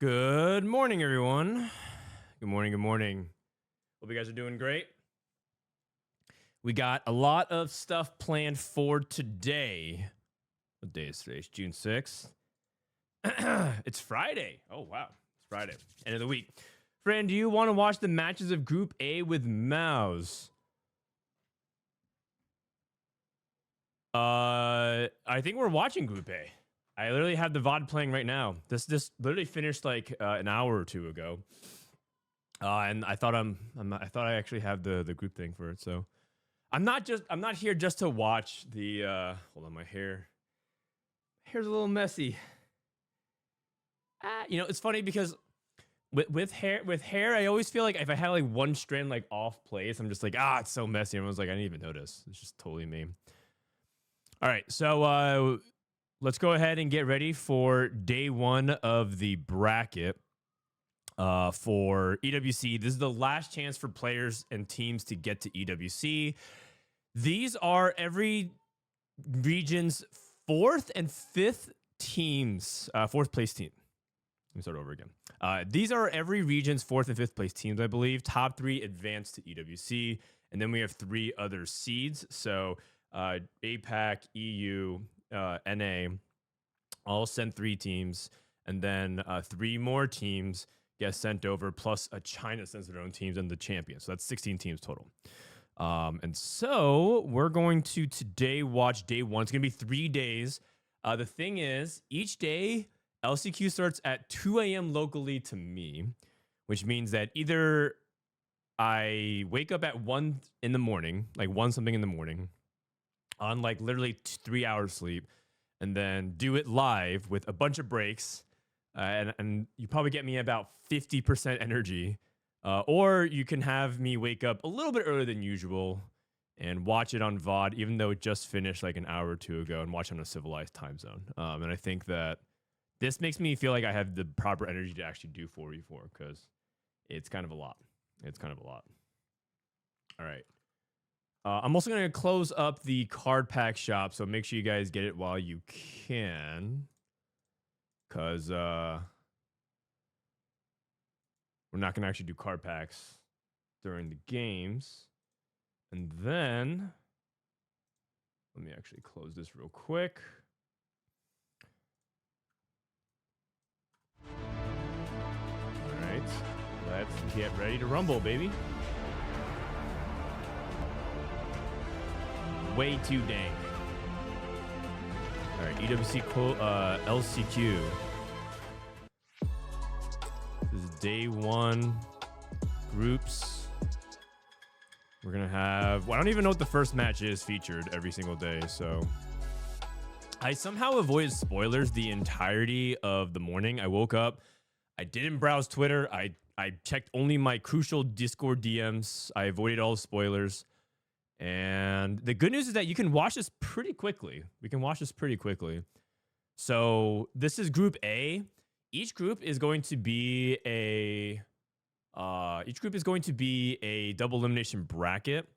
Good morning, everyone. Good morning. Good morning. Hope you guys are doing great. We got a lot of stuff planned for today. What day is today? It's June 6th. It's Friday. Oh, wow. It's Friday. End of the week. Friend, do you want to watch the matches of Group A with MOUZ? I think we're watching Group A. I literally have the VOD playing right now. This literally finished like an hour or two ago. And I thought I thought I actually have the group thing for it. So I'm not here just to watch the hold on, my hair's a little messy. You know, it's funny because with hair, I always feel like if I had like one strand like off place, I'm just like, it's so messy. Everyone's like, I didn't even notice. It's just totally me. All right, so let's go ahead and get ready for day one of the bracket for EWC. This is the last chance for players and teams to get to EWC. These are every region's fourth and fifth teams, fourth place team. Let me start over again. These are every region's fourth and fifth place teams, I believe. Top three advance to EWC, and then we have three other seeds. So APAC, EU, NA, all send three teams, and then three more teams get sent over, plus China sends their own teams and the champions. So that's 16 teams total. And so we're going to today watch day one. It's going to be 3 days. The thing is, each day, LCQ starts at 2 a.m. locally to me, which means that either I wake up at 1 in the morning, like 1 something in the morning, on like literally 3 hours sleep, and then do it live with a bunch of breaks, and you probably get me about 50% energy, or you can have me wake up a little bit earlier than usual and watch it on VOD, even though it just finished like an hour or two ago, and watch on a civilized time zone. And I think that this makes me feel like I have the proper energy to actually do 4v4, because it's kind of a lot. It's kind of a lot. All right. I'm also going to close up the card pack shop, so make sure you guys get it while you can, because we're not going to actually do card packs during the games. And then, let me actually close this real quick. All right, let's get ready to rumble, baby. Way too dank. All right, EWC LCQ. This is day one. Groups. We're gonna have, well, I don't even know what the first match is featured every single day, so I somehow avoided spoilers the entirety of the morning. I woke up, I didn't browse Twitter, I checked only my crucial Discord DMs, I avoided all the spoilers. And the good news is that you can watch this pretty quickly. We can watch this pretty quickly. So this is Group A. Each group is going to be a double elimination bracket,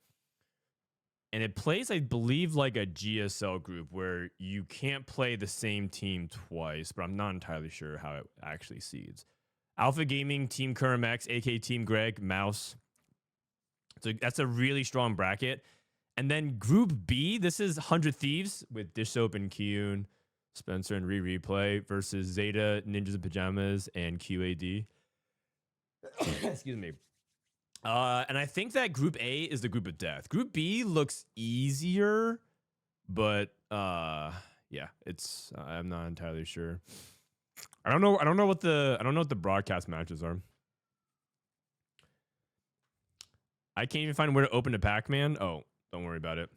and it plays, I believe, like a GSL group where you can't play the same team twice. But I'm not entirely sure how it actually seeds. Alpha Gaming, Team Kurumx, aka Team Greg, MOUZ. So that's a really strong bracket. And then Group B, this is 100 Thieves with Dish Soap and Kiyun, Spencer and Replay versus Zeta, Ninjas and Pyjamas, and QAD. Excuse me. And I think that Group A is the group of death. Group B looks easier, but yeah, it's I'm not entirely sure. I don't know what the broadcast matches are. I can't even find where to open a Pac-Man. Oh, don't worry about it.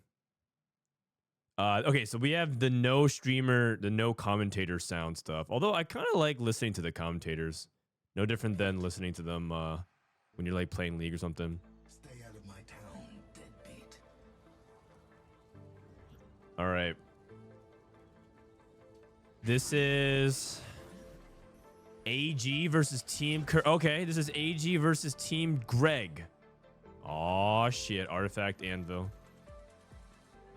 Okay, so we have the no streamer, the no commentator sound stuff. Although I kind of like listening to the commentators. No different than listening to them when you're like playing League or something. Stay out of my town, deadbeat. All right. This is AG versus Team okay, this is AG versus Team Greg. Oh shit, Artifact Anvil.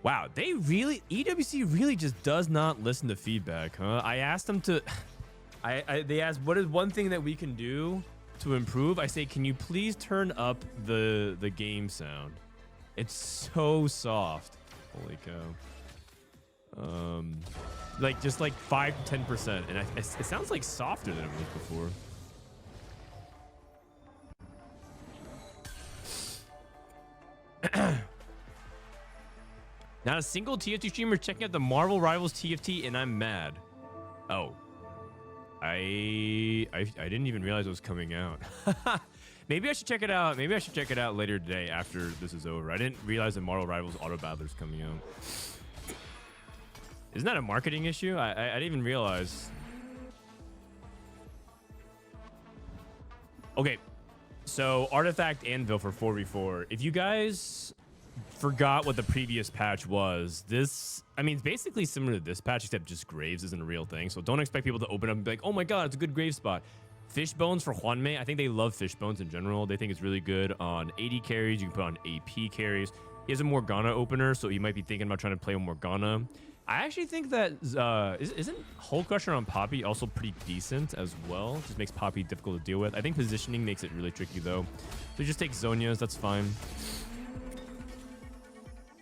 Wow, they really, EWC really just does not listen to feedback, huh? I asked them to, They asked, what is one thing that we can do to improve? I say, can you please turn up the game sound? It's so soft. Holy cow. Like just like 5 to 10%, and it sounds like softer than it was before. Not a single TFT streamer checking out the Marvel Rivals TFT, and I'm mad. Oh, I didn't even realize it was coming out. Maybe I should check it out. Maybe I should check it out later today after this is over. I didn't realize that Marvel Rivals Auto Battler's coming out. Isn't that a marketing issue? I didn't even realize. Okay, so Artifact Anvil for 4v4. If you guys forgot what the previous patch was, this, I mean, it's basically similar to this patch, except just Graves isn't a real thing. So don't expect people to open up and be like, oh my god, it's a good Grave spot. Fishbones for Juanmei. I think they love Fishbones in general. They think it's really good on AD carries. You can put on AP carries. He has a Morgana opener, so you might be thinking about trying to play a Morgana. I actually think that isn't Hull Crusher on Poppy also pretty decent as well. Just makes Poppy difficult to deal with. I think positioning makes it really tricky though. So just take Zhonya's, that's fine.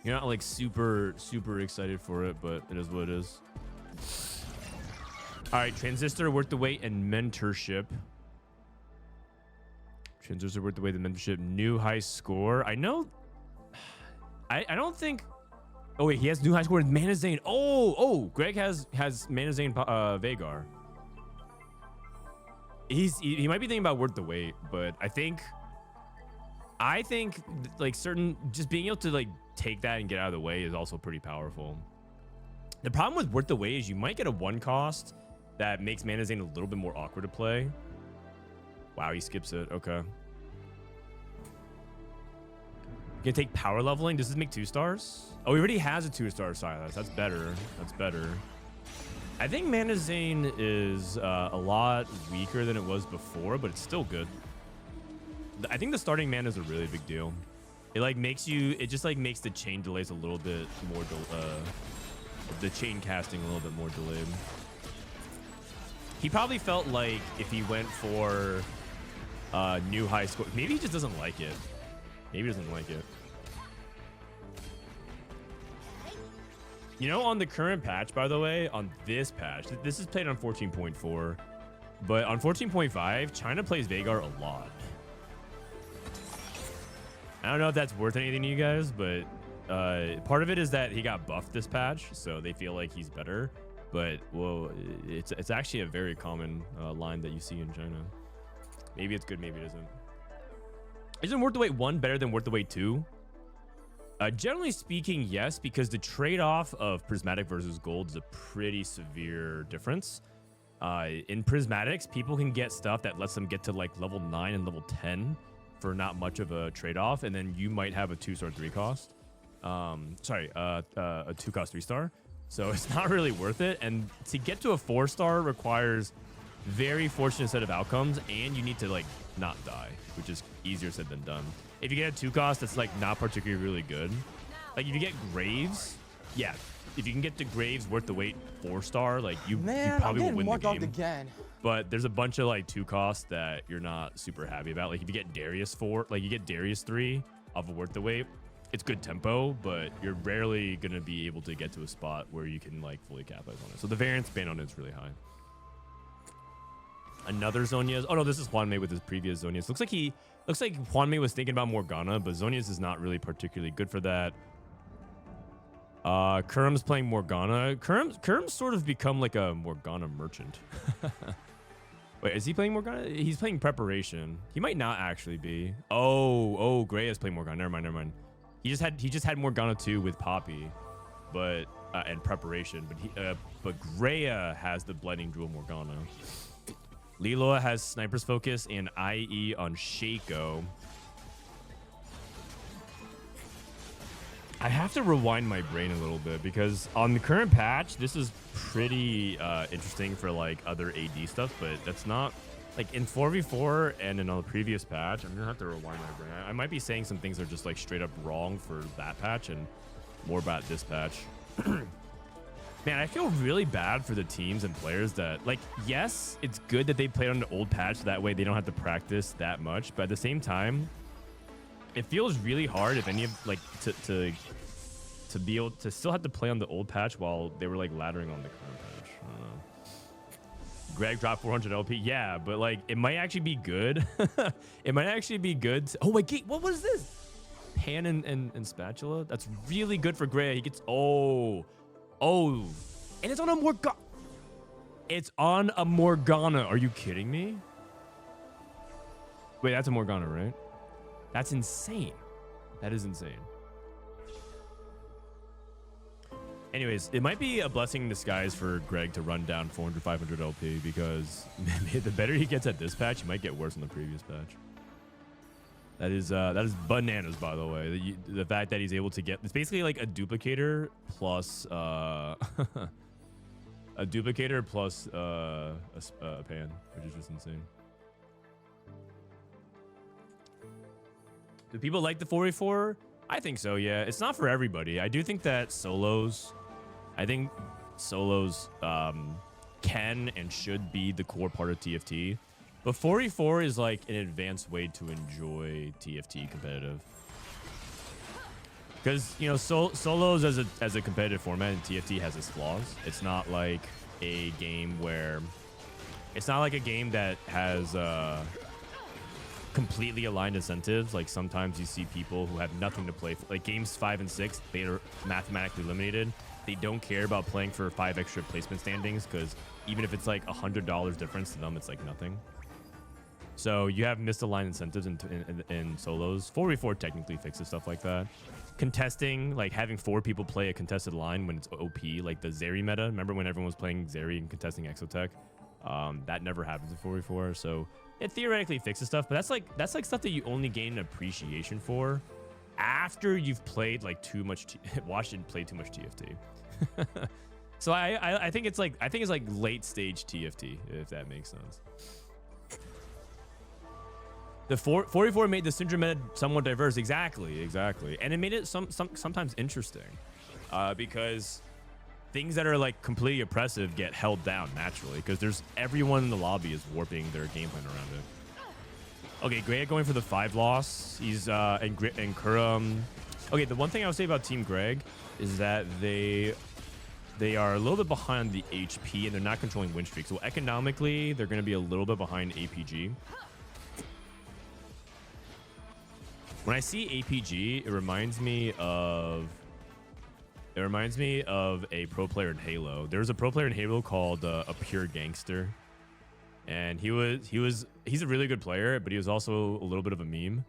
You're not like super excited for it, but it is what it is. All right, Transistor, Worth the Wait, and Mentorship. Transistor, Worth the Wait, the Mentorship, new high score. I know. I don't think. Oh wait, he has new high score with Mana Zane. Oh, Greg has Mana Zane Veigar. He might be thinking about Worth the Wait, but I think like certain, just being able to like take that and get out of the way is also pretty powerful. The problem with Worth the Wait is you might get a one cost that makes Mana Zane a little bit more awkward to play. Wow, he skips it. Okay. You can take power leveling. Does this make 2 stars? Oh, he already has a 2-star Silas. That's better. That's better. I think Mana Zane is a lot weaker than it was before, but it's still good. I think the starting mana is a really big deal. It like makes you, it just like makes the chain delays a little bit more, the chain casting a little bit more delayed. He probably felt like if he went for new high score, maybe he just doesn't like it. Maybe he doesn't like it. You know, on the current patch, by the way, on this patch, this is played on 14.4, but on 14.5, China plays Veigar a lot. I don't know if that's worth anything to you guys, but part of it is that he got buffed this patch, so they feel like he's better. But, well, it's actually a very common line that you see in China. Maybe it's good, maybe it isn't. Isn't Worth the Wait 1 better than Worth the Wait 2? Generally speaking, yes, because the trade-off of Prismatic versus Gold is a pretty severe difference. In Prismatics, people can get stuff that lets them get to like level 9 and level 10 for not much of a trade-off, and then you might have a 2-star 3-cost. Sorry, a 2-cost 3-star. So it's not really worth it. And to get to a 4-star requires very fortunate set of outcomes, and you need to like not die, which is easier said than done. If you get a 2-cost, that's like not particularly really good. Like if you get Graves, yeah, if you can get to Graves Worth the Wait 4-star, like you probably will win the game. Again. But there's a bunch of like 2-costs that you're not super happy about. Like if you get Darius 4, like you get Darius 3 off of Worth the Wait, it's good tempo, but you're rarely gonna be able to get to a spot where you can like fully capitalize on it. So the variance ban on it is really high. Another Zhonya's. Oh no, this is Juanmei with his previous Zhonya's. Looks like Juanmei was thinking about Morgana, but Zhonya's is not really particularly good for that. Kurum's playing Morgana. Kurum's sort of become like a Morgana merchant. Wait, is he playing Morgana? He's playing Preparation. He might not actually be. Oh, Gray is playing Morgana. Never mind. He just had Morgana 2 with Poppy, but and Preparation. But Greya has the Blinding Jewel Morgana. Liloa has Sniper's Focus and IE on Shaco. I have to rewind my brain a little bit because on the current patch, this is pretty interesting for like other AD stuff, but that's not like in 4v4 and in a previous patch. I'm gonna have to rewind my brain. I might be saying some things that are just like straight up wrong for that patch and more about this patch. Man, I feel really bad for the teams and players that, like, yes, it's good that they played on the old patch so that way they don't have to practice that much, but at the same time, it feels really hard if any of, like, to be able to still have to play on the old patch while they were, like, laddering on the current patch. I don't know. Greg dropped 400 LP. Yeah, but, like, it might actually be good. It might actually be good. Oh, my God, what was this? Pan and spatula? That's really good for Greg. He gets, oh, and it's on a Morgana. It's on a Morgana. Are you kidding me? Wait, that's a Morgana, right? That's insane. That is insane. Anyways, it might be a blessing in disguise for Greg to run down 400, 500 LP because the better he gets at this patch, he might get worse than the previous patch. That is bananas, by the way. The fact that he's able to get, it's basically like a duplicator plus a duplicator plus a pan, which is just insane. Do people like the 4v4? I think so, yeah. It's not for everybody. I do think that solos, can and should be the core part of TFT. But 4v4 is like an advanced way to enjoy TFT competitive. Because, you know, solos as a competitive format in TFT has its flaws. It's not like a game where... It's not like a game that has completely aligned incentives. Like sometimes you see people who have nothing to play for. Like games 5 and 6, they are mathematically eliminated. They don't care about playing for 5 extra placement standings because even if it's like $100 difference to them, it's like nothing. So you have misaligned incentives in solos. 4v4 technically fixes stuff like that. Contesting, like having 4 people play a contested line when it's OP, like the Zeri meta. Remember when everyone was playing Zeri and contesting Exotech? That never happens in 4v4. So it theoretically fixes stuff, but that's like stuff that you only gain an appreciation for after you've played like too much, watched and played too much TFT. So I think it's like late stage TFT, if that makes sense. The 4v4 made the Syndrome meta somewhat diverse. Exactly. And it made it sometimes interesting because things that are like completely oppressive get held down naturally because everyone in the lobby is warping their game plan around it. Okay, Greg going for the 5 loss. He's and Kurum. Okay, the one thing I would say about Team Greg is that they are a little bit behind the HP and they're not controlling win streak. So economically, they're going to be a little bit behind APG. When I see APG, it reminds me of a pro player in Halo. There's a pro player in Halo called a Pure Gangster, and he's a really good player, but he was also a little bit of a meme,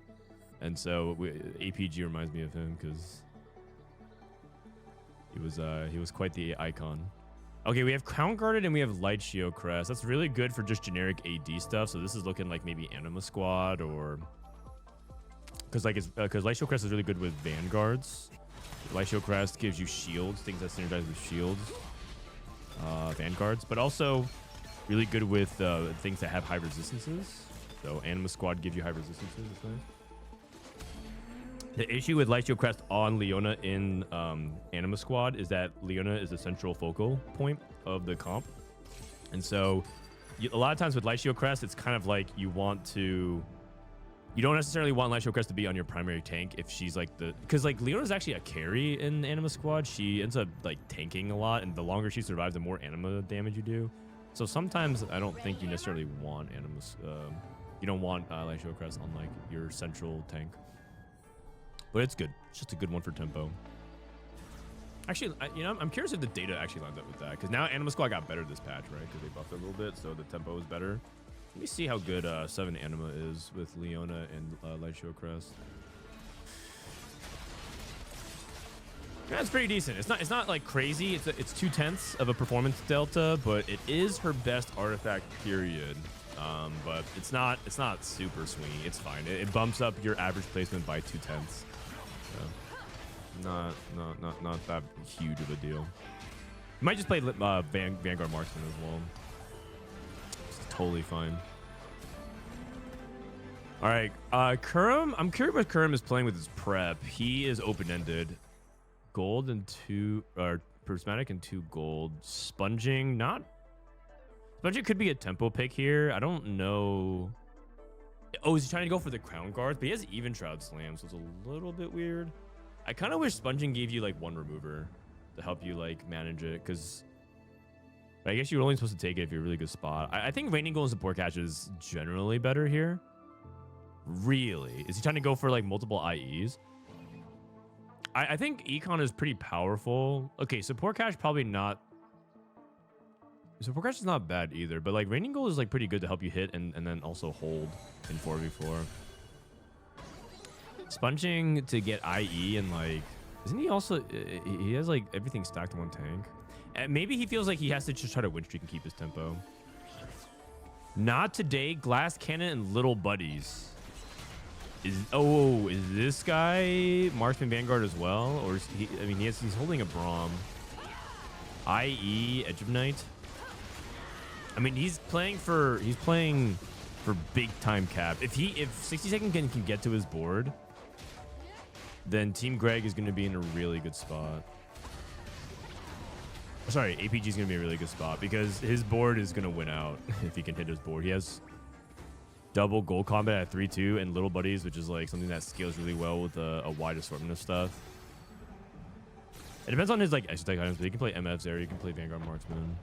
and so APG reminds me of him because he was quite the icon. Okay, we have Count Guarded and we have Light Shield Crest. That's really good for just generic AD stuff. So this is looking like maybe Anima Squad or. Because Light Shield Crest is really good with Vanguards. Light Shield Crest gives you shields, things that synergize with shields, Vanguards, but also really good with things that have high resistances. So Anima Squad gives you high resistances. That's nice. The issue with Light Shield Crest on Leona in Anima Squad is that Leona is the central focal point of the comp, and so a lot of times with Light Shield Crest, it's kind of like you don't necessarily want Light Shield Crest to be on your primary tank if she's like because like Leona's actually a carry in Anima Squad. She ends up like tanking a lot, and the longer she survives, the more Anima damage you do. So sometimes I don't think you necessarily want you don't want Light Shield Crest on like your central tank. But it's good. It's just a good one for tempo. Actually, I'm curious if the data actually lines up with that because now Anima Squad got better this patch, right? Because they buffed it a little bit, so the tempo is better. Let me see how good 7 Anima is with Leona and Light Shield Crest. That's pretty decent. It's not like crazy. It's 0.2 of a performance delta, but it is her best artifact period. But it's not super swingy. It's fine. It bumps up your average placement by 0.2. So not that huge of a deal. You might just play Vanguard Marksman as well. Totally fine. All right, Kurum. I'm curious what Kurum is playing with his prep. He is open-ended. Gold and 2 or Prismatic and 2 gold. Sponging, not... Sponging could be a tempo pick here. I don't know. Oh, is he trying to go for the Crown Guards? But he has even Shroud Slam, so it's a little bit weird. I kind of wish Sponging gave you like 1 remover to help you like manage it, because I guess you're only supposed to take it if you're a really good spot. I think Raining Gold and Support Catch is generally better here. Really? Is he trying to go for like multiple IEs? I think Econ is pretty powerful. Okay, Support Catch probably not. Support Catch is not bad either, but like Raining Gold is like pretty good to help you hit and then also hold in 4v4. Sponging to get IE and like, isn't he also, he has like everything stacked in 1 tank. And maybe he feels like he has to just try to win streak and keep his tempo. Not today, Glass Cannon and Little Buddies. Is this guy Marksman Vanguard as well? Or is he, I mean, he's holding a Braum. IE, Edge of Night. I mean, he's playing for big time cap. If 60 Second can get to his board, then Team Greg is going to be in a really good spot. Sorry, APG is going to be a really good spot because his board is going to win out if he can hit his board. He has double gold combat at 3-2 and Little Buddies, which is like something that scales really well with a wide assortment of stuff. It depends on his like extra tech items, but you can play MFs there. You can play Vanguard Marksman.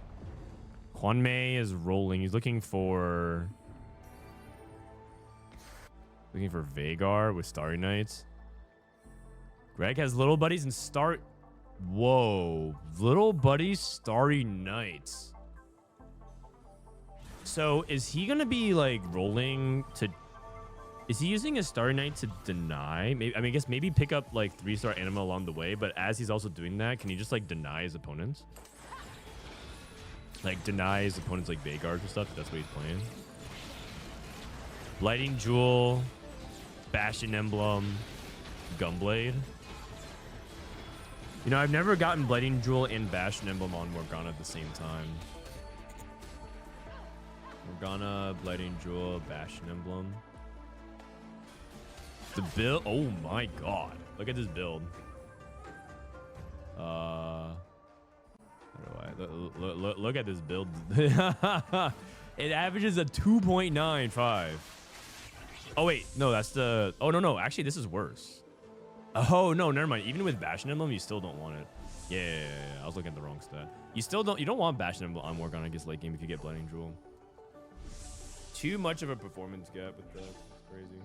Juan May is rolling. He's looking for Vagar with Starry Nights. Greg has Little Buddies and Whoa. Little Buddies, Starry Nights. So is he going to be like rolling to... Is he using a Starry Night to deny? Maybe, I mean, I guess maybe pick up like 3-star Anima along the way, but as he's also doing that, can he just like deny his opponents? Like deny his opponents like Vagar and stuff, if that's what he's playing. Lighting Jewel, Bastion Emblem, Gunblade. You know, I've never gotten Blighting Jewel and Bastion Emblem on Morgana at the same time. Morgana, Blighting Jewel, Bastion Emblem. The build, oh my god. Look at this build. Look at this build. It averages a 2.95. Oh wait, no, that's the... Oh no, actually this is worse. Oh no, never mind. Even with Bastion Emblem, you still don't want it. Yeah. I was looking at the wrong stat. You don't want Bastion Emblem on Morgana against late game if you get Blighting Jewel. Too much of a performance gap with that. It's crazy.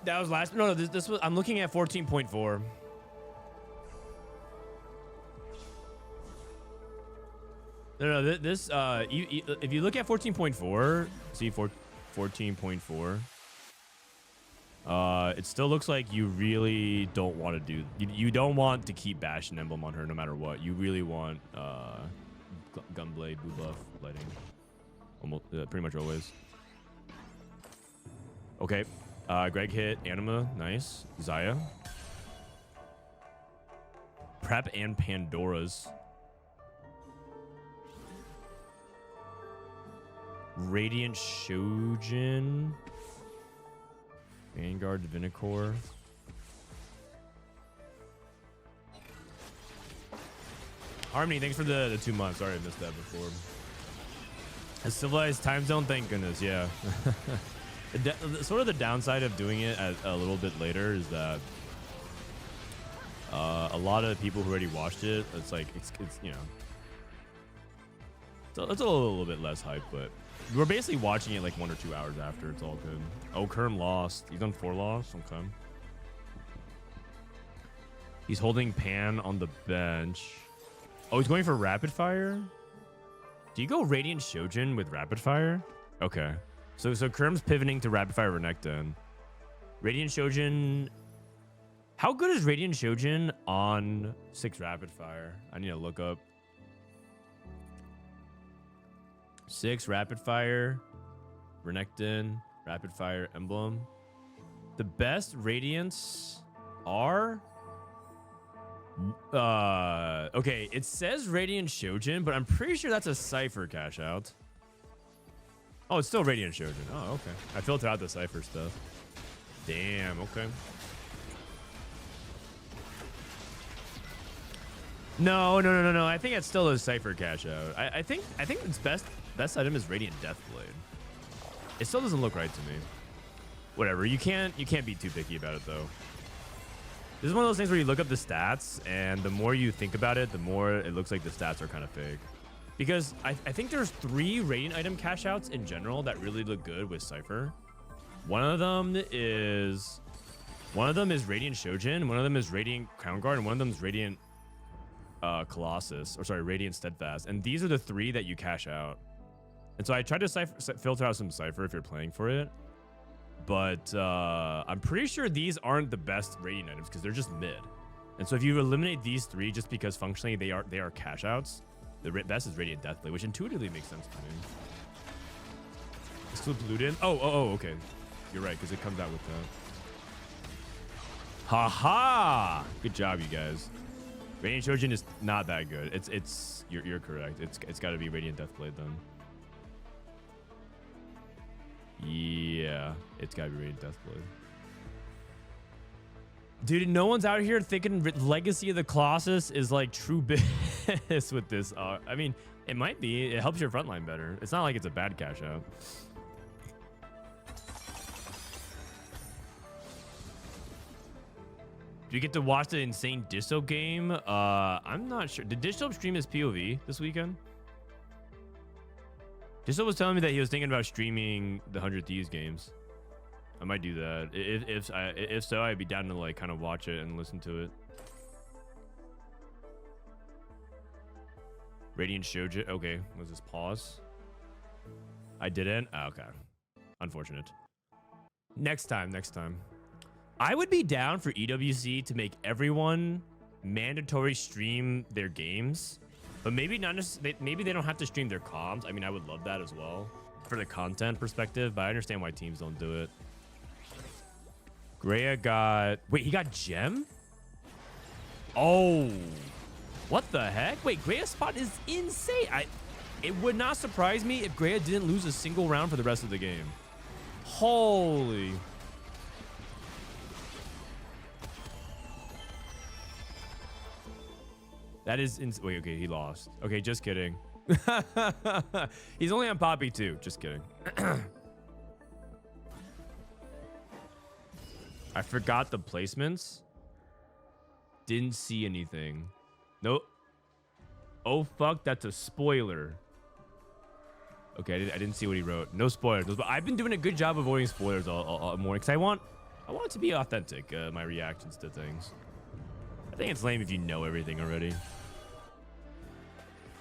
That was last. No, this was. I'm looking at 14.4. No, this. If you look at 14.4, see 14.4. It still looks like you really don't want to do. You don't want to keep Bastion Emblem on her no matter what. You really want Gunblade, Blue Buff, Lighting. Almost, pretty much always. Okay. Greg hit Anima, nice. Xayah. Prep and Pandora's. Radiant Shojin. Vanguard Divinicore. Harmony, thanks for the 2 months. Sorry I missed that before. A civilized time zone, thank goodness, yeah. Sort of the downside of doing it a little bit later is that a lot of people who already watched it, it's like it's you know, it's a little bit less hype, but we're basically watching it like 1 or 2 hours after. It's all good. Oh, Kerm lost. He's done 4 loss. Okay. He's holding Pan on the bench. Oh, he's going for Rapid Fire. Do you go Radiant Shojin with Rapid Fire? Okay. So Kerm's pivoting to Rapid Fire Renekton. Radiant Shojin. How good is Radiant Shojin on 6 Rapid Fire? I need to look up. 6 Rapid Fire Renekton, Rapid Fire Emblem. The best Radiants are... okay, it says Radiant Shojin, but I'm pretty sure that's a Cypher cash out. Oh, it's still Radiant Shojin. Oh, okay. I filtered out the Cypher stuff. Damn, okay. No. I think it's still a Cypher cash out. I think its best item is Radiant Deathblade. It still doesn't look right to me. Whatever. You can't be too picky about it though. This is one of those things where you look up the stats, and the more you think about it, the more it looks like the stats are kind of fake. Because I think there's 3 Radiant item cash outs in general that really look good with Cypher. One of them is Radiant Shojin, one of them is Radiant Crown Guard, and one of them is Radiant Colossus, or sorry, Radiant Steadfast. And these are the 3 that you cash out. And so I tried to filter out some Cypher if you're playing for it. But I'm pretty sure these aren't the best Radiant items because they're just mid. And so if you eliminate these 3 just because functionally they are cash outs, the best is Radiant Deathblade, which intuitively makes sense to me. Exclude Luden. Oh, okay. You're right, because it comes out with that. Haha! Good job, you guys. Radiant Shojin is not that good. You're correct. It's got to be Radiant Deathblade then. Yeah, it's got to be Radiant Deathblade. Dude, no one's out here thinking Legacy of the Colossus is like true business with this. I mean, it might be. It helps your frontline better. It's not like it's a bad cash out. Do you get to watch the insane Disto game? I'm not sure. Did Disto stream his POV this weekend? Disto was telling me that he was thinking about streaming the 100 Thieves games. I might do that. If so, I'd be down to like kind of watch it and listen to it. Radiant Shojin. Okay, let's just pause. I didn't. Oh, okay, unfortunate. Next time. I would be down for EWC to make everyone mandatory stream their games, but maybe not. Maybe they don't have to stream their comms. I mean, I would love that as well for the content perspective, but I understand why teams don't do it. Greya got... Wait, he got Gem? Oh, what the heck? Wait, Greya's spot is insane. It would not surprise me if Greya didn't lose a single round for the rest of the game. Holy... That is... Wait, okay, he lost. Okay, just kidding. He's only on Poppy too. Just kidding. I forgot the placements. Didn't see anything. Nope. Oh, fuck. That's a spoiler. Okay, I didn't see what he wrote. No spoilers. But I've been doing a good job avoiding spoilers all morning because I want it to be authentic, my reactions to things. I think it's lame if you know everything already.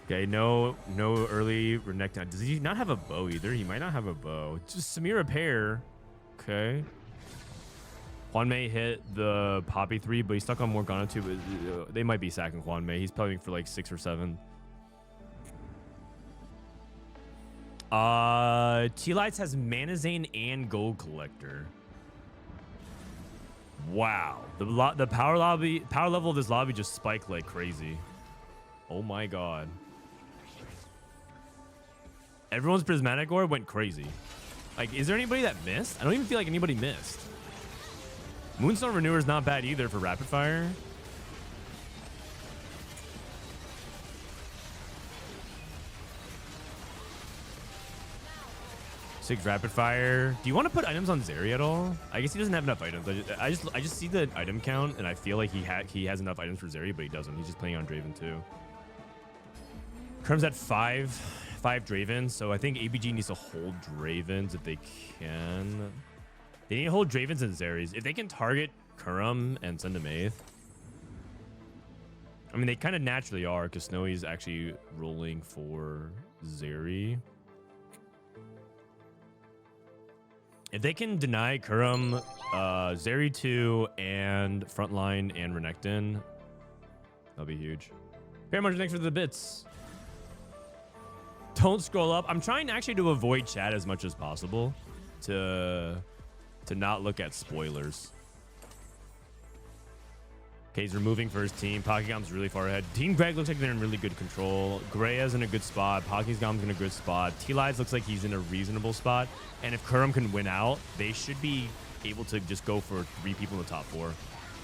Okay, no early Renekton. Does he not have a bow either? He might not have a bow. It's just Samir repair. Okay. Juan May hit the Poppy 3, but he's stuck on Morgana 2. But they might be sacking Juan May. He's probably for like 6 or 7. T-Lights has Manazane and Gold Collector. Wow. The power level of this lobby just spiked like crazy. Oh my god. Everyone's Prismatic Orb went crazy. Like, is there anybody that missed? I don't even feel like anybody missed. Moonstone Renewer is not bad either for Rapid Fire. Six Rapid Fire. Do you want to put items on Zeri at all? I guess he doesn't have enough items. I just see the item count and I feel like he has enough items for Zeri, but he doesn't. He's just playing on Draven too. Kerm's at 5 Dravens, so I think ABG needs to hold Dravens if they can. They need to hold Dravens and Zeris. If they can target Kurum and send him 8th. I mean, they kind of naturally are because Snowy's actually rolling for Zeri. If they can deny Kurum, Zeri 2, and Frontline and Renekton, that'll be huge. Very much thanks for the bits. Don't scroll up. I'm trying actually to avoid chat as much as possible to not look at spoilers. Okay, he's removing for his team. Pockygom's really far ahead. Team Greg looks like they're in really good control. Greya's in a good spot. Pockygom's in a good spot. T-Lies looks like he's in a reasonable spot. And if Kurum can win out, they should be able to just go for 3 people in the top 4.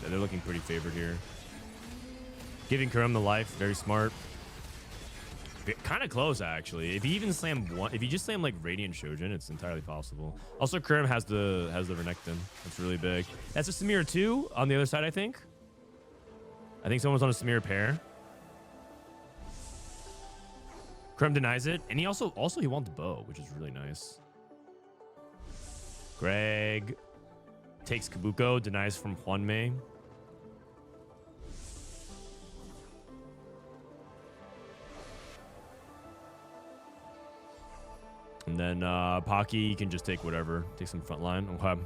They're looking pretty favored here. Giving Kurumx the life, very smart. Kind of close, actually. If you even slam one, if you just slam like Radiant Shojin, it's entirely possible. Also, Kurumx has the Renekton. That's really big. That's a Samira 2 on the other side, I think. I think someone's on a Samira pair. Kurumx denies it, and he also he wants bow, which is really nice. Greg takes Kabuko, denies from Hwanmei. And then Pocky, you can just take whatever. Take some front line. Okay.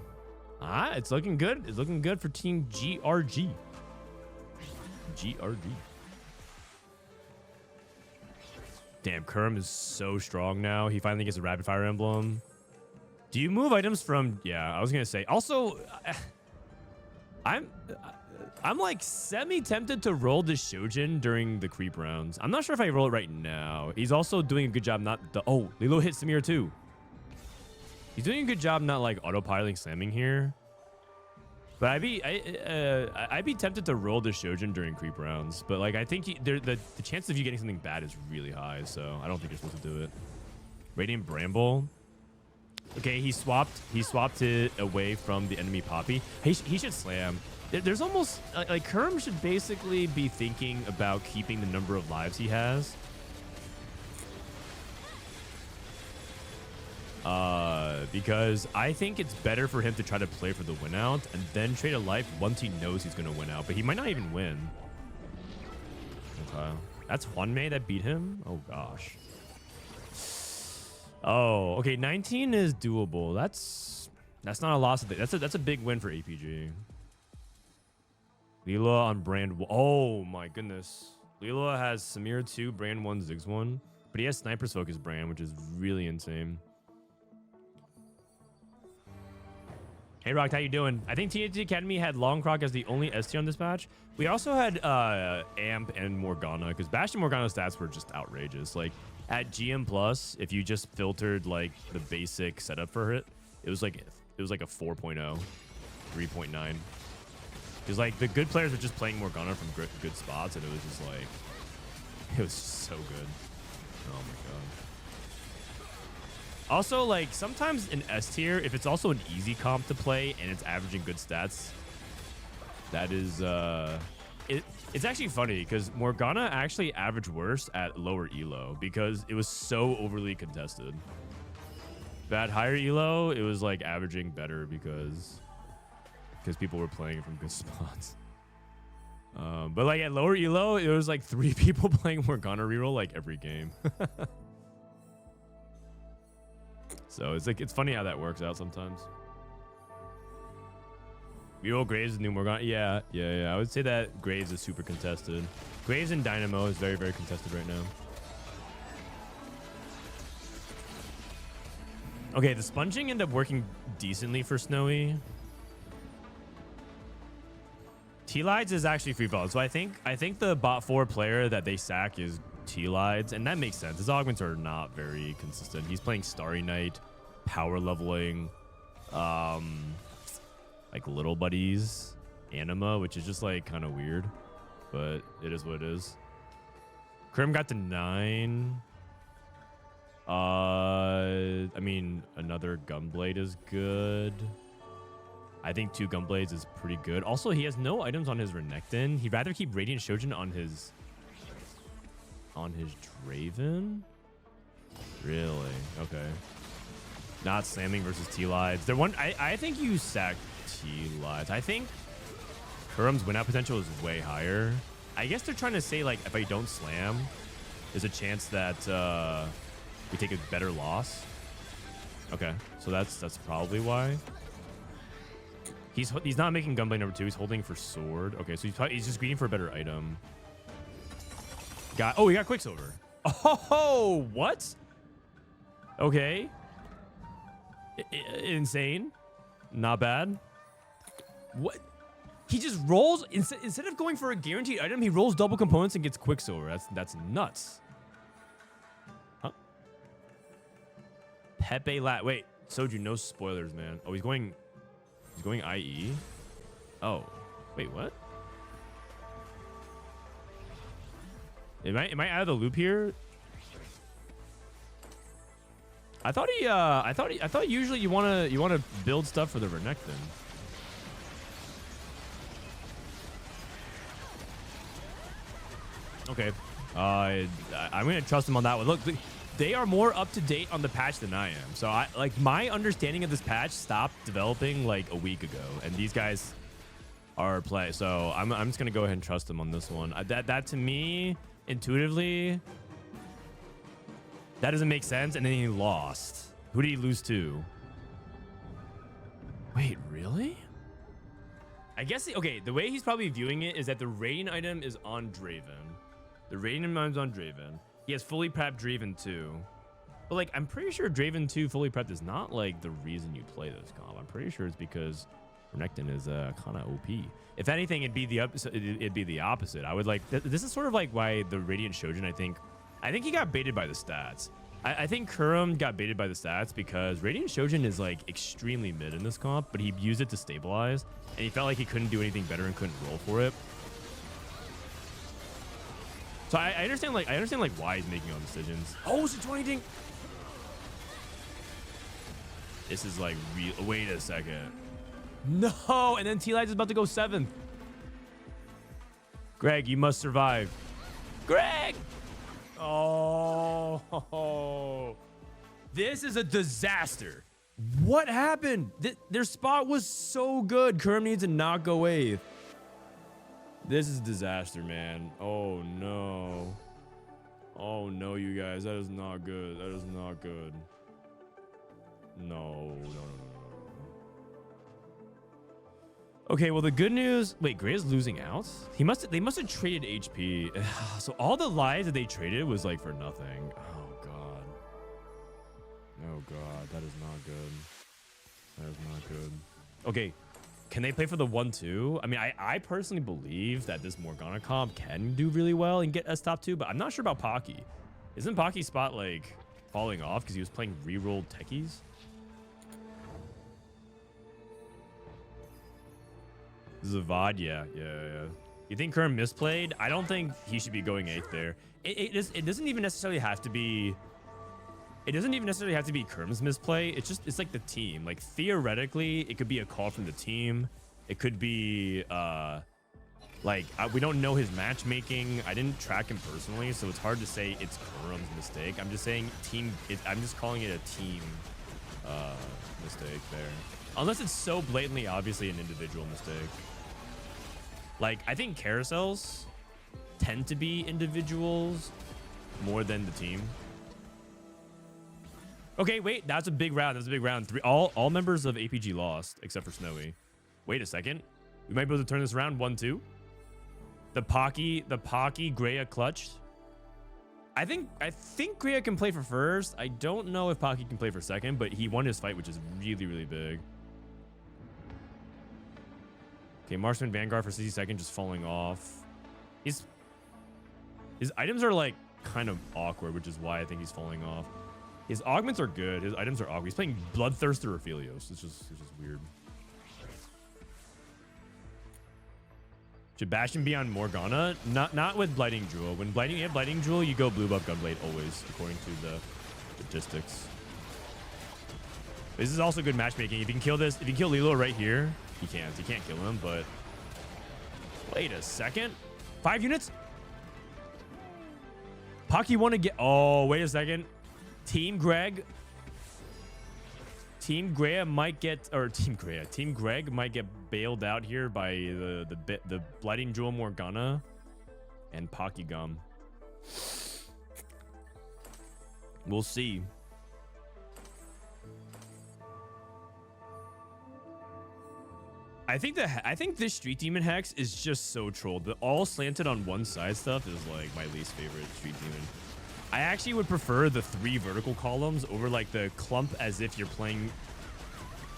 It's looking good. It's looking good for Team GRG. GRG. Damn, Kurumx is so strong now. He finally gets a rapid fire emblem. Do you move items from... Yeah, I was going to say. Also, I'm like semi-tempted to roll this Shojin during the creep rounds. I'm not sure if I roll it right now. He's also doing a good job not... Oh, Lilo hit Samir too. He's doing a good job not like autopiloting slamming here. But I'd be tempted to roll this Shojin during creep rounds. But like I think the chance of you getting something bad is really high. So I don't think you're supposed to do it. Radiant Bramble. Okay, he swapped it away from the enemy Poppy. He should slam. There's almost like Kurumx should basically be thinking about keeping the number of lives he has. Because I think it's better for him to try to play for the win out and then trade a life once he knows he's going to win out. But he might not even win. Okay. That's Hwanmei that beat him? Oh, gosh. Oh, okay. 19 is doable. That's not a loss. That's a big win for APG. Lila on brand 1. Oh, my goodness. Lila has Samir 2, brand 1, Ziggs 1. But he has Sniper's Focus brand, which is really insane. Hey, Rock, how you doing? I think TNT Academy had Longcroc as the only ST on this patch. We also had Amp and Morgana, because Bash and Morgana's stats were just outrageous. Like, at GM Plus, if you just filtered, like, the basic setup for it, it was like a 4.0, 3.9. Because, like, the good players were just playing Morgana from good spots, and it was just, like, it was so good. Oh, my God. Also, like, sometimes in S tier, if it's also an easy comp to play and it's averaging good stats, that is, it's actually funny because Morgana actually averaged worse at lower elo because it was so overly contested. But at higher elo, it was, like, averaging better because people were playing it from good spots. But, like, at lower elo, it was, like, 3 people playing Morgana reroll, like, every game. So it's like it's funny how that works out sometimes. Reroll Graves is new Morgana. Yeah. I would say that Graves is super contested. Graves and Dynamo is very, very contested right now. Okay, the sponging ended up working decently for Snowy. T-Lides is actually free fall. So I think the bot 4 player that they sack is T-Lides, and that makes sense. His augments are not very consistent. He's playing Starry Night, power leveling, like Little Buddies, Anima, which is just like kind of weird, but it is what it is. Krim got to 9. I mean, another Gunblade is good. I think 2 Gunblades is pretty good. Also, he has no items on his Renekton. He'd rather keep Radiant Shojin on his Draven? Really? Okay. Not slamming versus T-Lides. I think you sack T-Lides. I think Kurum's win out potential is way higher. I guess they're trying to say, like, if I don't slam, there's a chance that we take a better loss. Okay. So that's probably why. He's not making Gunblade number 2. He's holding for sword. Okay, so he's just greeting for a better item. He got Quicksilver. Oh, what? Okay. Insane. Not bad. What? He just rolls instead of going for a guaranteed item, he rolls double components and gets Quicksilver. That's nuts. Huh? Pepe Lat. Wait, Soju, no spoilers, man. Oh, he's going. He's going IE. Oh, wait, what? Am I out of the loop here? I thought usually you wanna build stuff for the Renekton. Okay. I'm gonna trust him on that one. Look, they are more up to date on the patch than I am. So my understanding of this patch stopped developing like a week ago, and these guys are play. So I'm just gonna go ahead and trust them on this one. That to me, intuitively, that doesn't make sense. And then he lost. Who did he lose to? Wait, really? I guess okay. The way he's probably viewing it is that the rating item is on Draven. The rating item is on Draven. He has fully prepped Draven 2. But like, I'm pretty sure Draven 2 fully prepped is not like the reason you play this comp. I'm pretty sure it's because Renekton is kind of OP. If anything, it'd be the opposite. I would like this is sort of like why the Radiant Shojin. I think he got baited by the stats. I think Kurumx got baited by the stats because Radiant Shojin is like extremely mid in this comp, but he used it to stabilize, and he felt like he couldn't do anything better and couldn't roll for it. So I understand like why he's making all decisions. Oh, it's a 20 ding. This is like real. Wait a second. No, and then T-Light is about to go 7th. Greg, you must survive. Greg! Oh, this is a disaster. What happened? Their spot was so good. Kurumx needs to not go 8th. This is a disaster, man. Oh, no. Oh, no, you guys. That is not good. That is not good. No. Okay, well, the good news... Wait, Gray is losing out? They must have traded HP. So all the lives that they traded was, like, for nothing. Oh, God. Oh, God. That is not good. That is not good. Okay. Can they play for the 1-2? I mean, I personally believe that this Morgana comp can do really well and get us top 2, but I'm not sure about Pocky. Isn't Pocky's spot, like, falling off because he was playing rerolled techies? This is a VOD, yeah. You think Kurumx misplayed? I don't think he should be going 8th there. It doesn't even necessarily have to be... It doesn't even necessarily have to be Kurum's misplay. It's like the team. Like, theoretically, it could be a call from the team. It could be, we don't know his matchmaking. I didn't track him personally, so it's hard to say it's Kurum's mistake. I'm just saying I'm just calling it a team mistake there. Unless it's so blatantly, obviously, an individual mistake. Like, I think carousels tend to be individuals more than the team. Okay, wait, that's a big round. That's a big round. All members of APG lost except for Snowy. Wait a second. We might be able to turn this around 1-2. The Pocky Greya clutched. I think Greya can play for first. I don't know if Pocky can play for second, but he won his fight, which is really, really big. Okay, Marksman Vanguard for 60 seconds just falling off. His items are like kind of awkward, which is why I think he's falling off. His augments are good. His items are awkward. He's playing Bloodthirster or Aphelios. It's just weird. Should Bastion be on Morgana? Not with Blighting Jewel. When you have Blighting Jewel, you go Blue Buff Gunblade always, according to the statistics. This is also good matchmaking. If you can kill this, if you kill Lilo right here, he can't. He can't kill him, but... Wait a second. 5 units? Pocky want to get... Oh, wait a second. Team Greg might get... Or Team Greg might get bailed out here by the Blighting Jewel Morgana and Pocky Gum. We'll see. I think this Street Demon Hex is just so trolled. The all slanted on one side stuff is like my least favorite Street Demon. I actually would prefer the 3 vertical columns over like the clump as if you're playing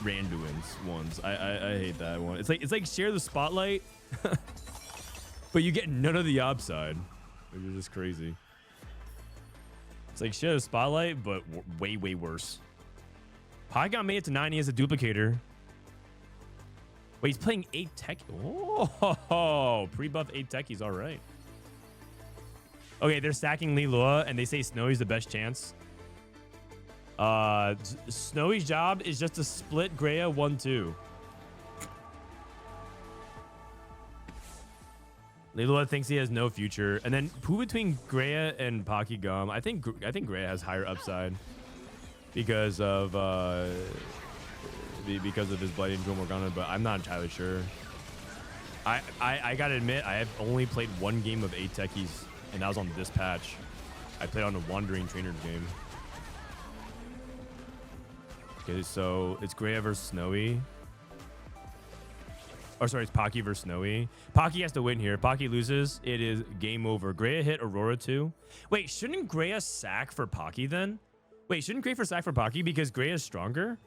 Randuin's ones. I hate that one. It's like share the spotlight, but you get none of the upside, which is just crazy. It's like share the spotlight, but way worse. Pyjamas made it to 90 as a duplicator. Wait, he's playing 8 tech. Oh, pre-buff 8 techies. All right. Okay, they're stacking Lee Lua, and they say Snowy's the best chance. Snowy's job is just to split Greya 1-2. Lee Lua thinks he has no future, and then who between Greya and Pocky Gum? I think Greya has higher upside because of his Bloody Jewel Morgana, but I'm not entirely sure. I gotta admit, I have only played one game of 8 techies, and that was on this patch. I played on a Wandering Trainer game. Okay, so it's Greya versus Snowy. Oh, sorry, it's Pocky versus Snowy. Pocky has to win here. Pocky loses, it is game over. Greya hit Aurora too. Wait, shouldn't Greya sack for Pocky then? Wait, shouldn't Greya sack for Pocky because Greya is stronger?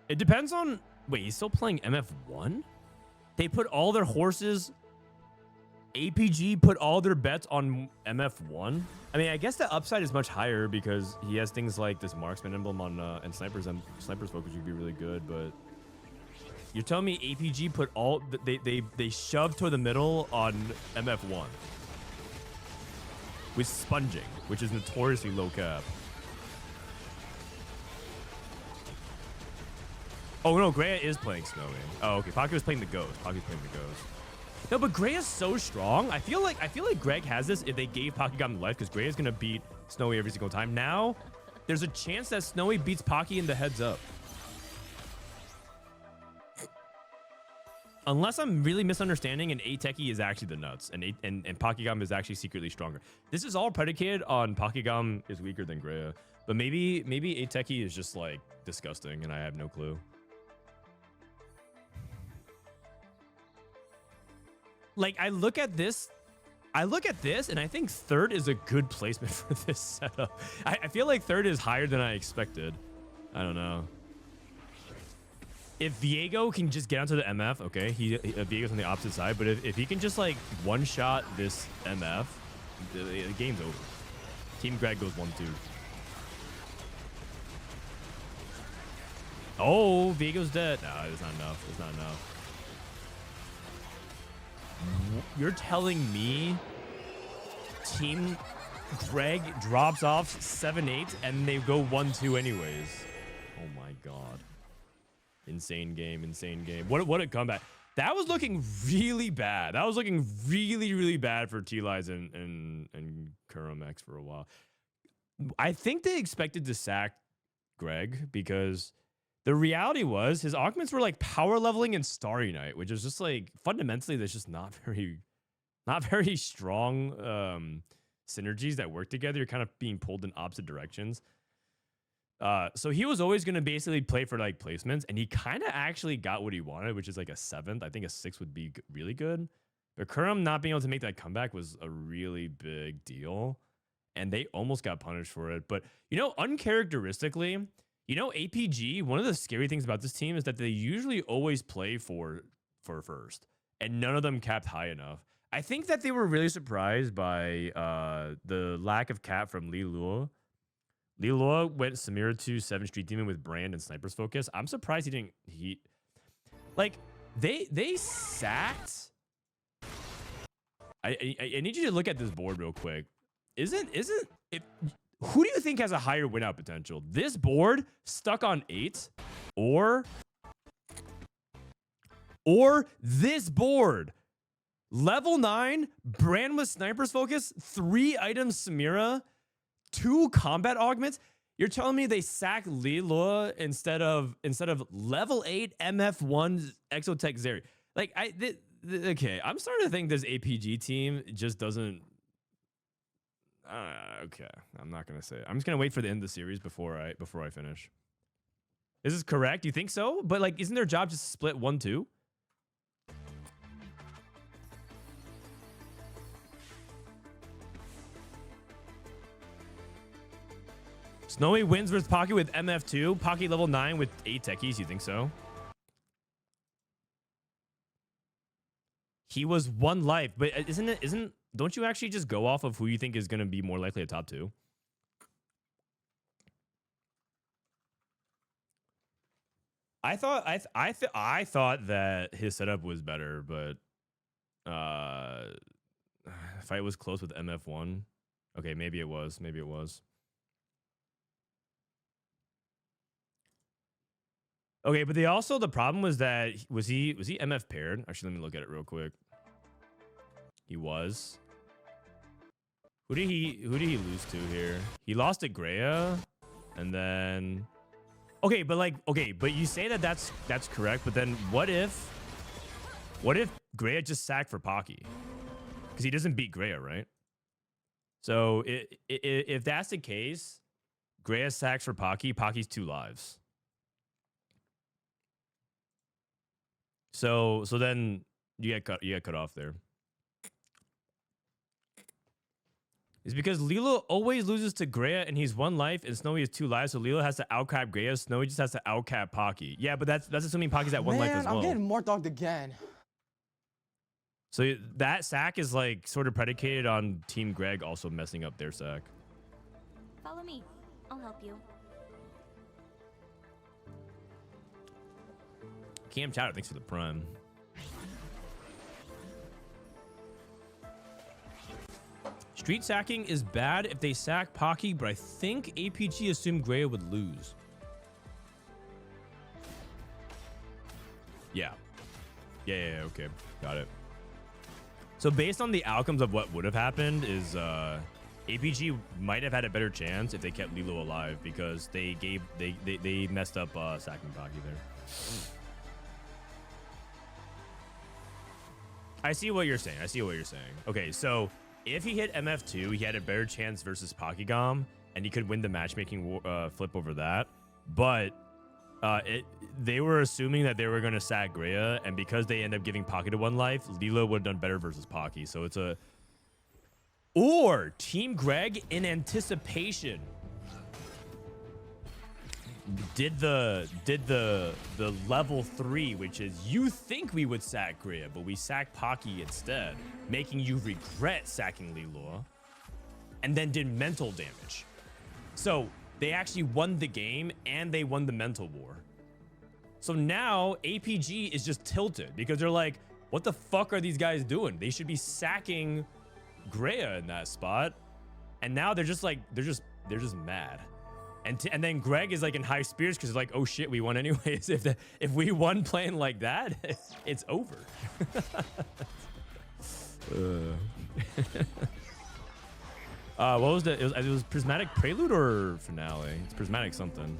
It depends on... Wait, he's still playing MF1? They put all their horses... APG put all their bets on MF1? I mean, I guess the upside is much higher because he has things like this marksman emblem on and snipers focus would be really good, but you're telling me APG put all they shoved toward the middle on MF1 with sponging, which is notoriously low cap. Oh no, Greya is playing Snowy. Oh, okay. Pocky was playing the Ghost. Pocky's playing the Ghost. No, but Greya's so strong. I feel like Greg has this if they gave Pocky Gum life, because Greya's gonna beat Snowy every single time. Now, there's a chance that Snowy beats Pocky in the heads up. Unless I'm really misunderstanding, and 8 techie is actually the nuts, and Pocky Gum is actually secretly stronger. This is all predicated on Pocky Gum is weaker than Greya, but maybe 8 techie is just like disgusting, and I have no clue. Like, I look at this and I think third is a good placement for this setup. I feel like third is higher than I expected. I don't know. If Viego can just get onto the MF, okay, Viego's on the opposite side, but if he can just like one-shot this MF, the game's over. Team Greg goes 1-2. Oh, Viego's dead. No, it's not enough. It's not enough. You're telling me Team Greg drops off 7-8 and they go 1-2 anyways? Oh my god. Insane game, insane game. What a comeback. That was looking really bad. That was looking really, really bad for T-Lies and Kurumx for a while. I think they expected to sack Greg because the reality was his augments were like power leveling and Starry Night, which is just like fundamentally there's just not very strong synergies that work together. You're kind of being pulled in opposite directions. So he was always going to basically play for like placements, and he kind of actually got what he wanted, which is like a 7th. I think a 6 would be really good. But Kurum not being able to make that comeback was a really big deal, and they almost got punished for it. But, you know, uncharacteristically, you know, APG, one of the scary things about this team is that they usually always play for first, and none of them capped high enough. I think that they were really surprised by the lack of cap from Lee Lua. Lee Lua went Samira to 7 Street Demon with Brand and Sniper's Focus. I'm surprised he didn't... Like, they sacked... I need you to look at this board real quick. Who do you think has a higher win out potential? This board stuck on 8 or this board? Level 9, Brand with Sniper's Focus, 3 items Samira, 2 combat augments. You're telling me they sack Lilua instead of level 8 MF1 Exotech Zeri? Like okay, I'm starting to think this APG team just doesn't. Okay, I'm not gonna say it. I'm just gonna wait for the end of the series before I finish. Is this correct? You think so? But like, isn't their job just to split 1-2? Snowy wins versus Pocky with MF2. Pocky level 9 with 8 techies. You think so? He was 1 life, but don't you actually just go off of who you think is going to be more likely a top 2? I thought that his setup was better, but fight was close with MF1. Okay, maybe it was. Maybe it was. Okay, but the problem was that was he MF paired? Actually, let me look at it real quick. He was. Who did he lose to here? He lost to Greya, and then but you say that that's correct, but then what if Greya just sacked for Pocky? Because he doesn't beat Greya, right? So if that's the case, Greya sacks for Pocky, Pocky's 2 lives. So then you get cut off there. It's because Lilo always loses to Greya and he's 1 life and Snowy has 2 lives, so Lilo has to outcap Greya, Snowy just has to outcap Pocky. Yeah, but that's assuming Pocky's at 1 life as well. I'm getting more dogged again. So that sack is like sort of predicated on Team Greg also messing up their sack. Follow me. I'll help you. Cam Chowder, thanks for the prime. Street sacking is bad if they sack Pocky, but I think APG assumed Greya would lose. Yeah. Yeah, okay. Got it. So based on the outcomes of what would have happened is APG might have had a better chance if they kept Lilo alive because they messed up sacking Pocky there. I see what you're saying. Okay, so if he hit MF2, he had a better chance versus Pokygom, and he could win the matchmaking flip over that. But they were assuming that they were going to sack Greya, and because they end up giving Pocky to 1 life, Lilo would have done better versus Pocky. So it's a... Or Team Greg, in anticipation, did the level 3, which is you think we would sack Greya, but we sacked Pocky instead, making you regret sacking Lilo, and then did mental damage. So they actually won the game and they won the mental war. So now APG is just tilted because they're like, what the fuck are these guys doing? They should be sacking Greya in that spot. And now they're just like, they're just mad. And then Greg is like in high spirits because he's like, oh shit, we won anyways. If we won playing like that, it's over. What was that? It was Prismatic Prelude or Finale? It's Prismatic something.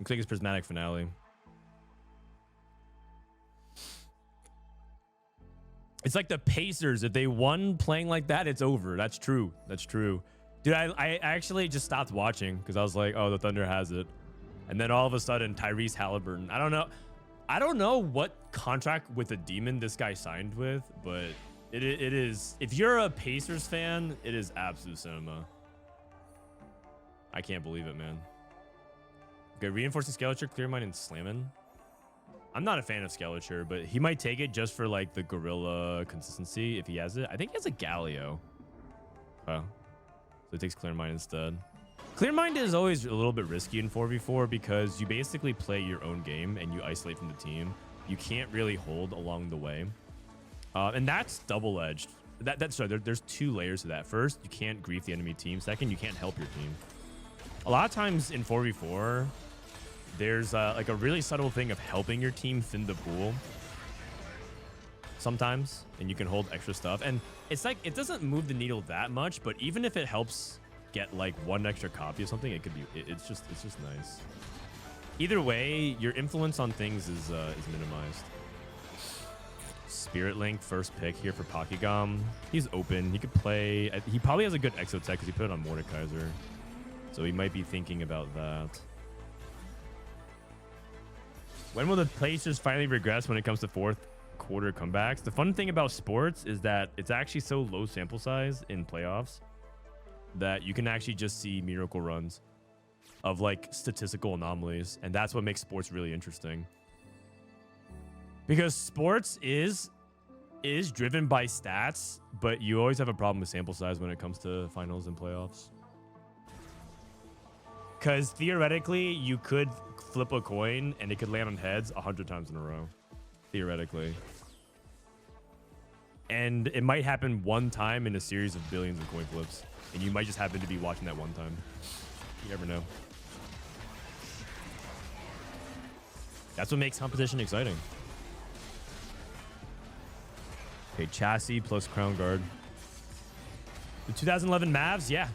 Looks like it's Prismatic Finale. It's like the Pacers. If they won playing like that, it's over. That's true. That's true. Dude, I actually just stopped watching because I was like, oh, the Thunder has it. And then all of a sudden, Tyrese Halliburton. I don't know what contract with the Demon this guy signed with, but it is. If you're a Pacers fan, it is absolute cinema. I can't believe it, man. Okay, reinforcing Skeletor, Clear Mind, and Slammin'. I'm not a fan of Skeletor, but he might take it just for like the gorilla consistency if he has it. I think he has a Galio. Oh. So it takes Clear Mind instead. Clear Mind is always a little bit risky in 4v4 because you basically play your own game and you isolate from the team. You can't really hold along the way. And that's double-edged. Sorry, there's 2 layers to that. First, you can't grief the enemy team. Second, you can't help your team. A lot of times in 4v4, there's like a really subtle thing of helping your team thin the pool sometimes, and you can hold extra stuff. And it's like, it doesn't move the needle that much, but even if it helps get like 1 extra copy of something, it could be, it's just nice. Either way, your influence on things is minimized. Spirit Link, first pick here for Pokygom. He's open. He could play, he probably has a good Exo Tech because he put it on Mordekaiser. So he might be thinking about that. When will the Pacers finally regress when it comes to 4th quarter comebacks? The fun thing about sports is that it's actually so low sample size in playoffs that you can actually just see miracle runs of like statistical anomalies. And that's what makes sports really interesting. Because sports is driven by stats, but you always have a problem with sample size when it comes to finals and playoffs. Because theoretically, you could flip a coin and it could land on heads 100 times in a row. Theoretically. And it might happen one time in a series of billions of coin flips. And you might just happen to be watching that one time. You never know. That's what makes competition exciting. Okay, chassis plus crown guard. The 2011 Mavs, yeah.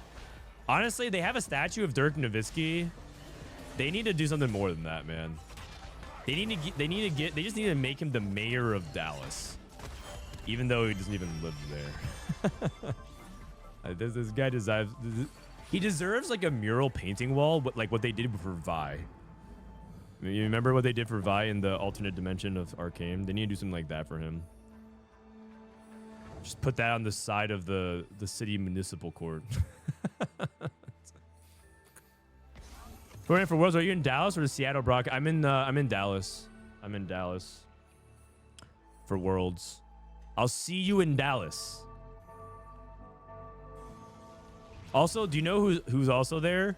Honestly, they have a statue of Dirk Nowitzki. They need to do something more than that, man. They just need to make him the mayor of Dallas. Even though he doesn't even live there. This guy deserves... He deserves like a mural painting wall, like what they did for Vi. You remember what they did for Vi in the alternate dimension of Arcane? They need to do something like that for him. Just put that on the side of the city municipal court. For Worlds, are you in Dallas or Seattle, Brock? I'm in Dallas. I'm in Dallas for Worlds. I'll see you in Dallas. Also, do you know who's also there?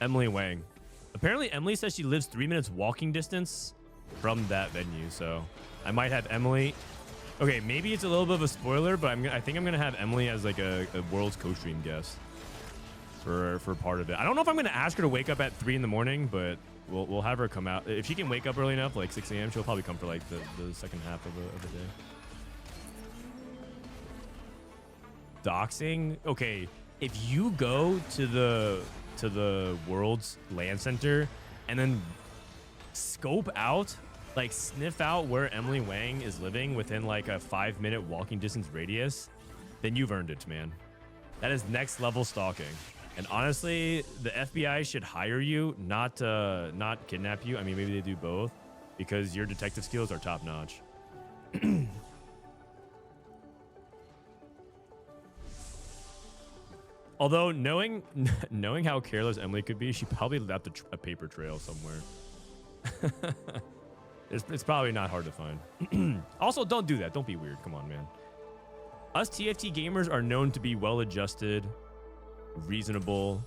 Emily Wang. Apparently, Emily says she lives 3 minutes walking distance from that venue. So I might have Emily. Okay, maybe it's a little bit of a spoiler, but I think I'm gonna have Emily as like a Worlds co-stream guest for part of it. I don't know if I'm gonna ask her to wake up at 3 in the morning, but we'll have her come out. If she can wake up early enough, like 6 a.m., she'll probably come for like the second half of the day. Doxing? Okay, if you go to the World's LAN Center and then scope out, like sniff out where Emily Wang is living within like a 5-minute walking distance radius, then you've earned it, man. That is next level stalking. And honestly, the FBI should hire you, not kidnap you. I mean, maybe they do both, because your detective skills are top notch. Although knowing how careless Emily could be, she probably left a paper trail somewhere. It's probably not hard to find. Also, don't do that. Don't be weird. Come on, man. Us TFT gamers are known to be well-adjusted, reasonable,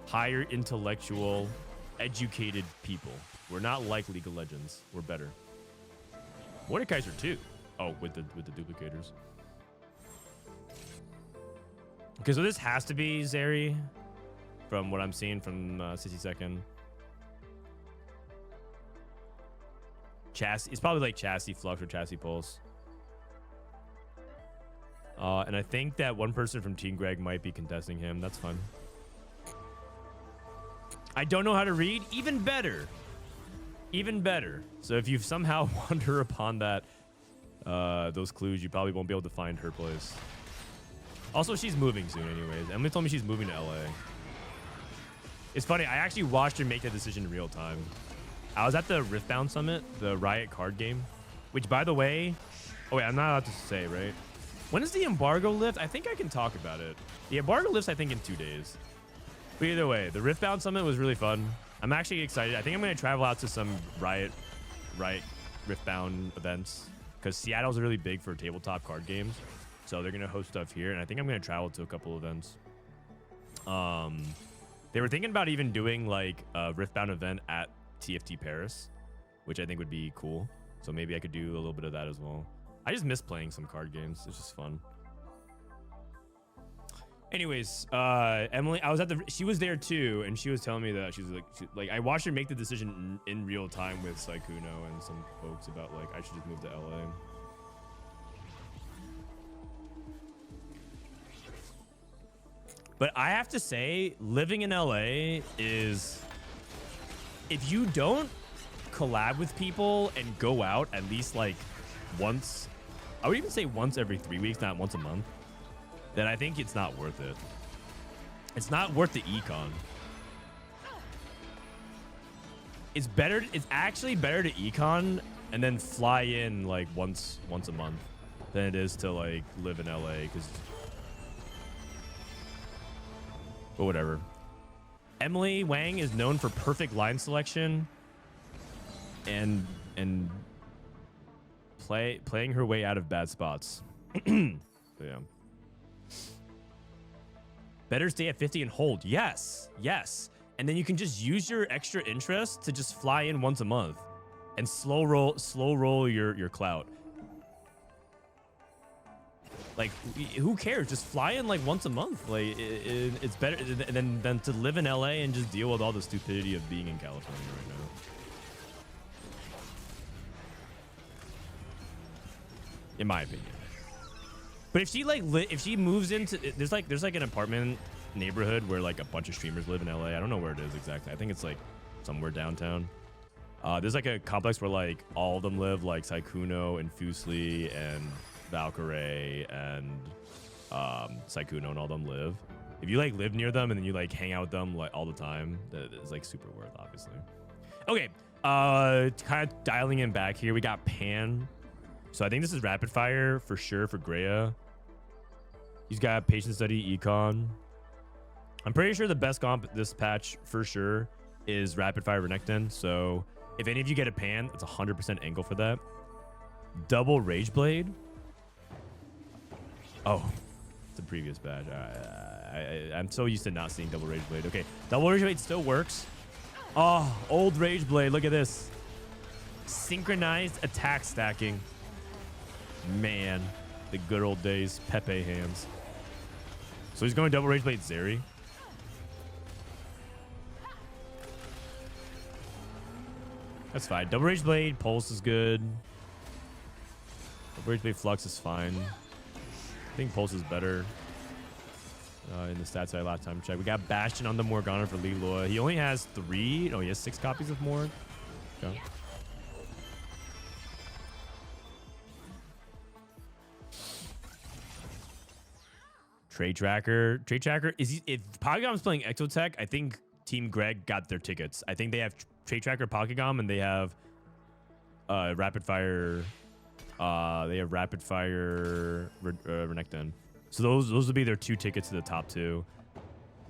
higher intellectual, educated people. We're not like League of Legends. We're better. Mordekaiser too. Oh, with the duplicators. Okay, so this has to be Zeri, from what I'm seeing from 60 Second. Chassis, it's probably like Chassis Flux or Chassis Pulse. And I think that one person from Team Greg might be contesting him. That's fun. I don't know how to read. Even better. Even better. So if you somehow wander upon that, those clues, you probably won't be able to find her place. Also, she's moving soon anyways. Emily told me she's moving to LA. It's funny, I actually watched her make that decision in real time. I was at the Riftbound Summit, the Riot card game, which, by the way... Oh, wait, I'm not allowed to say, right? When does the embargo lift? I think I can talk about it. The embargo lifts, I think, in 2 days. But either way, the Riftbound Summit was really fun. I'm actually excited. I think I'm going to travel out to some Riot Riftbound events, because Seattle's really big for tabletop card games. So they're going to host stuff here, and I think I'm going to travel to a couple events. They were thinking about even doing like a Riftbound event at TFT Paris, which I think would be cool. So maybe I could do a little bit of that as well. I just miss playing some card games. It's just fun. Anyways, Emily, she was there too, and she was telling me that she's like, I watched her make the decision in real time with Saikuno and some folks about like, I should just move to LA. But I have to say, living in LA is, if you don't collab with people and go out at least like once, I would even say once every 3 weeks, not once a month, then I think it's not worth it. It's not worth the econ. It's actually better to econ and then fly in like once a month than it is to like live in LA, because... But whatever. Emily Wang is known for perfect line selection and playing her way out of bad spots. So yeah. Better stay at 50 and hold. Yes, yes. And then you can just use your extra interest to just fly in once a month and slow roll your clout. Like, who cares? Just fly in like once a month. Like, it's better than to live in LA and just deal with all the stupidity of being in California right now. In my opinion. But if she like if she moves into there's like an apartment neighborhood where like a bunch of streamers live in LA. I don't know where it is exactly. I think it's like somewhere downtown. There's like a complex where like all of them live, like Saikuno and Fusely and Valkyrie and Saikuno and all of them live. If you like live near them and then you like hang out with them like all the time, that is like super worth, obviously. Okay, kind of dialing in back here. We got Pan. So I think this is rapid fire for sure for Greya. He's got patient study, econ. I'm pretty sure the best comp this patch for sure is rapid fire Renekton. So if any of you get a Pan, it's 100% angle for that. Double Rage Blade. Oh, it's a previous badge. I'm so used to not seeing double Rage Blade. Okay, double Rage Blade still works. Oh, old Rage Blade. Look at this. Synchronized attack stacking. Man, the good old days. Pepe hands. So he's going double Rage Blade Zeri. That's fine. Double Rage Blade Pulse is good. Double Rage Blade Flux is fine. I think Pulse is better in the stats I last time checked. We got Bastion on the Morgana for Leloa. He only has 3. No, he has 6 copies of Morg. Okay. Trade Tracker. Trade Tracker is if Polygon's playing Exotech, I think Team Greg got their tickets. I think they have Trade Tracker Polygon and they have Rapid Fire. They have Rapid Fire Renekton. So those would be their 2 tickets to the top 2.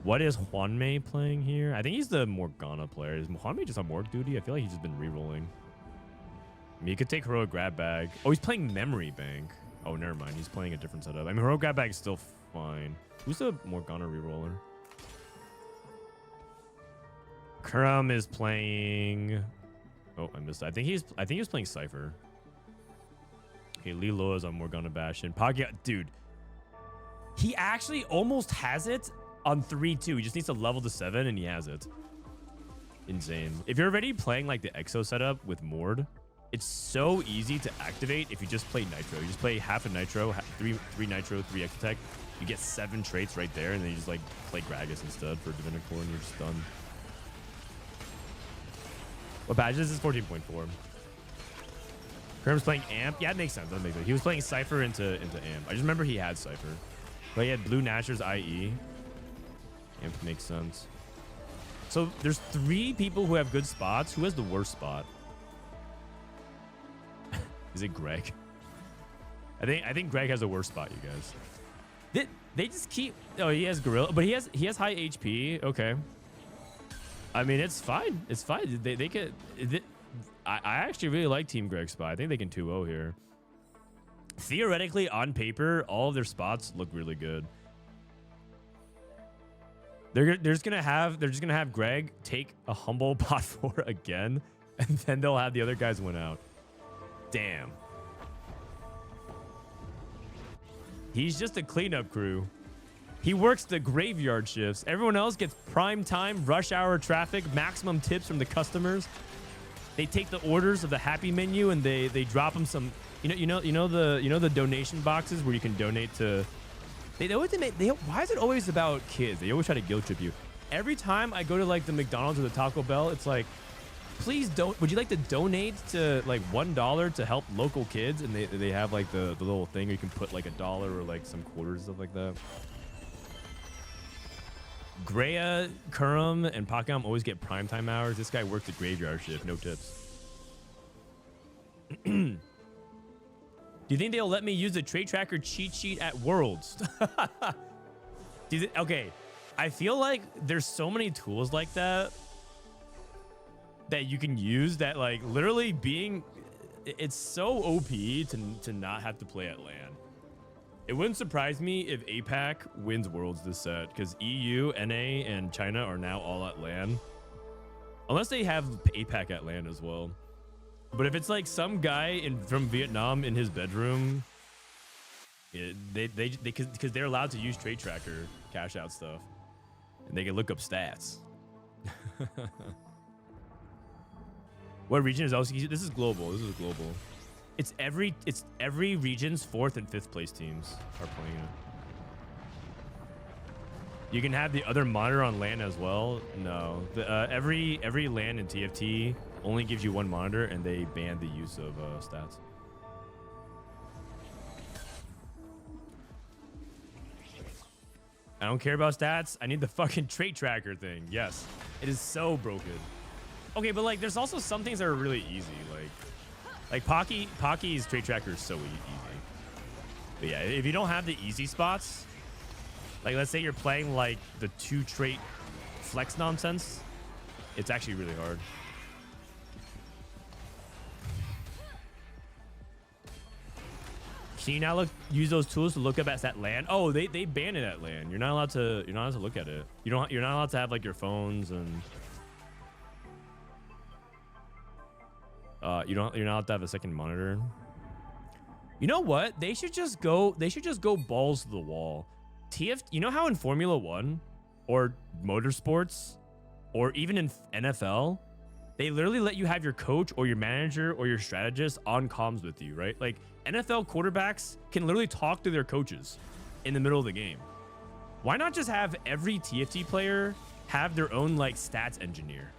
What is Juanmei playing here? I think he's the Morgana player. Is Juanmei just on Morg duty? I feel like he's just been rerolling. I mean, he could take Heroic Grab Bag. Oh, he's playing Memory Bank. Oh, never mind. He's playing a different setup. I mean, Heroic Grab Bag is still fine. Who's the Morgana reroller? Kurum is playing. Oh, I missed it. I think he was playing Cypher. Okay, Leloa is on Morgana Bastion. Poggy, dude. He actually almost has it on 3-2. He just needs to level to 7 and he has it. Insane. If you're already playing like the Exo setup with Mord, it's so easy to activate if you just play Nitro. You just play half a Nitro, 3 Nitro, 3 Exotech. You get 7 traits right there, and then you just like play Gragas instead for Divinicore, and you're just done. What badge is this? 14.4. Kurum's playing Amp. Yeah, it makes sense. That makes sense. He was playing Cypher into Amp. I just remember he had Cypher. But he had Blue Nasher's IE. Amp makes sense. So there's 3 people who have good spots. Who has the worst spot? Is it Greg? I think Greg has the worst spot, you guys. They just keep. Oh, he has Gorilla, but he has high HP. Okay. I mean, it's fine. It's fine. They could. I actually really like Team Greg's spot. I think they can 2-0 here. Theoretically, on paper, all of their spots look really good. They're just gonna have Greg take a humble bot 4 again, and then they'll have the other guys win out. Damn. He's just a cleanup crew. He works the graveyard shifts. Everyone else gets prime time, rush hour traffic, maximum tips from the customers. They take the orders of the happy menu and they drop them some. You know the donation boxes where you can donate to. Why is it always about kids? They always try to guilt trip you. Every time I go to like the McDonald's or the Taco Bell, it's like, please don't. Would you like to donate to like $1 to help local kids? And they have like the little thing where you can put like $1 or like some quarters, stuff like that. Greya, Kurum, and Pakam always get primetime hours. This guy works the graveyard shift. No tips. Do you think they'll let me use the Trade Tracker cheat sheet at Worlds? Okay, I feel like there's so many tools like that you can use that like literally it's so OP to not have to play at LAN. It wouldn't surprise me if APAC wins Worlds this set because EU, NA, and China are now all at LAN. Unless they have APAC at LAN as well. But if it's like some guy from Vietnam in his bedroom, because they're allowed to use trade tracker cash out stuff, and they can look up stats. What region is LCQ? This is global. This is global. It's every region's 4th and 5th place teams are playing it. You can have the other monitor on LAN as well. No, every LAN and TFT only gives you one monitor, and they ban the use of stats. I don't care about stats. I need the fucking trait tracker thing. Yes, it is so broken. Okay, but like, there's also some things that are really easy. Like Pocky's trait tracker is so easy. But yeah, if you don't have the easy spots, like let's say you're playing like the 2 trait flex nonsense, it's actually really hard. Can you now use those tools to look up at LAN? Oh, they ban it at LAN. You're not allowed to look at it. You're not allowed to have like your phones and you're not allowed to have a second monitor. You know what? They should just go balls to the wall. You know how in Formula 1 or motorsports or even in NFL, they literally let you have your coach or your manager or your strategist on comms with you, right? Like NFL quarterbacks can literally talk to their coaches in the middle of the game. Why not just have every TFT player have their own like stats engineer?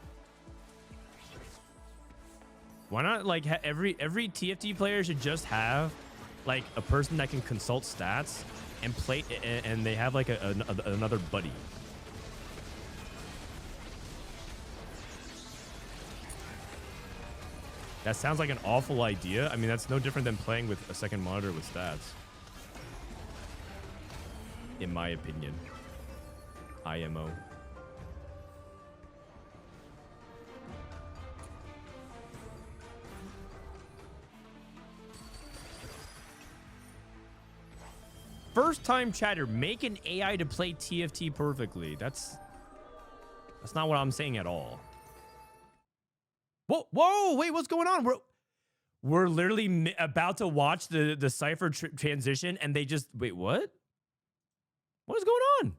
Why not like every TFT player should just have like a person that can consult stats and play, and they have like another buddy. That sounds like an awful idea. I mean, that's no different than playing with a second monitor with stats. In my opinion. IMO. First time chatter, make an AI to play TFT perfectly. That's not what I'm saying at all. Whoa, wait, what's going on? We're literally about to watch the Cypher transition, and they just wait. What is going on?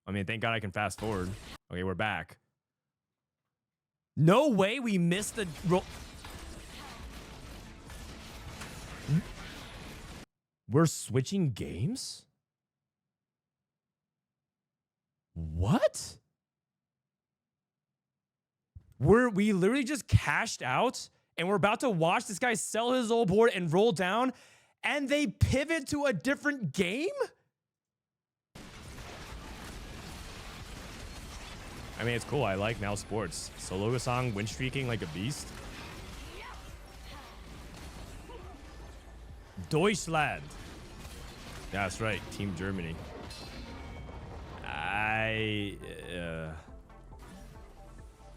I mean, thank God I can fast forward. Okay, we're back. No way, we missed the roll. We're switching games? What? We literally just cashed out, and we're about to watch this guy sell his old board and roll down, and they pivot to a different game? I mean, it's cool. I like now sports. Sologasong win streaking like a beast. Deutschland. That's right. Team Germany.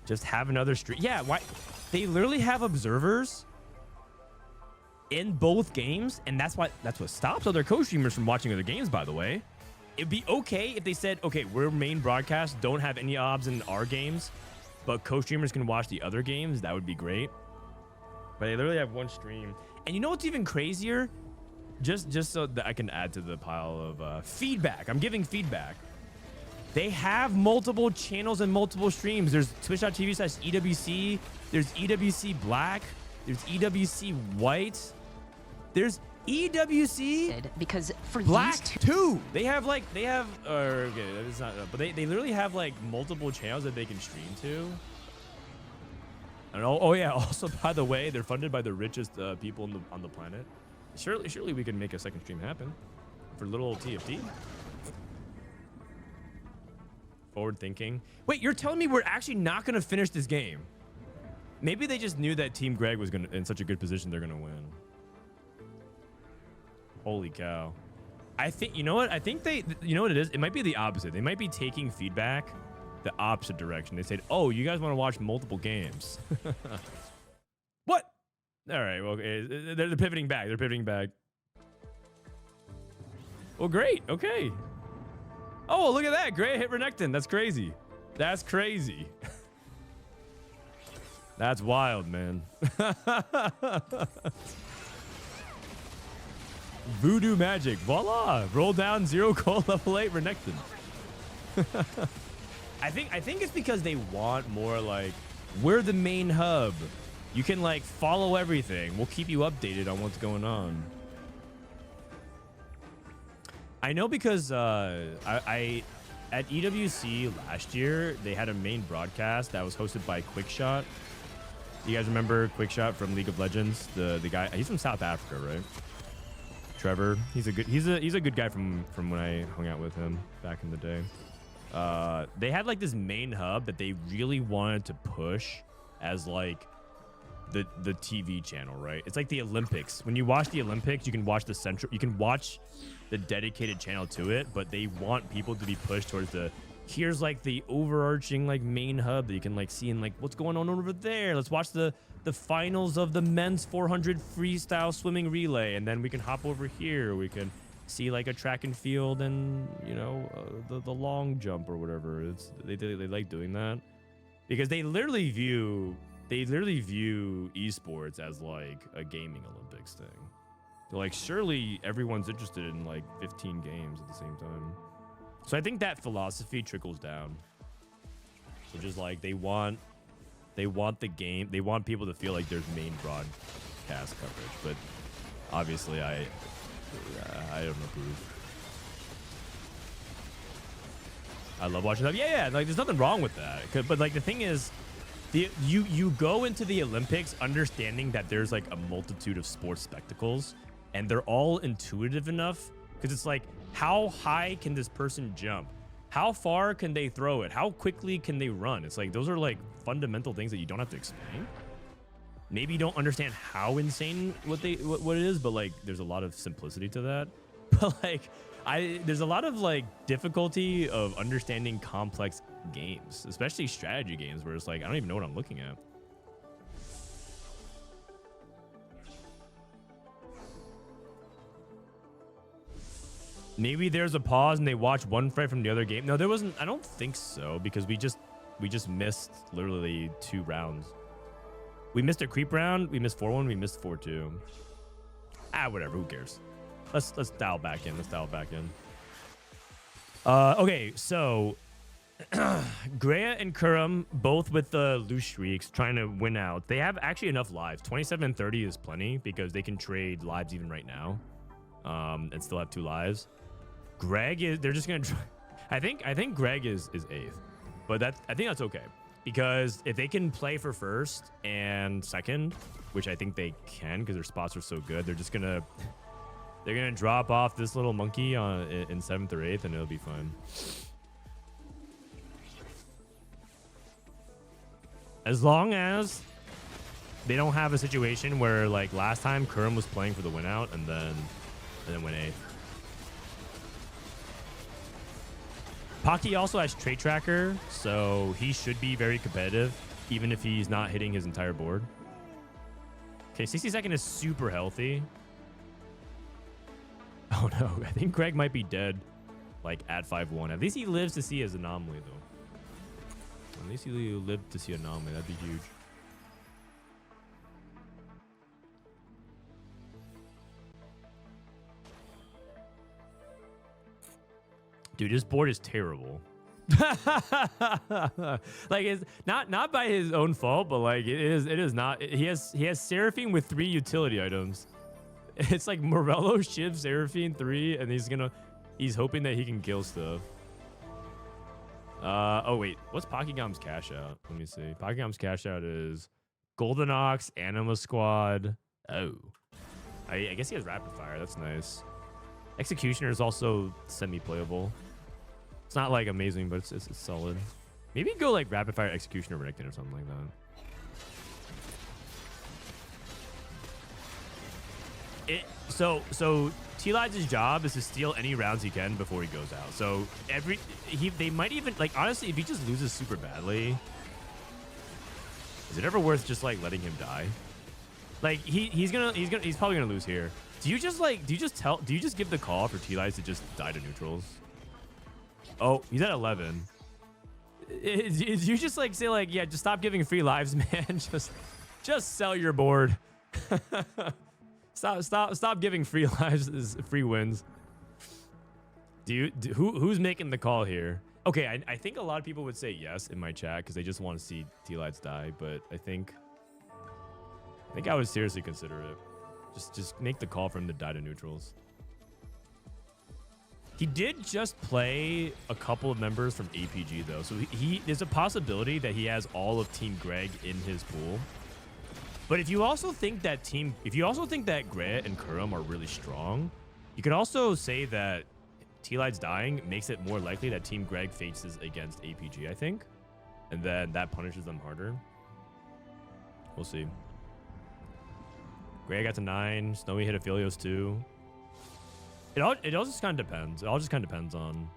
Just have another stream. Yeah, why? They literally have observers in both games, and that's what stops other co-streamers from watching other games, by the way. It'd be okay if they said, okay, we're main broadcast, don't have any obs in our games, but co-streamers can watch the other games. That would be great. But they literally have one stream. And you know what's even crazier? Just so that I can add to the pile of feedback. I'm giving feedback. They have multiple channels and multiple streams. There's twitch.tv/EWC. There's EWC Black. There's EWC White. There's EWC because for Black these 2. They have okay, that's not, but they literally have like multiple channels that they can stream to. And oh yeah, also by the way, they're funded by the richest people on the planet. Surely we can make a second stream happen for little old TFT. Forward thinking. Wait, you're telling me we're actually not gonna finish this game? Maybe they just knew that Team Greg was in such a good position they're gonna win. Holy cow. I think, you know what? I think you know what it is? It might be the opposite. They might be taking feedback the opposite direction. They said, oh, you guys want to watch multiple games. What? All right, well, okay. They're pivoting back. They're pivoting back. Well, great. Okay. Oh, look at that. Great hit Renekton. That's crazy. That's crazy. That's wild, man. Voodoo magic. Voila. Roll down 0 gold level 8 Renekton. I think it's because they want more like, we're the main hub. You can like follow everything. We'll keep you updated on what's going on. I know because I at EWC last year, they had a main broadcast that was hosted by Quickshot. You guys remember Quickshot from League of Legends? The guy, he's from South Africa, right? Trevor. He's a good guy from when I hung out with him back in the day. They had like this main hub that they really wanted to push as like the TV channel, right? It's like the Olympics. When you watch the Olympics, you can watch the dedicated channel to it, but they want people to be pushed towards here's like the overarching like main hub that you can like see and like what's going on over there. Let's watch the finals of the men's 400 freestyle swimming relay, and then we can hop over here. We can see like a track and field and you know the long jump or whatever. They like doing that because they literally view esports as like a gaming Olympics thing. They're like, surely everyone's interested in like 15 games at the same time. So I think that philosophy trickles down. So just like they want the game, they want people to feel like there's main broadcast coverage, but obviously I don't approve. I love watching that. Yeah, like there's nothing wrong with that. But like the thing is, you go into the Olympics understanding that there's like a multitude of sports spectacles, and they're all intuitive enough because it's like, how high can this person jump? How far can they throw it? How quickly can they run? It's like those are like fundamental things that you don't have to explain. Maybe you don't understand how insane what it is, but like there's a lot of simplicity to that. But like there's a lot of like difficulty of understanding complex games, especially strategy games where it's like I don't even know what I'm looking at. Maybe there's a pause and they watch one fight from the other game. No, there wasn't. I don't think so, because we just missed literally 2 rounds. We missed a creep round. We missed 4-1. We missed 4-2. Whatever. Who cares? Let's dial back in. Okay, so Greya and Kurum both with the loose streaks trying to win out. They have actually enough lives. 27 and 30 is plenty because they can trade lives even right now, and still have 2 lives. Greg is. They're just gonna try. I think Greg is 8th, but I think that's okay because if they can play for 1st and 2nd, which I think they can because their spots are so good, they're gonna drop off this little monkey in 7th or 8th, and it'll be fine. As long as they don't have a situation where like last time Kurum was playing for the win out and then win 8th. Pocky also has Trait Tracker, so he should be very competitive, even if he's not hitting his entire board. Okay, 60-second is super healthy. Oh no, I think Greg might be dead, like at 5-1. At least he lives to see his anomaly, though. At least he lived to see anomaly. That'd be huge. Dude, this board is terrible. Like it's not by his own fault, but like it is not. He has Seraphine with 3 utility items. It's like Morello, Shiv, Seraphine 3, and he's hoping that he can kill stuff. Oh wait, what's Pokygam's cash out? Let me see. Pokygam's cash out is Golden Ox, Anima Squad. Oh, I guess he has Rapid Fire. That's nice. Executioner is also semi-playable. It's not like amazing, but it's solid. Maybe go like Rapid Fire, Executioner, Renekton or something like that. So T-Lide's job is to steal any rounds he can before he goes out. So they might even like, honestly, if he just loses super badly, is it ever worth just like letting him die? Like he's probably gonna lose here. Do you just give the call for T-Lights to just die to neutrals? Oh, he's at 11. You just like say like, yeah, just stop giving free lives, man. Just sell your board. Stop giving free lives, free wins. Who's making the call here? Okay, I think a lot of people would say yes in my chat because they just want to see T-Lights die, but I think I would seriously consider it. Just make the call for him to die to neutrals. He did just play a couple of members from APG though, so there's a possibility that he has all of Team Greg in his pool. But if you also think that Greya and Kurum are really strong, you could also say that T-Lights dying makes it more likely that Team Greg faces against APG, I think, and then that punishes them harder. We'll see. Greya got to 9. Snowy hit Aphelios 2. It all just kind of depends. It all just kind of depends on,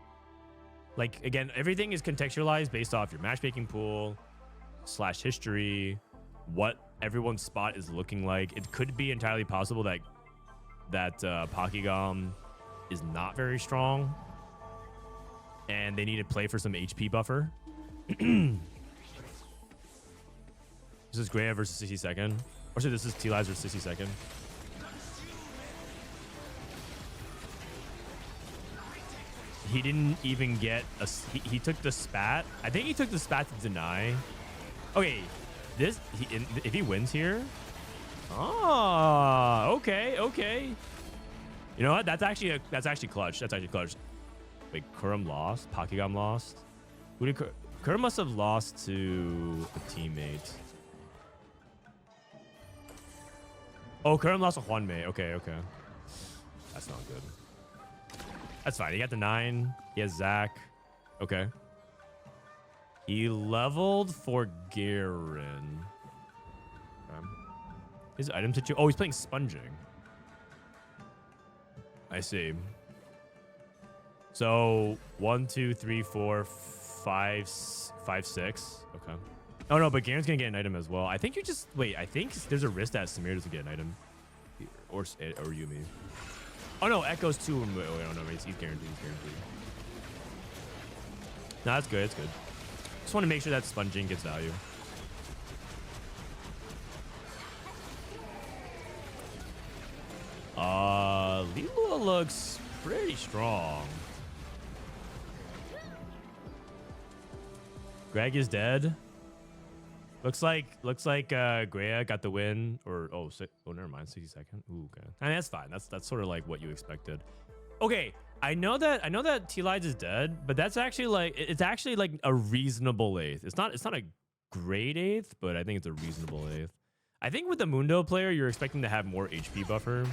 like, again, everything is contextualized based off your matchmaking pool / history, what everyone's spot is looking like. It could be entirely possible that Pokygom is not very strong and they need to play for some HP buffer. This is Greya versus 62nd. Or sorry, this is T-Lives versus 62nd. He didn't even get a... He took the spat. I think he took the spat to deny. Okay, if he wins here... Oh, okay. You know what? That's actually clutch. That's actually clutch. Wait, Kurum lost? Pokygom lost? Kurum must have lost to a teammate. Oh, Kurum lost to Hwanmei. Okay. That's not good. That's fine. He got the 9. He has Zach. Okay. He leveled for Garen. His item situation. Oh, he's playing sponging. I see. So 1, 2, 3, 4, 5, 6. Okay. Oh no, but Garen's gonna get an item as well. I think you just wait. I think there's a risk that Samir doesn't get an item, or Yumi. Oh no, Echo's 2. Oh no, he's guaranteed. He's guaranteed. No, that's good. It's good. Just want to make sure that sponging gets value. Lilo looks pretty strong. Greg is dead. Looks like Greya got the win, or never mind, 62nd. Ooh, okay. I mean, that's fine. That's sort of like what you expected. Okay, I know that T-Lides is dead, but that's actually like a reasonable 8th. It's not a great 8th, but I think it's a reasonable 8th. I think with the Mundo player, you're expecting to have more HP buffer,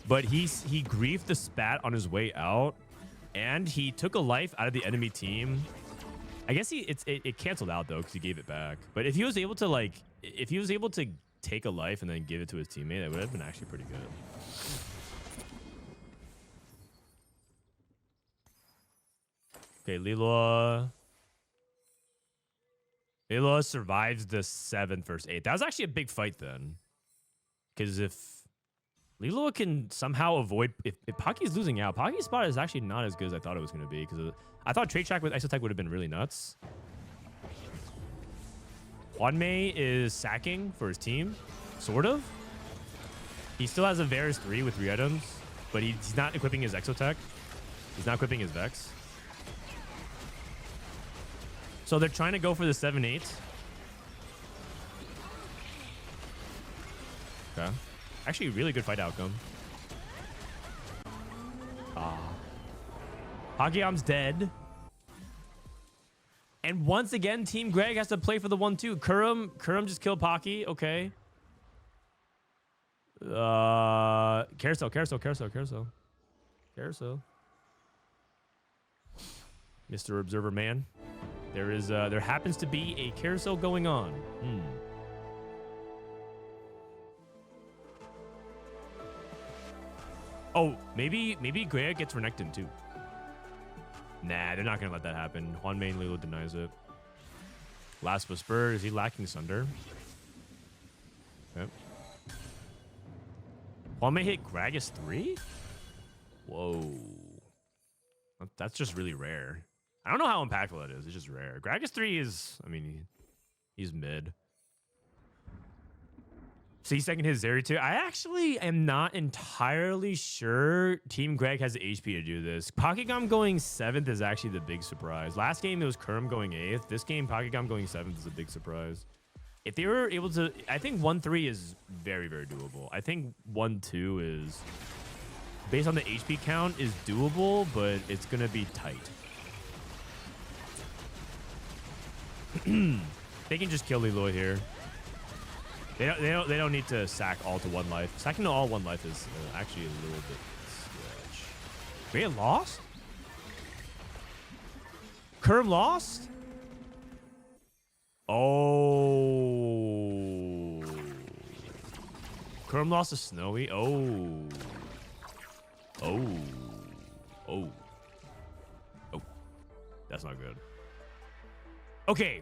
but he griefed the spat on his way out, and he took a life out of the enemy team. I guess it canceled out though because he gave it back. But if he was able to take a life and then give it to his teammate, that would have been actually pretty good. Okay, Lilo survives the 7th versus 8th. That was actually a big fight then, because if Lilo can somehow avoid, if Pocky's losing out, Pocky's spot is actually not as good as I thought it was going to be, because I thought trade track with Exotech would have been really nuts. Hwanmei is sacking for his team, sort of. He still has a Varus 3 with 3 items, but he's not equipping his Exotech. He's not equipping his Vex. So they're trying to go for the 7-8. Okay. Actually, really good fight outcome. Pokygom's dead. And once again, Team Greg has to play for the 1-2. Kurum just killed Pocky. Okay. Carousel. Mr. Observer Man. There happens to be a carousel going on. Oh, maybe Greya gets Renekton too. Nah, they're not gonna let that happen. Hwanmei Lilo denies it. Last Whisper, is he lacking Sunder? Okay. Kwame hit Gragas 3? Whoa. That's just really rare. I don't know how impactful that is. It's just rare. Gragas 3 is, I mean, he's mid. C-Second hit Zeri 2. I actually am not entirely sure Team Greg has the HP to do this. Pokegum going 7th is actually the big surprise. Last game, it was Kurm going 8th. This game, Pokegum going 7th is a big surprise. If they were able to... I think 1-3 is very, very doable. I think 1-2 is... based on the HP count, is doable, but it's going to be tight. They can just kill Leloy here. They don't need to sack all to 1 life. Sacking to all 1 life is actually a little bit sketch. Wait, it lost? Kurm lost? Oh. Kurm lost to Snowy. Oh. Oh. Oh. Oh. That's not good. Okay.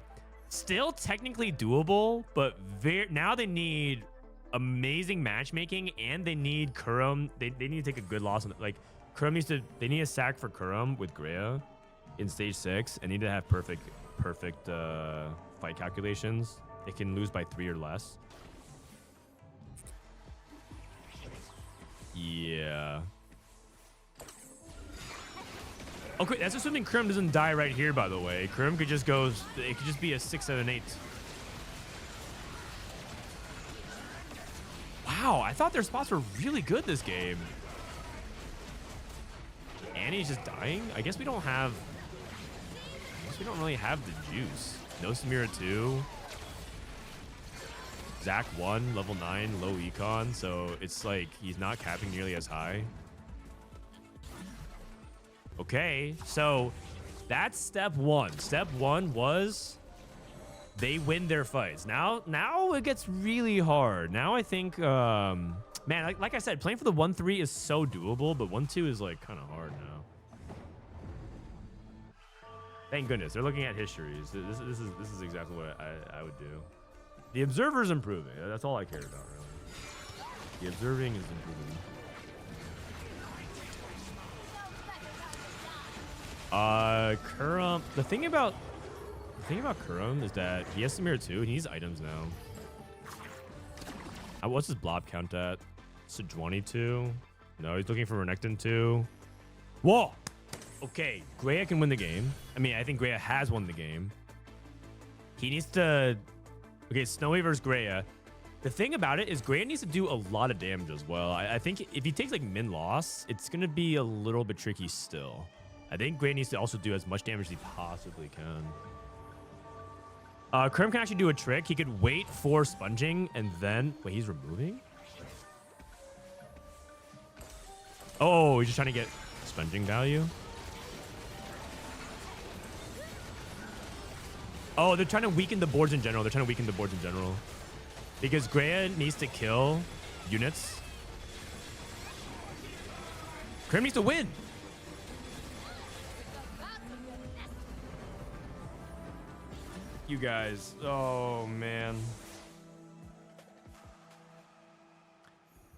Still technically doable, but now they need amazing matchmaking and they need Kurm. They need to take a good loss. Like, Kurm needs to... They need a sack for Kurm with Greya in stage 6 and need to have perfect fight calculations. They can lose by 3 or less. Yeah. Okay, that's assuming Kurm doesn't die right here, by the way. Kurm could just go... It could just be a 6, 7, 8. Wow, I thought their spots were really good this game. Annie's just dying? I guess we don't have... I guess we don't really have the juice. No Samira 2. Zach 1, level 9, low econ. So it's like he's not capping nearly as high. Okay, so that's step 1. Step 1 was they win their fights. Now it gets really hard. Now I think, man, like I said, playing for the 1-3 is so doable, but 1-2 is like kind of hard now. Thank goodness they're looking at histories. This is exactly what I would do. The observer's improving. That's all I care about, really. The observing is improving. Kurm. The thing about Kurm is that he has Samira 2 and he needs items now. What's his blob count at? Sejuani 2. No, he's looking for Renekton 2. Whoa. Okay, Greya can win the game. I mean, I think Greya has won the game. He needs to... Okay, Snowy versus Greya. The thing about it is Greya needs to do a lot of damage as well. I think if he takes like min loss, it's going to be a little bit tricky still. I think Greya needs to also do as much damage as he possibly can. Kurm can actually do a trick. He could wait for sponging and then... Wait, he's removing? Oh, he's just trying to get sponging value. Oh, they're trying to weaken the boards in general. Because Greya needs to kill units. Kurm needs to win. You guys. Oh, man.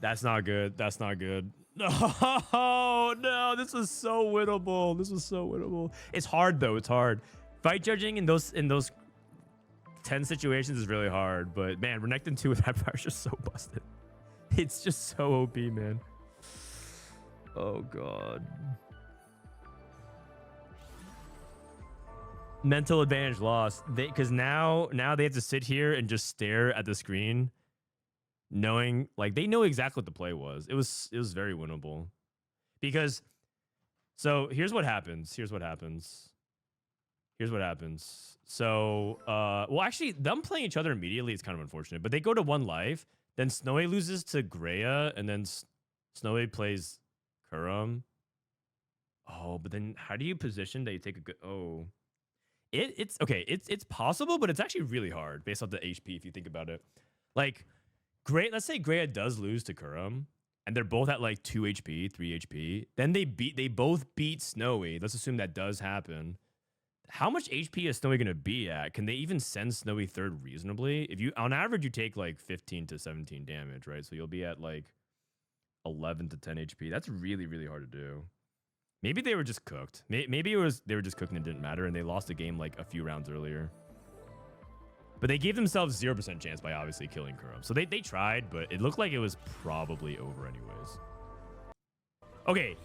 That's not good. That's not good. Oh, no. This was so winnable. It's hard, though. It's hard. Fight judging in those 10 situations is really hard. But, man, Renekton 2 with that fire is just so busted. It's just so OP, man. Oh, God. Mental advantage lost. Because now they have to sit here and just stare at the screen, knowing like they know exactly what the play was. It was very winnable. Because so here's what happens. So well, actually, them playing each other immediately is kind of unfortunate. But they go to 1 life. Then Snowy loses to Greya, and then Snowy plays Kurm. Oh, but then how do you position that you take a good? Oh. It's okay. It's possible, but it's actually really hard based on the HP if you think about it. Like, let's say Greya does lose to Kurm, and they're both at like 2 HP, 3 HP. Then they both beat Snowy. Let's assume that does happen. How much HP is Snowy gonna be at? Can they even send Snowy third reasonably? If you on average you take like 15 to 17 damage, right? So you'll be at like 11 to 10 HP. That's really, really hard to do. Maybe they were just cooked. Maybe they were just cooked and it didn't matter, and they lost the game like a few rounds earlier. But they gave themselves 0% chance by obviously killing Kurumx. So they tried, but it looked like it was probably over anyways. Okay,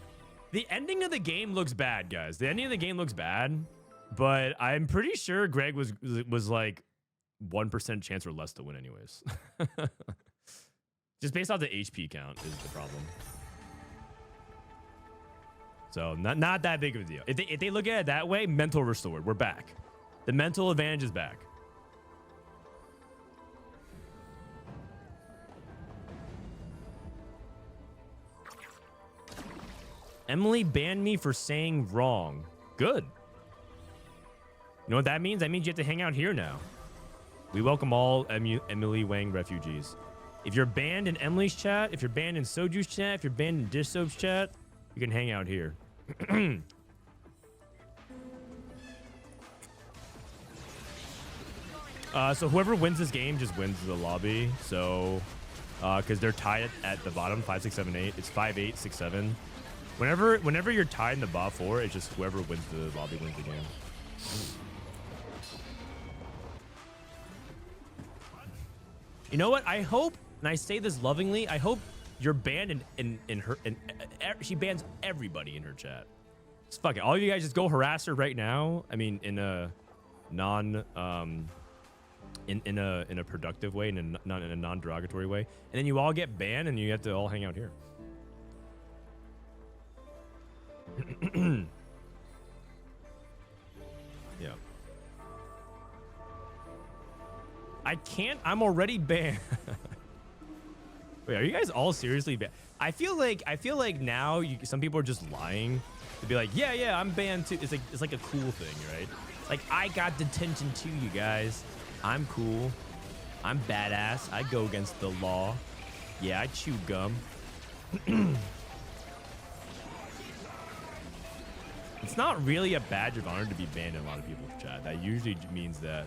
the ending of the game looks bad, guys. The ending of the game looks bad, but I'm pretty sure Greg was like 1% chance or less to win anyways. Just based off the HP count is the problem. So not that big of a deal. If they look at it that way, mental restored. We're back. The mental advantage is back. Emily banned me for saying wrong. Good. You know what that means? That means you have to hang out here now. We welcome all Emily Wang refugees. If you're banned in Emily's chat, if you're banned in Soju's chat, if you're banned in Dish Soap's chat, you can hang out here. So whoever wins this game just wins the lobby. So, because they're tied at the bottom, 5, 6, 7, 8. It's 5, 8, 6, 7. Whenever you're tied in the bot 4, it's just whoever wins the lobby wins the game. You know what? I hope, and I say this lovingly, I hope you're banned in her, she bans everybody in her chat. Just fuck it. All of you guys just go harass her right now. I mean, in a in a productive way, not in a non-derogatory way, and then you all get banned, and you have to all hang out here. Yeah. I can't. I'm already banned. Wait, are you guys all seriously banned? I feel like now some people are just lying to be like, yeah, I'm banned too. It's like a cool thing, right? Like, I got detention too, you guys. I'm cool. I'm badass. I go against the law. Yeah, I chew gum. It's not really a badge of honor to be banned in a lot of people's chat. That usually means that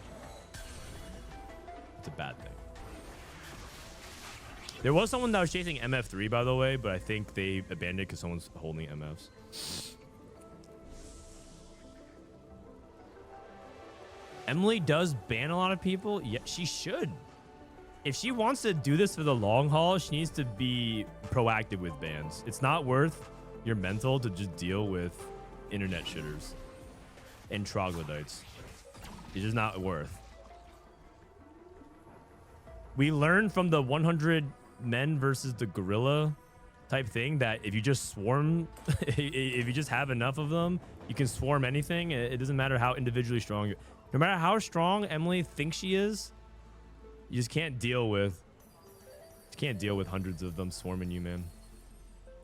it's a bad thing. There was someone that was chasing MF3, by the way, but I think they abandoned it because someone's holding MFs. Emily does ban a lot of people. Yeah, she should. If she wants to do this for the long haul, she needs to be proactive with bans. It's not worth your mental to just deal with internet shitters and troglodytes. It's just not worth. We learned from the 100 men versus the gorilla type thing that if you just swarm, if you just have enough of them, you can swarm anything. It doesn't matter how individually strong you're. No matter how strong Emily thinks she is, you just can't deal with hundreds of them swarming you, man.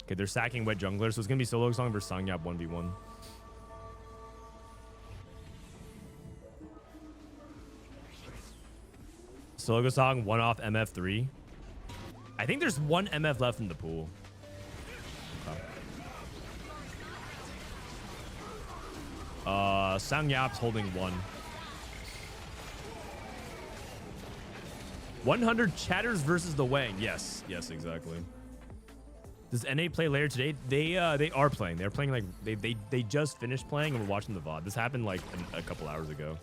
Okay, they're sacking wet jungler, so it's gonna be Solo Song versus Sangyap 1v1. Solo Song one off MF3. I think there's one MF left in the pool. Sangyap's holding one. 100 chatters versus the Wang. Yes, exactly. Does NA play later today? They are playing. They're playing like they just finished playing and we're watching the VOD. This happened like a couple hours ago.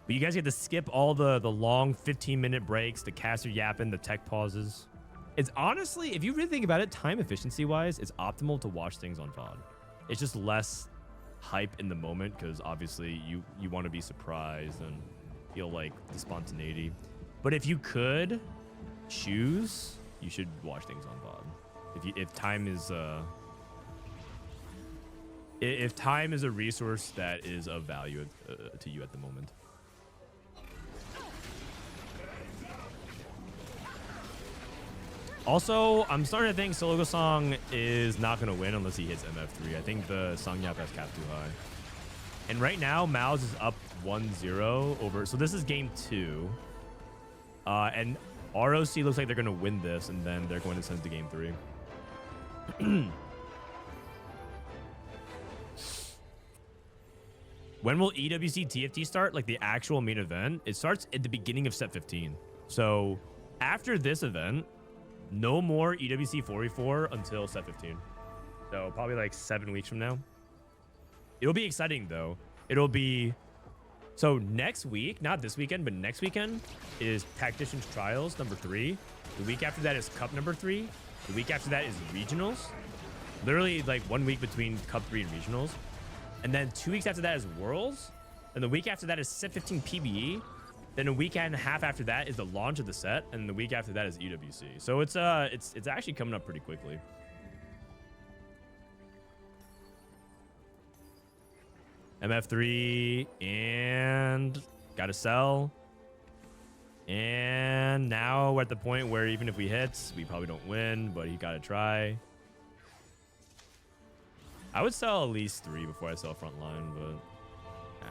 But you guys get to skip all the long 15-minute breaks, the caster yapping, the tech pauses. It's honestly, if you really think about it, time efficiency wise, it's optimal to watch things on VOD. It's just less hype in the moment because obviously you want to be surprised and feel like the spontaneity. But if you could choose, you should watch things on VOD. If time is a resource that is of value to you at the moment. Also, I'm starting to think Solo Song is not going to win unless he hits MF3. I think the Sangyap has capped too high. And right now, MOUZ is up 1-0 over. So this is game 2. And ROC looks like they're going to win this, and then they're going to send to game 3. When will EWC TFT start? Like the actual main event? It starts at the beginning of set 15. So after this event, No more EWC 4v4 until set 15. So probably like 7 weeks from now. It'll be exciting though. It'll be, so next week, not this weekend, but next weekend is Tacticians Trials number 3. The week after that is Cup number 3. The week after that is Regionals. Literally like 1 week between Cup 3 and Regionals. And then 2 weeks after that is Worlds. And the week after that is set 15 PBE. Then a week and a half after that is the launch of the set. And the week after that is EWC. So it's actually coming up pretty quickly. MF3 and gotta sell. And now we're at the point where even if we hit, we probably don't win, but he gotta try. I would sell at least 3 before I sell frontline, but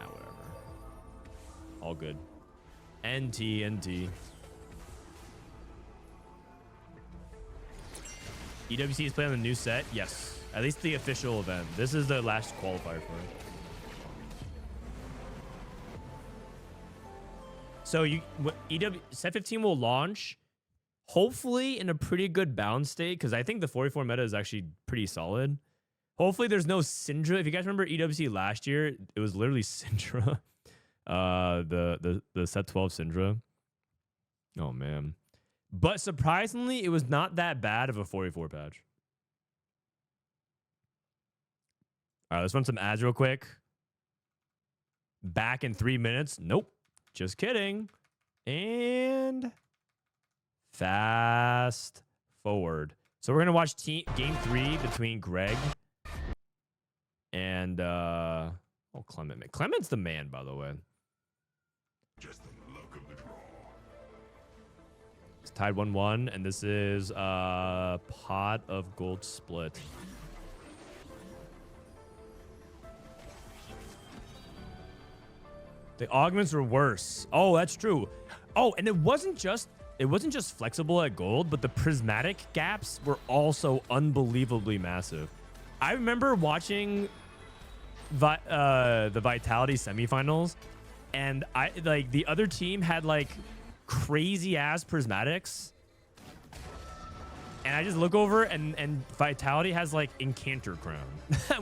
whatever. All good. NT. EWC is playing on the new set? Yes. At least the official event. This is the last qualifier for it. So set 15 will launch hopefully in a pretty good balance state, because I think the 44 meta is actually pretty solid. Hopefully there's no Syndra. If you guys remember EWC last year, it was literally Syndra. The set 12 Syndra. Oh man. But surprisingly, it was not that bad of a 44 patch. All right, let's run some ads real quick. Back in 3 minutes. Nope. Just kidding. And fast forward. So we're going to watch game 3 between Greg and Clement. Clement's the man, by the way. Just the luck of the draw. It's tied 1-1, and this is a pot of gold split. The augments were worse. Oh, that's true. Oh, and it wasn't just flexible at gold, but the prismatic gaps were also unbelievably massive. I remember watching the Vitality semifinals, and the other team had like crazy ass prismatics, and I just look over and Vitality has like Incanter Crown,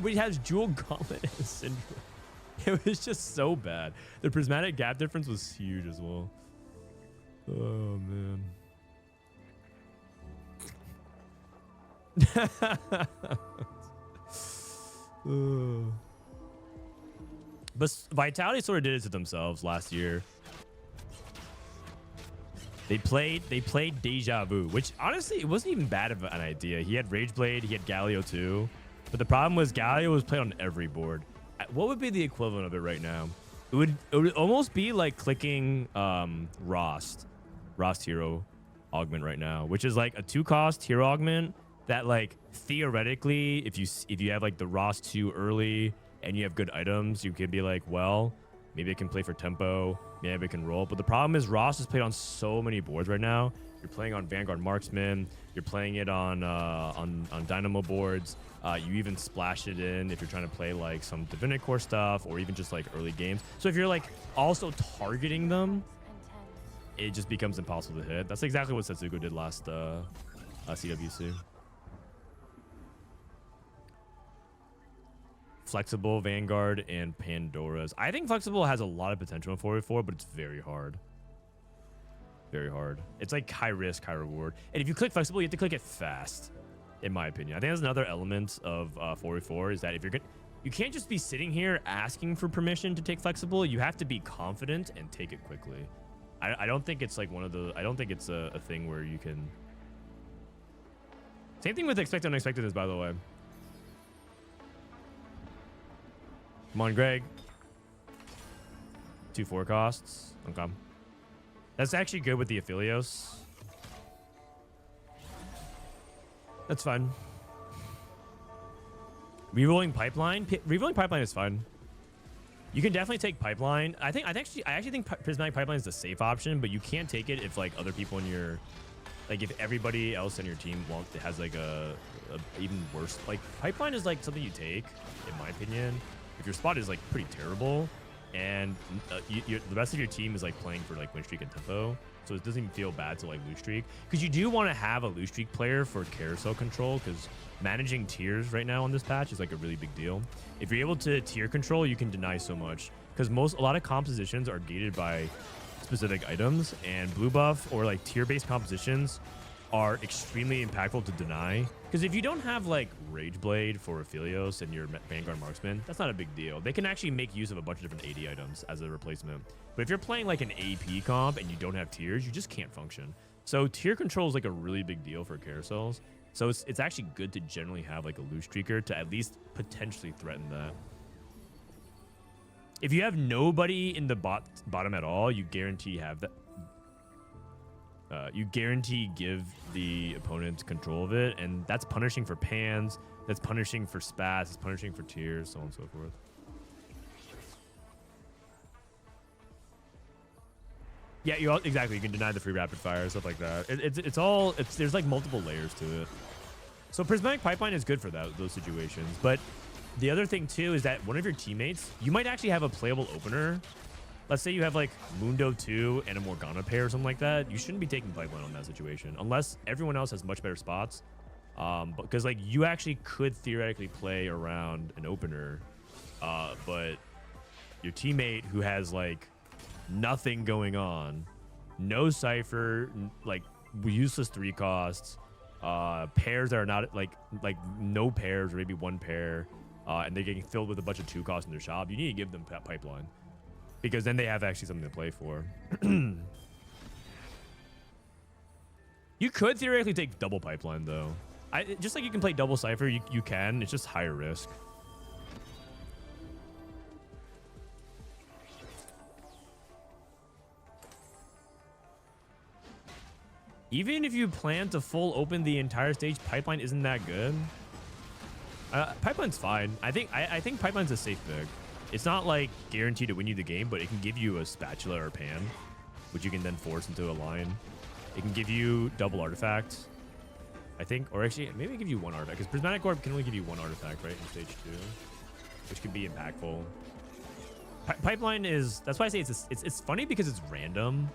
which has Jewel Gauntlet and Syndrome. It was just so bad. The prismatic gap difference was huge as well. Oh man. But Vitality sort of did it to themselves last year. They played Deja Vu, which honestly it wasn't even bad of an idea. He had Rageblade, he had Galio too, but the problem was Galio was played on every board. What would be the equivalent of it right now? It would almost be like clicking Rost hero augment right now, which is like a 2-cost hero augment that like theoretically, if you have like the Rost 2 early and you have good items, you could be like, well, maybe it can play for tempo, maybe it can roll. But the problem is Rost is played on so many boards right now. You're playing on Vanguard Marksman, you're playing it on Dynamo boards. You even splash it in if you're trying to play like some Divinity Core stuff or even just like early games. So if you're like also targeting them, it just becomes impossible to hit. That's exactly what Setsuko did last CWC. Flexible, Vanguard, and Pandora's. I think Flexible has a lot of potential in 4v4, but it's very hard. Very hard. It's like high risk, high reward. And if you click Flexible, you have to click it fast. In my opinion, I think that's another element of 4v4 is that if you're good, you can't just be sitting here asking for permission to take Flexible. You have to be confident and take it quickly. I don't think it's like one of the. I don't think it's a thing where you can. Same thing with expected unexpectedness, by the way. Come on, Greg. 2 4 costs. Okay. That's actually good with the Aphelios. That's fine. Rerolling Pipeline? Rerolling Pipeline is fine. You can definitely take Pipeline. I actually think Prismatic Pipeline is the safe option, but you can't take it if like other people in your, like if everybody else in your team has like a even worse. Like Pipeline is like something you take, in my opinion. If your spot is like pretty terrible, and the rest of your team is like playing for like win streak and tempo, so it doesn't even feel bad to like lose streak, because you do want to have a lose streak player for carousel control, because managing tiers right now on this patch is like a really big deal. If you're able to tier control, you can deny so much, because a lot of compositions are gated by specific items, and blue buff or like tier based compositions are extremely impactful to deny, because if you don't have like Rage Blade for Aphelios and your Vanguard Marksman, that's not a big deal. They can actually make use of a bunch of different AD items as a replacement. But if you're playing like an AP comp and you don't have tiers, you just can't function. So tier control is like a really big deal for carousels. So it's actually good to generally have like a loose streaker to at least potentially threaten that. If you have nobody in the bottom at all, you guarantee have that. You guarantee give the opponent control of it, and that's punishing for pans, that's punishing for spats, it's punishing for tiers, so on and so forth. Yeah, exactly. You can deny the free rapid fire, stuff like that. There's like multiple layers to it. So Prismatic Pipeline is good for those situations, but the other thing too is that one of your teammates, you might actually have a playable opener. Let's say you have like Mundo 2 and a Morgana pair or something like that. You shouldn't be taking Pipeline on that situation unless everyone else has much better spots. Because like you actually could theoretically play around an opener, but your teammate who has like nothing going on, no Cypher, like useless 3 costs, pairs that are not like no pairs or maybe one pair, and they're getting filled with a bunch of 2 costs in their shop, you need to give them Pipeline. Because then they have actually something to play for. You could theoretically take double Pipeline, though. Just like you can play double Cypher, you can. It's just higher risk. Even if you plan to full open the entire stage, Pipeline isn't that good. Pipeline's fine. I think Pipeline's a safe pick. It's not like guaranteed to win you the game, but it can give you a spatula or pan, which you can then force into a line. It can give you double artifacts, I think, or actually maybe give you 1 artifact, because Prismatic Orb can only give you 1 artifact, right, in stage 2, which can be impactful. Pipeline is, that's why I say it's funny because it's random,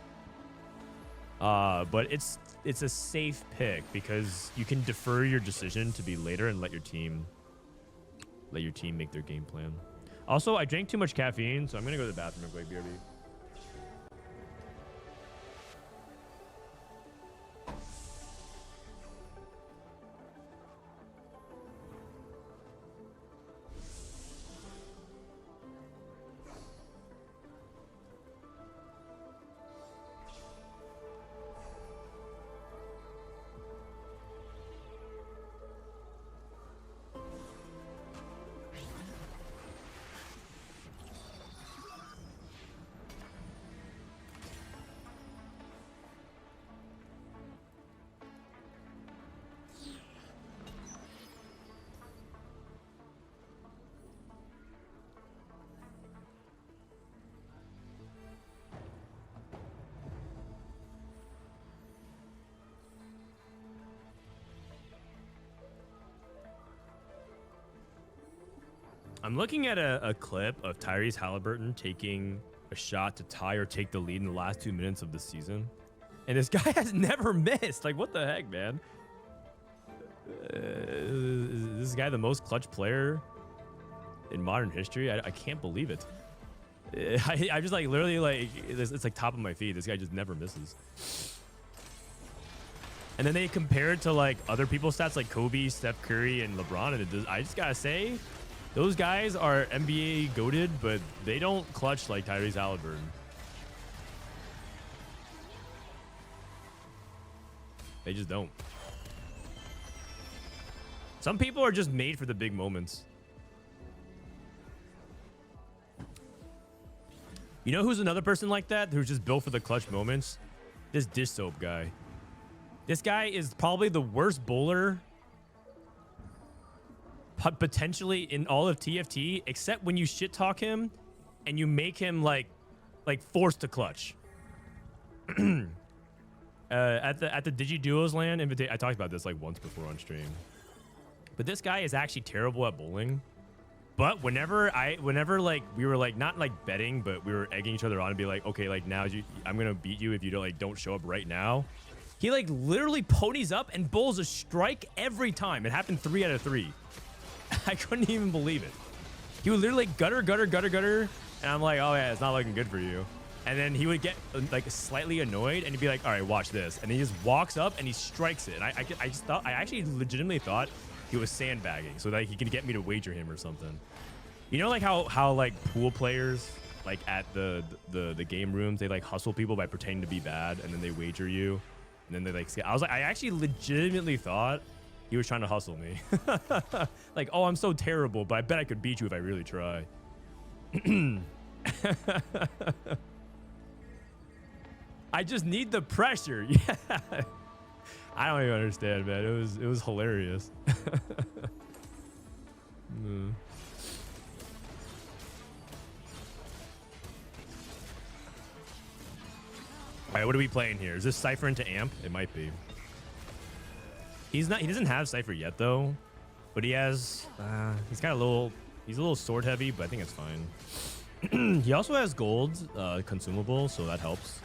but it's a safe pick because you can defer your decision to be later and let your team make their game plan. Also, I drank too much caffeine, so I'm going to go to the bathroom real quick, BRB. I'm looking at a clip of Tyrese Halliburton taking a shot to tie or take the lead in the last 2 minutes of the season. And this guy has never missed. Like, what the heck, man? Is this guy the most clutch player in modern history? I can't believe it. I just like literally like, it's like top of my feed. This guy just never misses. And then they compare it to like other people's stats like Kobe, Steph Curry, and LeBron. And I just gotta say, those guys are NBA goated, but they don't clutch like Tyrese Halliburton. They just don't. Some people are just made for the big moments. You know who's another person like that? Who's just built for the clutch moments? This dish soap guy. This guy is probably the worst bowler potentially in all of TFT, except when you shit talk him and you make him like forced to clutch. At the DigiDuos LAN invitation, I talked about this like once before on stream. But this guy is actually terrible at bowling, But whenever like we were like not like betting, but we were egging each other on and be like, okay, like now I'm gonna beat you if you don't show up right now. He like literally ponies up and bowls a strike every time. It happened 3 out of 3. I couldn't even believe it. He would literally gutter, and I'm like, oh yeah, it's not looking good for you. And then he would get like slightly annoyed and he'd be like, all right, watch this. And he just walks up and he strikes it. And I actually legitimately thought he was sandbagging so that he could get me to wager him or something. You know, like how like pool players like at the game rooms, they like hustle people by pretending to be bad and then they wager you. And then they like, I actually legitimately thought he was trying to hustle me. Like, oh, I'm so terrible, but I bet I could beat you if I really try. I just need the pressure. Yeah. I don't even understand, man. It was hilarious. All right, what are we playing here? Is this Cypher into Amp? It might be. He doesn't have Cypher yet though, but he has. He's a little sword heavy, but I think it's fine. He also has gold consumable, so that helps.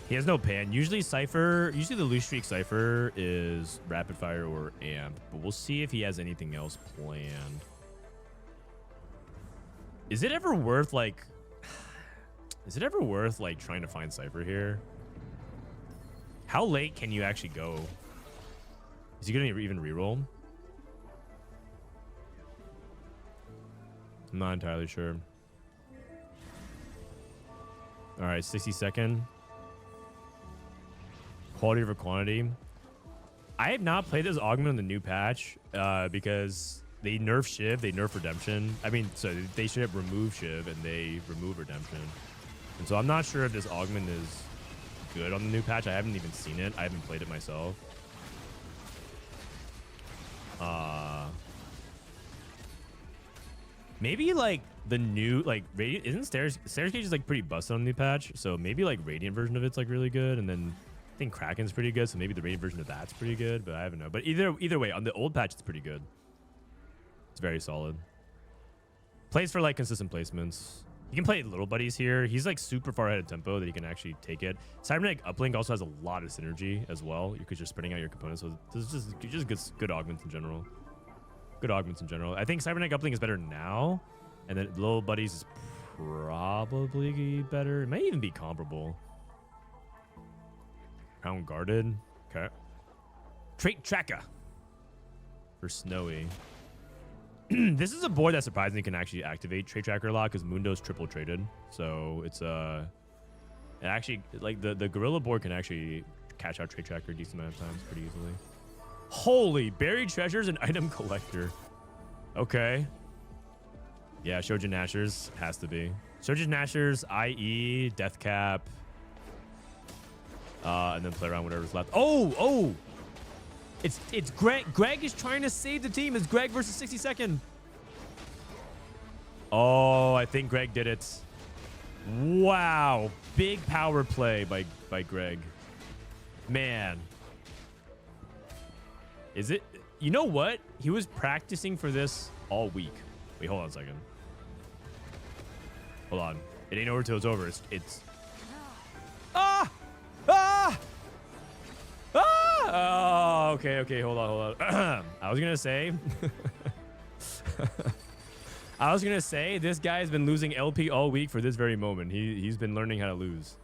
He has no pan. Usually the loose streak Cypher is rapid fire or Amp, but we'll see if he has anything else planned. Is it ever worth like trying to find Cypher here? How late can you actually go? Is he gonna even reroll? I'm not entirely sure. All right, 60-second. Quality over quantity. I have not played this augment on the new patch because they nerf Shiv, they nerf Redemption. I mean, so they should have removed Shiv and they remove Redemption. And so I'm not sure if this augment is good on the new patch. I haven't even seen it. I haven't played it myself. Maybe like the new like Radiant isn't Stairs Cage is like pretty busted on the new patch. So maybe like Radiant version of it's like really good, and then I think Kraken's pretty good. So maybe the Radiant version of that's pretty good, but I haven't know. But either way, on the old patch it's pretty good. It's very solid. Plays for like consistent placements. You can play little buddies here. He's like super far ahead of tempo that he can actually take it. Cybernetic uplink also has a lot of synergy as well because you're spreading out your components. So this is just good augments in general. Good augments in general. I think Cybernetic uplink is better now, and then little buddies is probably better. It might even be comparable. Crown guarded. Okay. Trait tracker for Snowy. This is a board that surprisingly can actually activate Trait Tracker a lot because Mundo's triple traded. So it's it actually like the Gorilla board can actually catch out Trait Tracker a decent amount of times pretty easily. Holy, buried treasures and item collector. Okay. Yeah, Shojin Nashers has to be. Shojin Nashers, IE, Death Cap. And then play around whatever's left. Oh! It's Greg. Greg is trying to save the team. It's Greg versus 60-second. Oh, I think Greg did it. Wow. Big power play by Greg. Man. Is it? You know what? He was practicing for this all week. Wait, hold on a second. Hold on. It ain't over till it's over. It's... Ah! Ah! Ah! Oh, okay. Hold on. I was gonna say... I was gonna say, this guy's been losing LP all week for this very moment. He's been learning how to lose.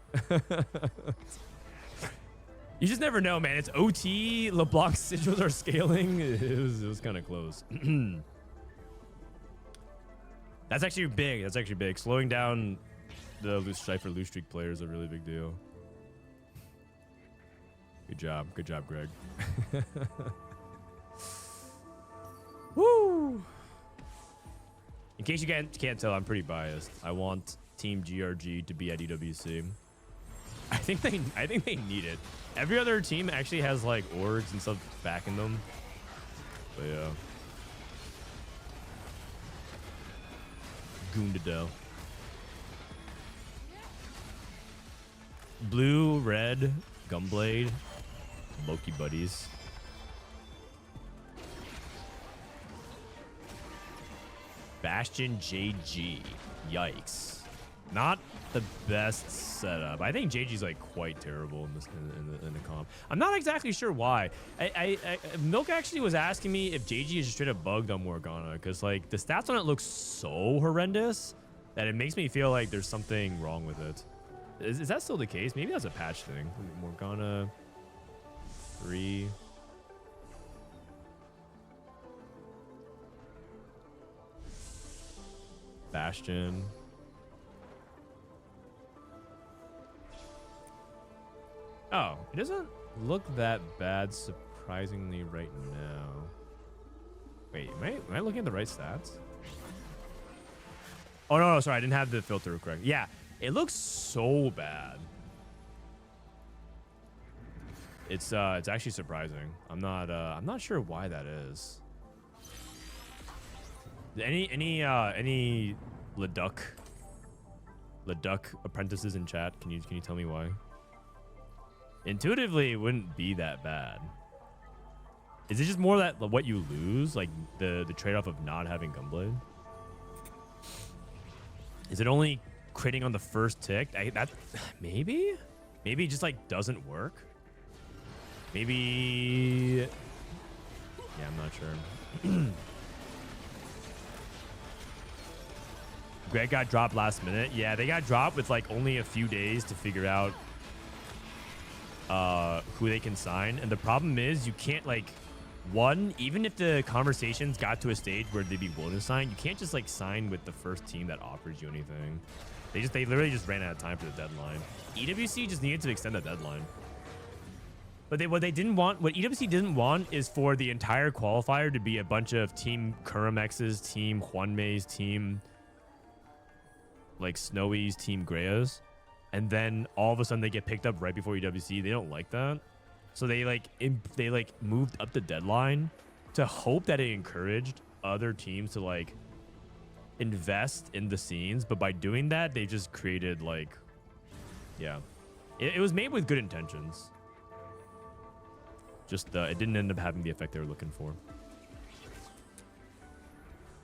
You just never know, man. It's OT. LeBlanc's sigils are scaling. It was kind of close. That's actually big. Slowing down the Cypher loose streak player is a really big deal. Good job, Greg. Woo! In case you can't tell, I'm pretty biased. I want Team GRG to be at EWC. I think they need it. Every other team actually has like orgs and stuff backing them. But yeah. Goondadell. Blue, red, Gunblade, Loki buddies. Bastion JG. Yikes. Not the best setup. I think JG's like quite terrible in this in the comp. I'm not exactly sure why. Milk actually was asking me if JG is straight up bugged on Morgana, because like the stats on it look so horrendous that it makes me feel like there's something wrong with it. Is that still the case? Maybe that's a patch thing. Morgana 3. Bastion. Oh, it doesn't look that bad, surprisingly, right now. Wait, am I looking at the right stats? Oh, no, sorry. I didn't have the filter correct. Yeah, it looks so bad. It's actually surprising. I'm not sure why that is. Any Leduc apprentices in chat? Can you tell me why? Intuitively, it wouldn't be that bad. Is it just more that what you lose, like the trade-off of not having Gunblade? Is it only critting on the first tick? Maybe it just like doesn't work. Maybe. Yeah, I'm not sure. Greg got dropped last minute. Yeah, they got dropped with like only a few days to figure out who they can sign. And the problem is you can't like, even if the conversations got to a stage where they'd be willing to sign, you can't just like sign with the first team that offers you anything. They literally just ran out of time for the deadline. EWC just needed to extend the deadline. But what EWC didn't want is for the entire qualifier to be a bunch of Team Kurumx's, Team Juanmei's, Team like Snowy's, Team Greyas, and then all of a sudden they get picked up right before EWC. They don't like that, so they moved up the deadline to hope that it encouraged other teams to like invest in the scenes. But by doing that, they just created like, yeah, it was made with good intentions. Just it didn't end up having the effect they were looking for.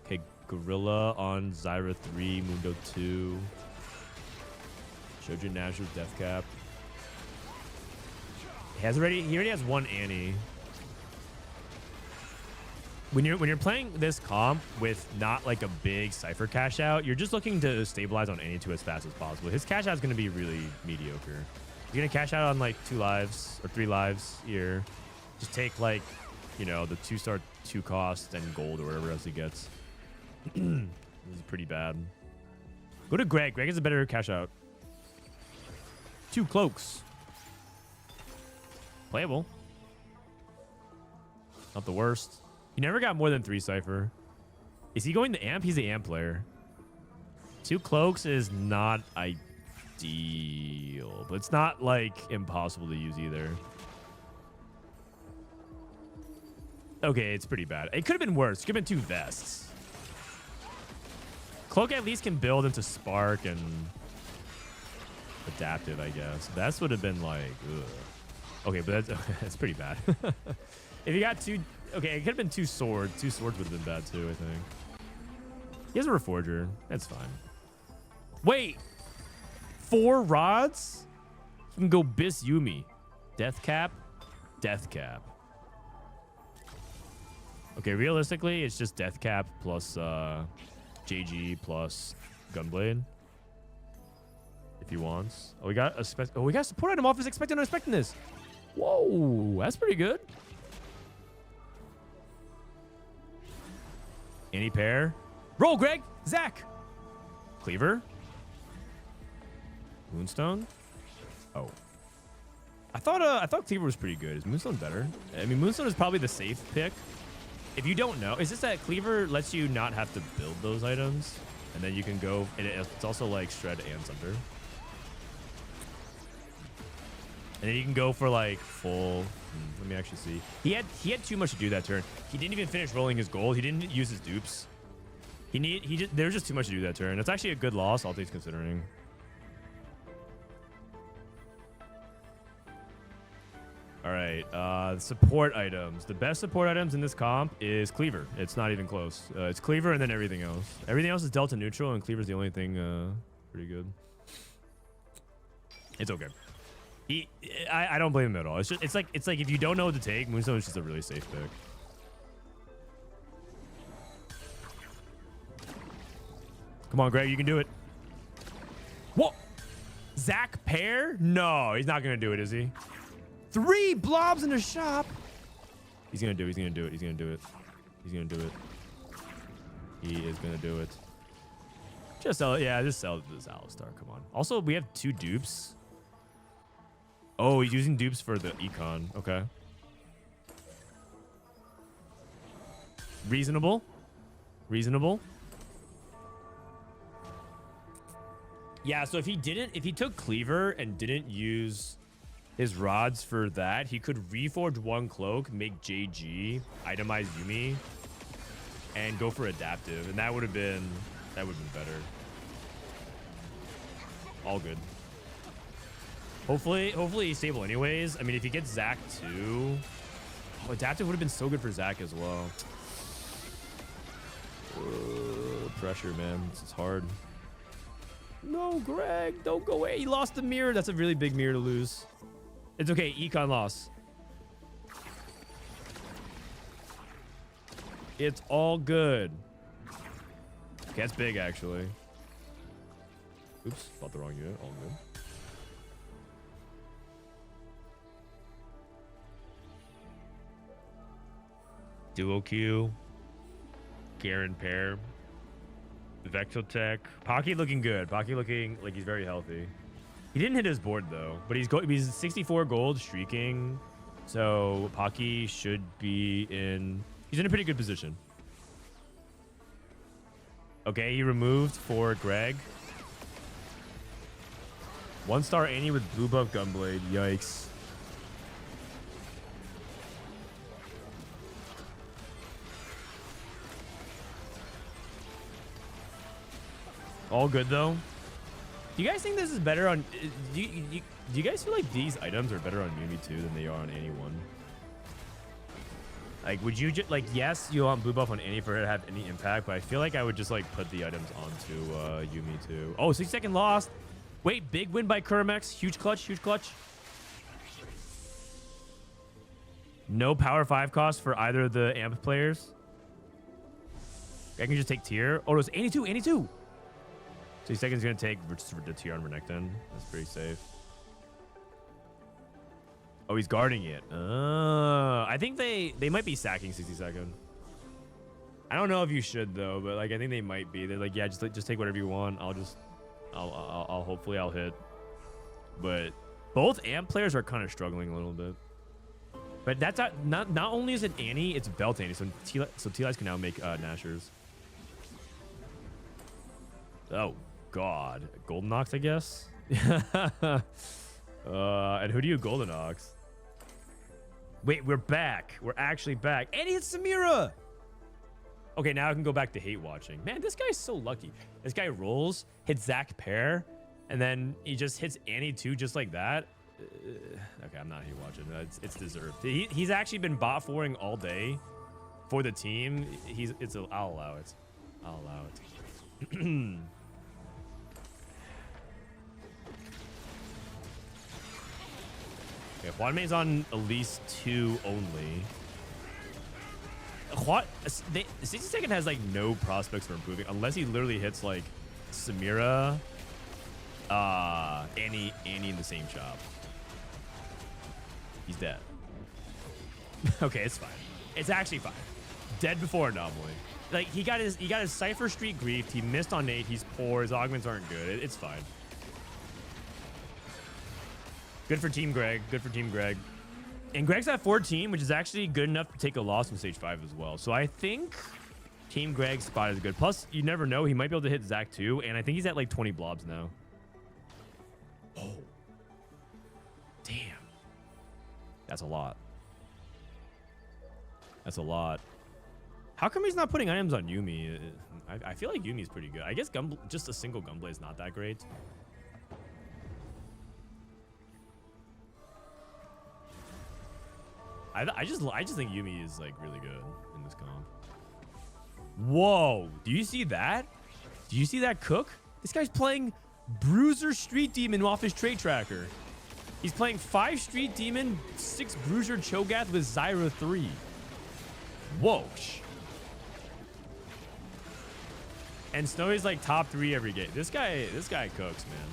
Okay, Gorilla on Zyra 3, Mundo 2. Shojin Nash's Death Cap. He already has one Annie. When you're playing this comp with not like a big Cypher cash out, you're just looking to stabilize on Annie 2 as fast as possible. His cash out is going to be really mediocre. You're going to cash out on like 2 lives or 3 lives here. Just take like, you know, the 2-star 2 cost and gold or whatever else he gets. This is pretty bad. Go to Greg. Greg is a better cash out. 2 cloaks. Playable. Not the worst. He never got more than 3 Cypher. Is he going to amp? He's the amp player. 2 cloaks is not ideal, but it's not like impossible to use either. Okay, it's pretty bad. It could have been worse. It could have been 2 vests. Cloak at least can build into Spark and Adaptive, I guess. Vest would have been like, ugh. Okay, but that's pretty bad. If you got 2, okay, it could have been 2 swords. 2 swords would have been bad too, I think. He has a Reforger. That's fine. Wait, 4 rods? You can go Bis Yumi. Death Cap, Death Cap. Okay, realistically, it's just Death Cap plus JG plus Gunblade. If he wants. Oh, we got a support item off his expecting unexpecting this. Whoa, that's pretty good. Any pair? Roll, Greg. Zach. Cleaver. Moonstone. Oh. I thought Cleaver was pretty good. Is Moonstone better? I mean, Moonstone is probably the safe pick. If you don't know, it's just that Cleaver lets you not have to build those items, and then you can go. It's also like Shred and Sunder, and then you can go for like full. Let me actually see. He had too much to do that turn. He didn't even finish rolling his gold. He didn't use his dupes. There was just too much to do that turn. It's actually a good loss, all things considering. All right, support items. The best support items in this comp is Cleaver. It's not even close. It's Cleaver and then everything else. Everything else is Delta neutral, and Cleaver's the only thing pretty good. It's okay. I don't blame him at all. It's like if you don't know what to take, Moonstone is just a really safe pick. Come on, Greg, you can do it. What? Zach Pear? No, he's not gonna do it, is he? 3 blobs in the shop. He's gonna do it. He's gonna do it. He's gonna do it. He's gonna do it. He is gonna do it. Just sell it. Yeah, just sell it to this Alistar. Come on. Also, we have 2 dupes. Oh, he's using dupes for the econ. Okay. Reasonable. Reasonable. Yeah, so if he took Cleaver and didn't use his rods for that, he could reforge 1 cloak, make JG, itemize Yuumi, and go for adaptive, and that would have been better. All good. Hopefully he's stable anyways. I mean, if he gets Zach too, adaptive would have been so good for Zach as well. Pressure, man. It's hard. No, Greg, don't go away. He lost the mirror. That's a really big mirror to lose. It's okay. Econ loss. It's all good. Okay, that's big, actually. Oops, bought the wrong unit. All good. Duo Q. Garen Pair. Vexotech. Pocky looking good. Pocky looking like he's very healthy. He didn't hit his board though, but he's 64 gold streaking. So Pocky should be in. He's in a pretty good position. Okay, he removed for Greg. 1-star Annie with blue buff Gunblade. Yikes. All good though. Do you guys think this is better on? Do you guys feel like these items are better on Yuumi 2 than they are on Annie 1? Like, would you just like? Yes, you want blue buff on Annie for her to have any impact, but I feel like I would just like put the items onto Yuumi 2. Oh, 6-second lost. Wait, big win by Kurumx. Huge clutch. Huge clutch. No power 5 cost for either of the amp players. I can just take tier. Oh, it was Annie 2. Annie 2. 6 seconds gonna take the tier on Renekton. That's pretty safe. Oh, he's guarding it. I think they might be sacking 60 second. I don't know if you should though, but like I think they might be. They're like, yeah, just take whatever you want. I'll hopefully I'll hit. But both amp players are kind of struggling a little bit. But that's not only is it Annie, it's Belt Annie. So T-Lights can now make Nashers. Oh God, Golden Ox, I guess. And who do you Golden Ox? Wait, we're back. We're actually back. And it's Samira. Okay, now I can go back to hate watching. Man, this guy's so lucky. This guy rolls, hits Zach Pear, and then he just hits Annie 2 just like that. Okay, I'm not hate watching. It's deserved. He's actually been bot 4ing all day for the team. I'll allow it. I'll allow it. Okay, Huanmei's on at least 2 only. 60 second has like no prospects for improving unless he literally hits like Samira, Annie in the same shop. He's dead. Okay, it's fine. It's actually fine. Dead before Anomaly. Like he got his Cypher Street griefed. He missed on Nate. He's poor. His augments aren't good. It's fine. Good for Team Greg. Good for Team Greg. And Greg's at 14, which is actually good enough to take a loss from stage 5 as well. So I think Team Greg's spot is good. Plus, you never know. He might be able to hit Zach too. And I think he's at like 20 blobs now. Oh. Damn. That's a lot. That's a lot. How come he's not putting items on Yuumi? I feel like Yumi's pretty good. I guess just a single Gunblade is not that great. I just think Yuumi is like really good in this comp. Whoa, do you see that? Do you see that cook? This guy's playing Bruiser Street Demon off his trade tracker. He's playing 5 Street Demon, 6 Bruiser Cho'Gath with Zyra 3. Whoa. And Snowy's like top 3 every game. This guy cooks, man.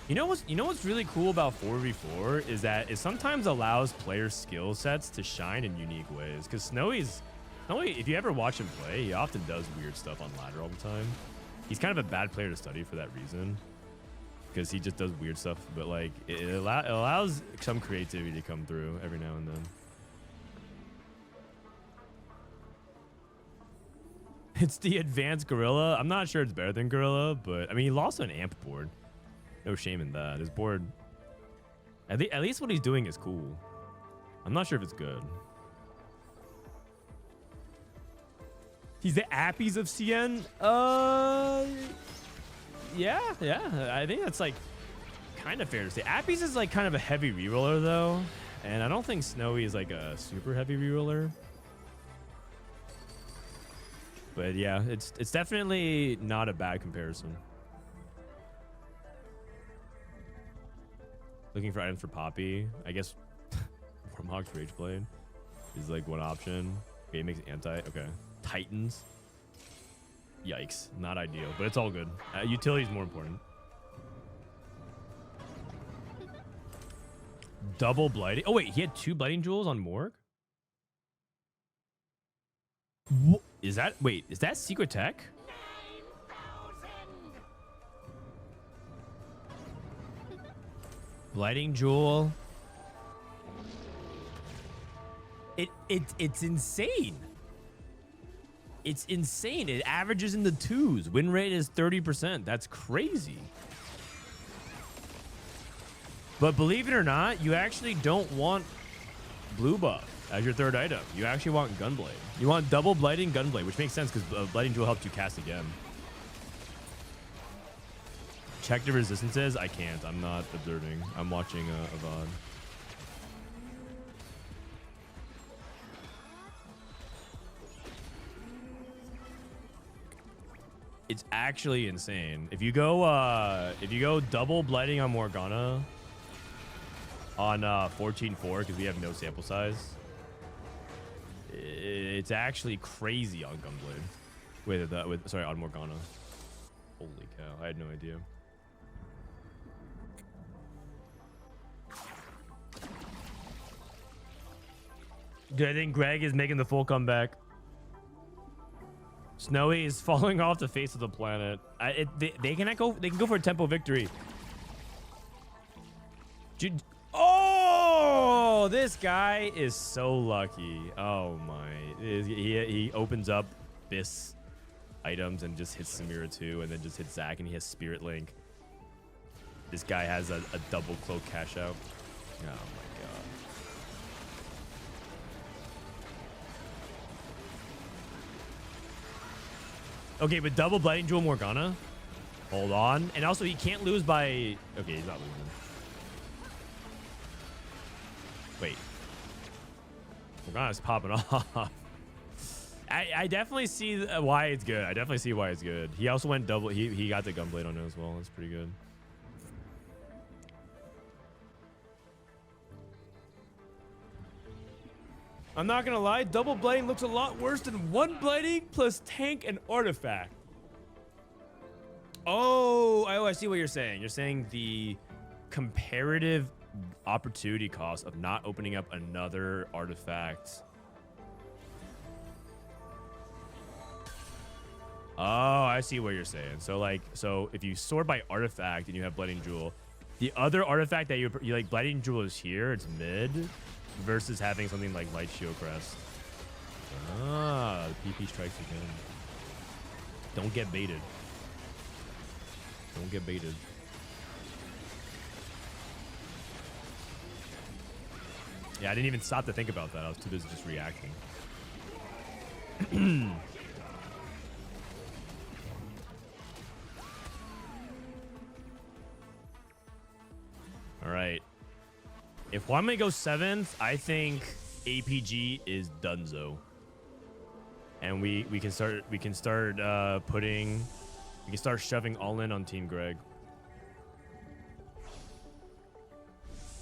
You know what's really cool about 4v4 is that it sometimes allows player skill sets to shine in unique ways. Because Snowy, if you ever watch him play, he often does weird stuff on ladder all the time. He's kind of a bad player to study for that reason. Because he just does weird stuff. But like it allows some creativity to come through every now and then. It's the advanced Gorilla. I'm not sure it's better than Gorilla, but I mean, he lost an amp board. No shame in that. His board, at least what he's doing is cool. I'm not sure if it's good. He's the Appies of CN. Yeah. I think that's like kind of fair to say. Appies is like kind of a heavy reroller though, and I don't think Snowy is like a super heavy reroller. But yeah, it's definitely not a bad comparison. Looking for items for Poppy. I guess Warmhawk's Rageblade is like one option. Okay, it makes anti. Okay. Titans. Yikes. Not ideal, but it's all good. Utility is more important. Double Blighting. Oh, wait. He had 2 Blighting Jewels on Morg? Is that... Wait. Is that secret tech? Blighting Jewel. It's insane. It's insane. It averages in the 2s. Win rate is 30%. That's crazy. But believe it or not, you actually don't want blue buff as your 3rd item. You actually want Gunblade. You want double Blighting Gunblade, which makes sense because Blighting Jewel helps you cast again. Check the resistances. I can't. I'm not observing. I'm watching a VOD. It's actually insane. If you go double Blighting on Morgana on 14.4 because we have no sample size, it's actually crazy on Gunblade. Sorry, on Morgana. Holy cow! I had no idea. Dude, I think Greg is making the full comeback. Snowy is falling off the face of the planet. They can go for a tempo victory. Oh, this guy is so lucky. Oh my! He opens up this items and just hits Samira 2, and then just hits Zac, and he has Spirit Link. This guy has a double cloak cash out. Oh my god. Okay, but double Blighting Jewel Morgana. Hold on. And also, he can't lose by... Okay, he's not losing. Wait. Morgana's popping off. I definitely see why it's good. I definitely see why it's good. He also went double... He got the Gunblade on it as well. That's pretty good. I'm not gonna lie, double Blighting looks a lot worse than 1 Blighting plus tank and artifact. Oh, I see what you're saying. You're saying the comparative opportunity cost of not opening up another artifact. Oh, I see what you're saying. So if you sort by artifact and you have Blighting Jewel, the other artifact that you like, Blighting Jewel is here, it's mid. Versus having something like Light Shield Crest. Ah, the PP strikes again. Don't get baited. Don't get baited. Yeah, I didn't even stop to think about that. I was too busy just reacting. All right. If Juanme goes 7th, I think APG is donezo. And we can start shoving all in on Team Greg.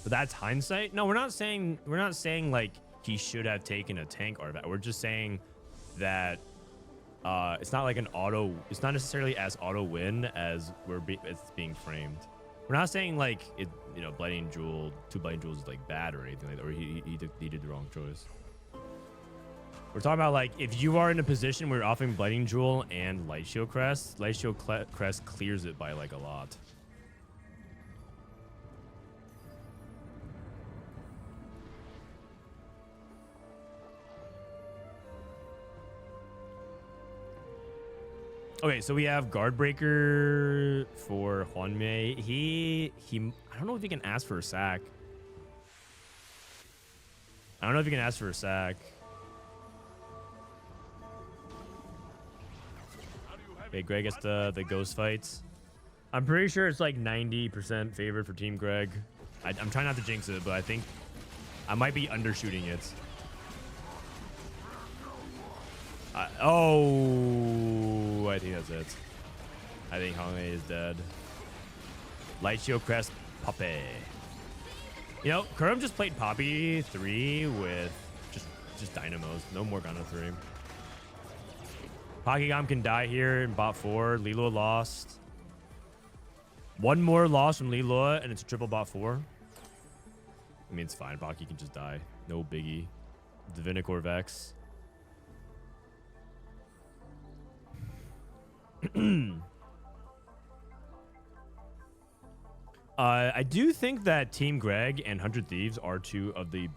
But that's hindsight. No, we're not saying like he should have taken a tank artifact. We're just saying that it's not like it's not necessarily as auto win as it's being framed. We're not saying like it, you know, Blighting Jewel, 2 Blighting Jewels is like bad or anything like that, or he did the wrong choice. We're talking about like if you are in a position where you're offering Blighting Jewel and Light Shield Crest clears it by like a lot. Okay, so we have Guard Breaker for Hwanmei. He I don't know if he can ask for a sack. Okay, Greg gets the ghost fights. I'm pretty sure it's like 90% favored for Team Greg. I'm trying not to jinx it, but I think I might be undershooting it. I think that's it. I think Hongmei is dead. Light Shield Crest, Poppy. You know, Kurumx just played Poppy 3 with just dynamos. No more Gunna 3. Pokegam can die here in bot 4. Lilo lost. One more loss from Lilo, and it's a triple bot 4. I mean, it's fine. Baki can just die. No biggie. Divinic or Vex. I do think that Team Greg and 100 Thieves are 2 of the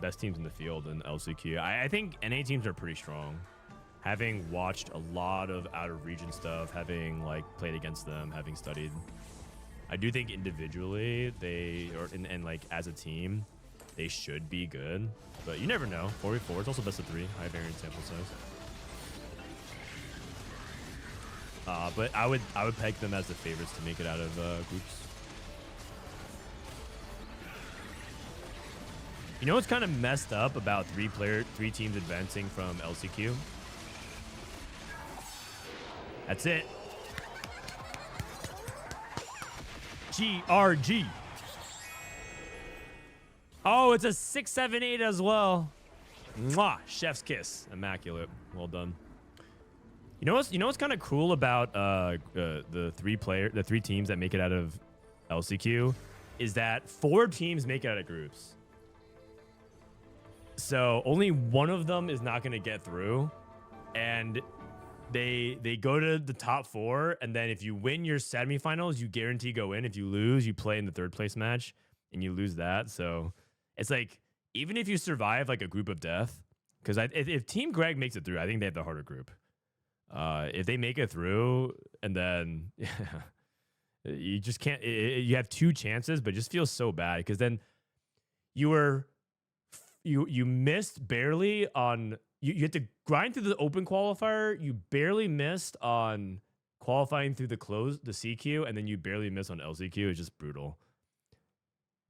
best teams in the field in LCQ. I think NA teams are pretty strong. Having watched a lot of out-of-region stuff, having like played against them, having studied, I do think individually and like as a team, they should be good. But you never know. 4v4, it's also best of 3, high variance sample size. But I would peg them as the favorites to make it out of groups. You know what's kind of messed up about 3 teams advancing from LCQ? That's it. GRG. Oh, it's a 6-7-8 as well. Mwah, chef's kiss. Immaculate. Well done. You know what's kind of cool about the 3 teams that make it out of LCQ is that 4 teams make it out of groups. So only one of them is not going to get through, and they go to the top 4, and then if you win your semifinals, you guarantee go in. If you lose, you play in the 3rd place match, and you lose that. So it's like even if you survive like a group of death, because if Team Greg makes it through, I think they have the harder group. If they make it through, and then you just can't. You have 2 chances, but it just feels so bad because then you missed barely on. You had to grind through the open qualifier. You barely missed on qualifying through the CQ, and then you barely missed on LCQ. It's just brutal.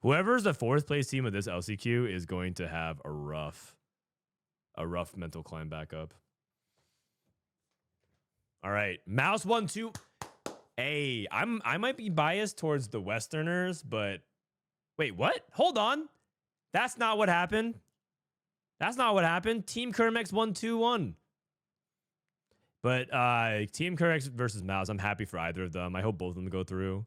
Whoever's the 4th place team of this LCQ is going to have a rough mental climb back up. All right, MOUZ 1-2. Hey, I might be biased towards the Westerners, but wait, what? Hold on, that's not what happened. Team Kurumx 1-2-1. But Team Kurumx versus MOUZ, I'm happy for either of them. I hope both of them go through.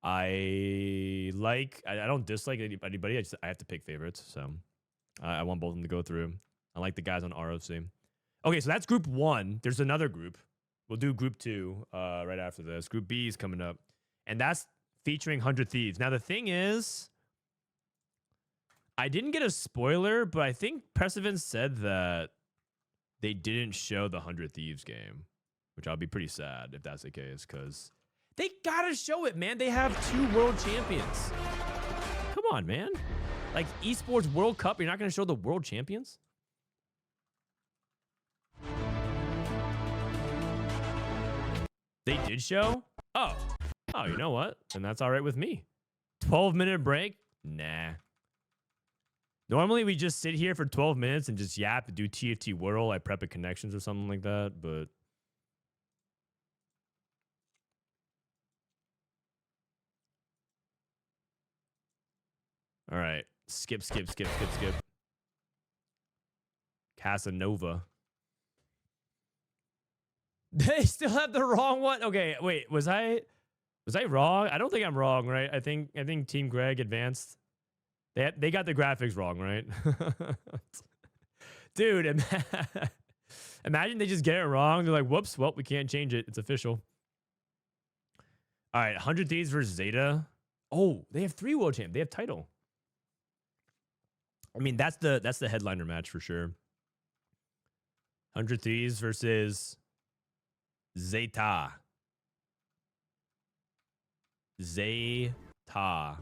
I don't dislike anybody. I have to pick favorites, so I want both of them to go through. I like the guys on ROC. Okay, so that's group 1. There's another group. We'll do group 2 right after this. Group B is coming up, and that's featuring 100 Thieves. Now the thing is, I didn't get a spoiler, but I think Perseverance said that they didn't show the 100 Thieves game, which I'll be pretty sad if that's the case, because they gotta show it, man. They have 2 world champions. Come on, man. Like Esports World Cup, you're not gonna show the world champions? They did show? Oh, you know what? And that's all right with me. 12-minute break? Nah. Normally we just sit here for 12 minutes and just yap, do TFT whirl, I prep a connections or something like that, but all right. Skip. Casanova. They still have the wrong one. Okay, wait, was I wrong? I don't think I'm wrong, right? I think Team Greg advanced. They got the graphics wrong, right? Dude, imagine they just get it wrong. They're like, whoops, well, we can't change it. It's official. All right, 100 Thieves versus Zeta. Oh, they have 3 world champ. They have title. I mean, that's the headliner match for sure. 100 Thieves versus Zeta. Zeta.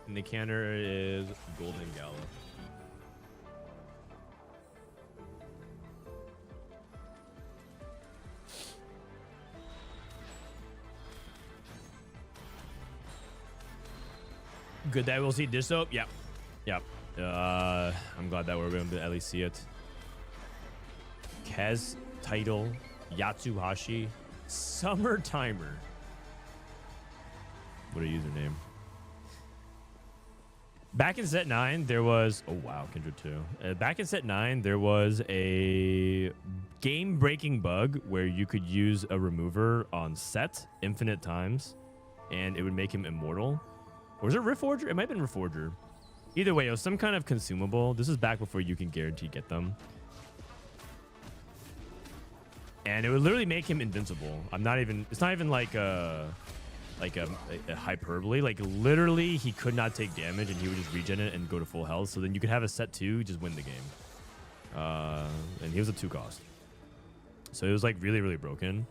And the counter is Golden Gala. Good that we'll see this up. Yep. I'm glad that we're going to at least see it. Kez title Yatsuhashi Summer Timer. What a username. Back in set 9, there was... Oh, wow. Kindred 2. Back in set 9, there was a game-breaking bug where you could use a remover on set infinite times, and it would make him immortal. Or was it Riftforger? It might have been Riftforger. Either way, it was some kind of consumable. This is back before you can guarantee get them. And it would literally make him invincible. It's not even like a hyperbole. Like literally he could not take damage and he would just regen it and go to full health. So then you could have a set 2, just win the game. And he was a 2 cost. So it was like really, really broken.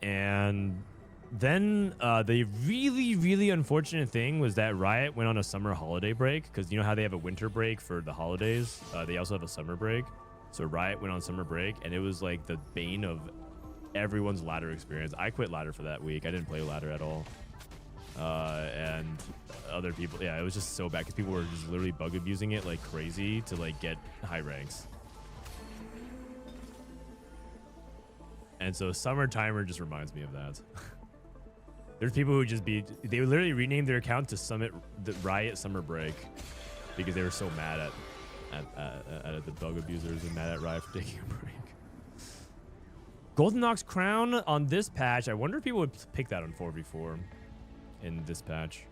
And then the really, really unfortunate thing was that Riot went on a summer holiday break, because you know how they have a winter break for the holidays? They also have a summer break. So Riot went on summer break, and it was like the bane of everyone's ladder experience. I quit ladder for that week. I didn't play ladder at all. And other people, yeah, it was just so bad because people were just literally bug abusing it like crazy to like get high ranks. And so Summer Timer just reminds me of that. There's people who just they would literally rename their account to Summit the Riot Summer Break because they were so mad at the bug abusers and mad at Riot for taking a break. Golden Ox Crown on this patch. I wonder if people would pick that on 4v4 in this patch.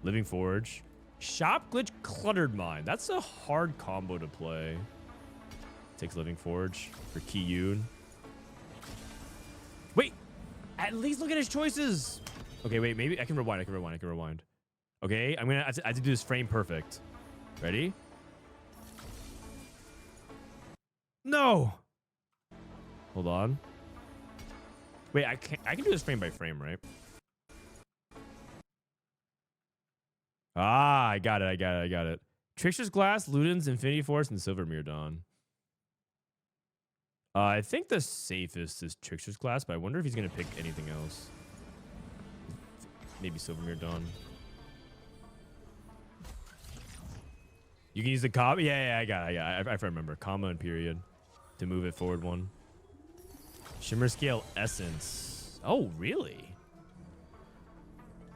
Living Forge. Shop Glitch Cluttered Mine. That's a hard combo to play. Takes Living Forge for Kiyun. Wait. At least look at his choices. Okay, wait. Maybe I can rewind. I can rewind. Okay, I have to do this frame perfect. Ready? No. Hold on. Wait, I can do this frame by frame, right? Ah, I got it. Trickster's Glass, Luden's, Infinity Force, and Silvermere Dawn. I think the safest is Trickster's Glass, but I wonder if he's going to pick anything else. Maybe Silvermere Dawn. You can use the combo. Yeah, I got it. I remember. Combo and period to move it forward 1. Shimmer Scale Essence. Oh, really?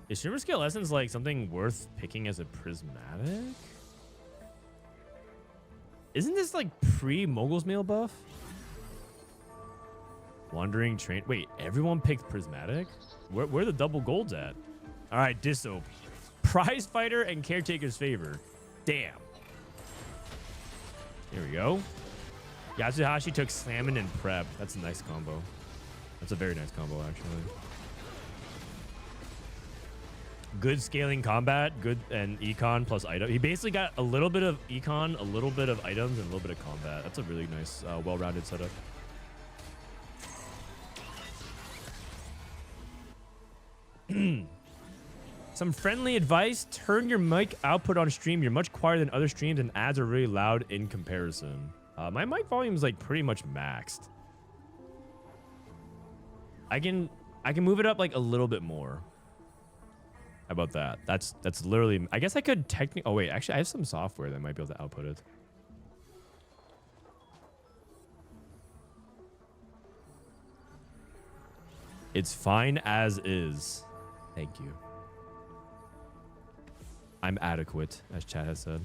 Is Shimmer Scale Essence like something worth picking as a prismatic? Isn't this like pre-Mogul's Mail buff? Wandering Train. Wait, everyone picked prismatic? Where are the double golds at? All right, Disso. Prize Fighter and Caretaker's Favor. Damn. Here we go. Yatsuhashi took Salmon and Prep. That's a nice combo. That's a very nice combo, actually. Good scaling combat, good and econ plus item. He basically got a little bit of econ, a little bit of items, and a little bit of combat. That's a really nice, well-rounded setup. Some friendly advice: turn your mic output on stream. You're much quieter than other streams, and ads are really loud in comparison. My mic volume is like pretty much maxed. I can I can move it up like a little bit more. How about that? That's literally, I guess I could technically, oh wait, actually I have some software that might be able to output it. It's fine as is. Thank you. I'm adequate, as chat has said.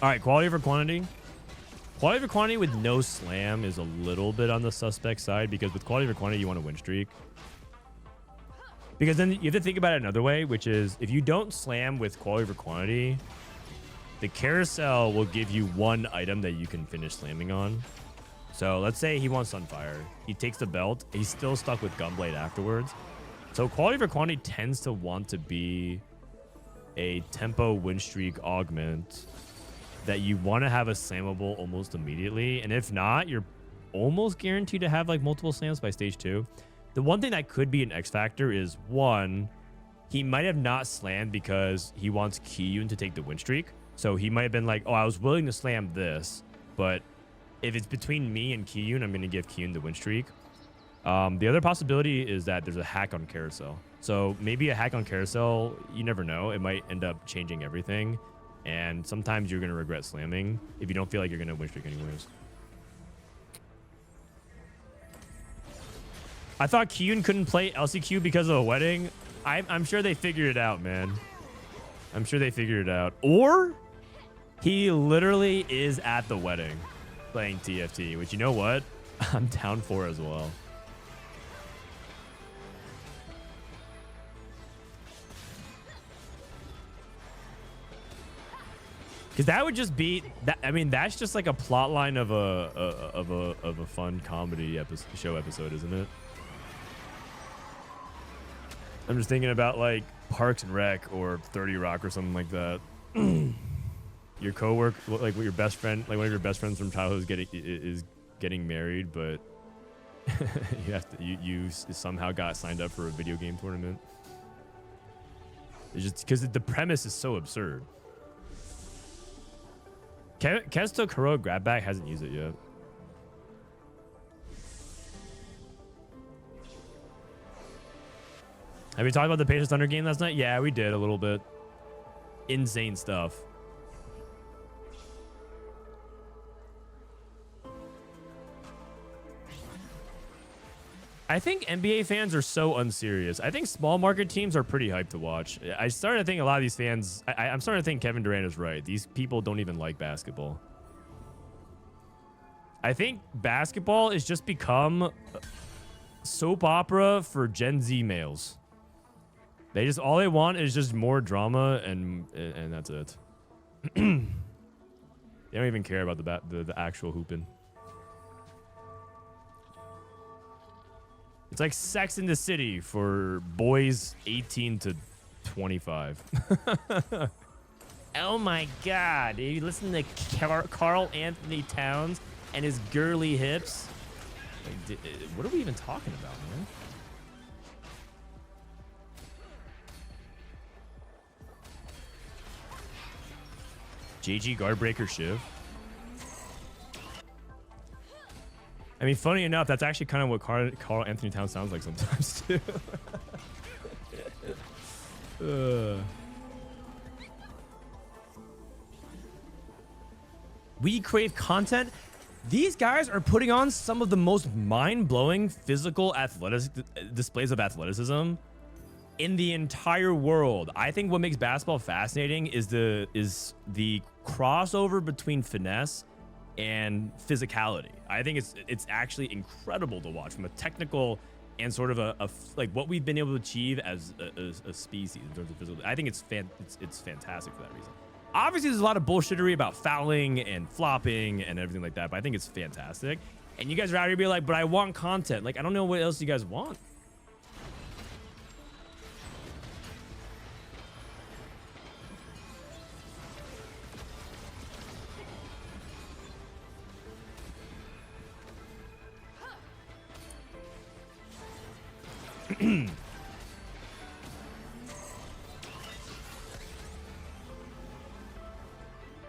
All right, quality over quantity. Quality over quantity with no slam is a little bit on the suspect side because with quality over quantity, you want a win streak. Because then you have to think about it another way, which is if you don't slam with quality over quantity, the carousel will give you one item that you can finish slamming on. So let's say he wants Sunfire. He takes the belt. He's still stuck with Gunblade afterwards. So quality over quantity tends to want to be a tempo win streak augment that you want to have a slammable almost immediately. And if not, you're almost guaranteed to have like multiple slams by stage 2. The one thing that could be an X factor is, one, he might have not slammed because he wants Kiyun to take the win streak. So he might have been like, oh, I was willing to slam this, but if it's between me and Kiyun, I'm going to give Kiyun the win streak. The other possibility is that there's a hack on carousel. So maybe a hack on carousel, you never know. It might end up changing everything. And sometimes you're going to regret slamming if you don't feel like you're going to win streak anyways. I thought Kiyun couldn't play LCQ because of a wedding. I'm sure they figured it out, man. I'm sure they figured it out. Or he literally is at the wedding playing TFT, which, you know what? I'm down for as well. Because that would just be that. I mean, that's just like a plot line of a fun comedy show episode, isn't it? I'm just thinking about like Parks and Rec or 30 Rock or something like that. Your coworker, like your best friend, like one of your best friends from childhood is getting married, but you somehow got signed up for a video game tournament. It's just because the premise is so absurd. Kesto Kuro grab bag hasn't used it yet. Have we talked about the Patience Thunder game last night? Yeah, we did a little bit. Insane stuff. I think NBA fans are so unserious. I think small market teams are pretty hyped to watch. I started to think a lot of these fans, I'm starting to think Kevin Durant is right. These people don't even like basketball. I think basketball has just become soap opera for Gen Z males. They just, all they want is just more drama and that's it. They don't even care about the actual hooping. It's like Sex in the City for boys 18 to 25. Oh my God. You listen to Carl Anthony Towns and his girly hips. Like, what are we even talking about, man? JG Guardbreaker Shiv. I mean, funny enough, that's actually kind of what Carl Anthony Towns sounds like sometimes, too. We crave content. These guys are putting on some of the most mind-blowing physical displays of athleticism in the entire world. I think what makes basketball fascinating is the crossover between finesse and physicality. I think it's actually incredible to watch from a technical and sort of like what we've been able to achieve as a species in terms of physical. I think it's fantastic for that reason. Obviously, there's a lot of bullshittery about fouling and flopping and everything like that, but I think it's fantastic. And you guys are out here being like, but I want content. Like, I don't know what else you guys want.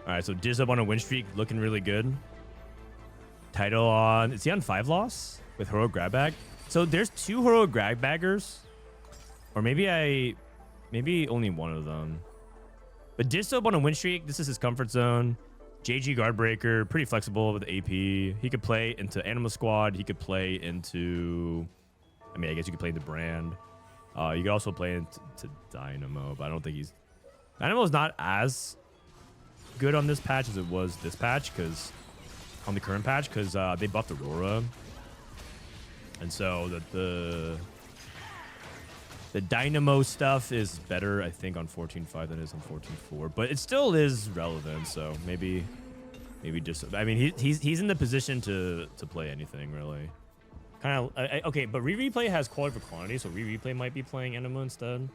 All right, so Diz up on a win streak, looking really good. title on... Is he on 5 loss with Hero Grab Bag? So there's 2 Hero Grab Baggers. Or maybe only one of them. But Disob on a win streak. This is his comfort zone. JG Guard Breaker. Pretty flexible with AP. He could play into Animal Squad. He could play into... I mean, I guess you could play into Brand. You could also play into Dynamo. But I don't think he's... Dynamo is not as good on this patch as it was this patch. Because... On the current patch. Because they buffed Aurora. And so the Dynamo stuff is better, I think, on 14.5 than it is on 14.4, but it still is relevant. So maybe just, I mean, he's in the position to play anything really. Kind of okay, but replay has quality for quantity, so replay might be playing Anima instead.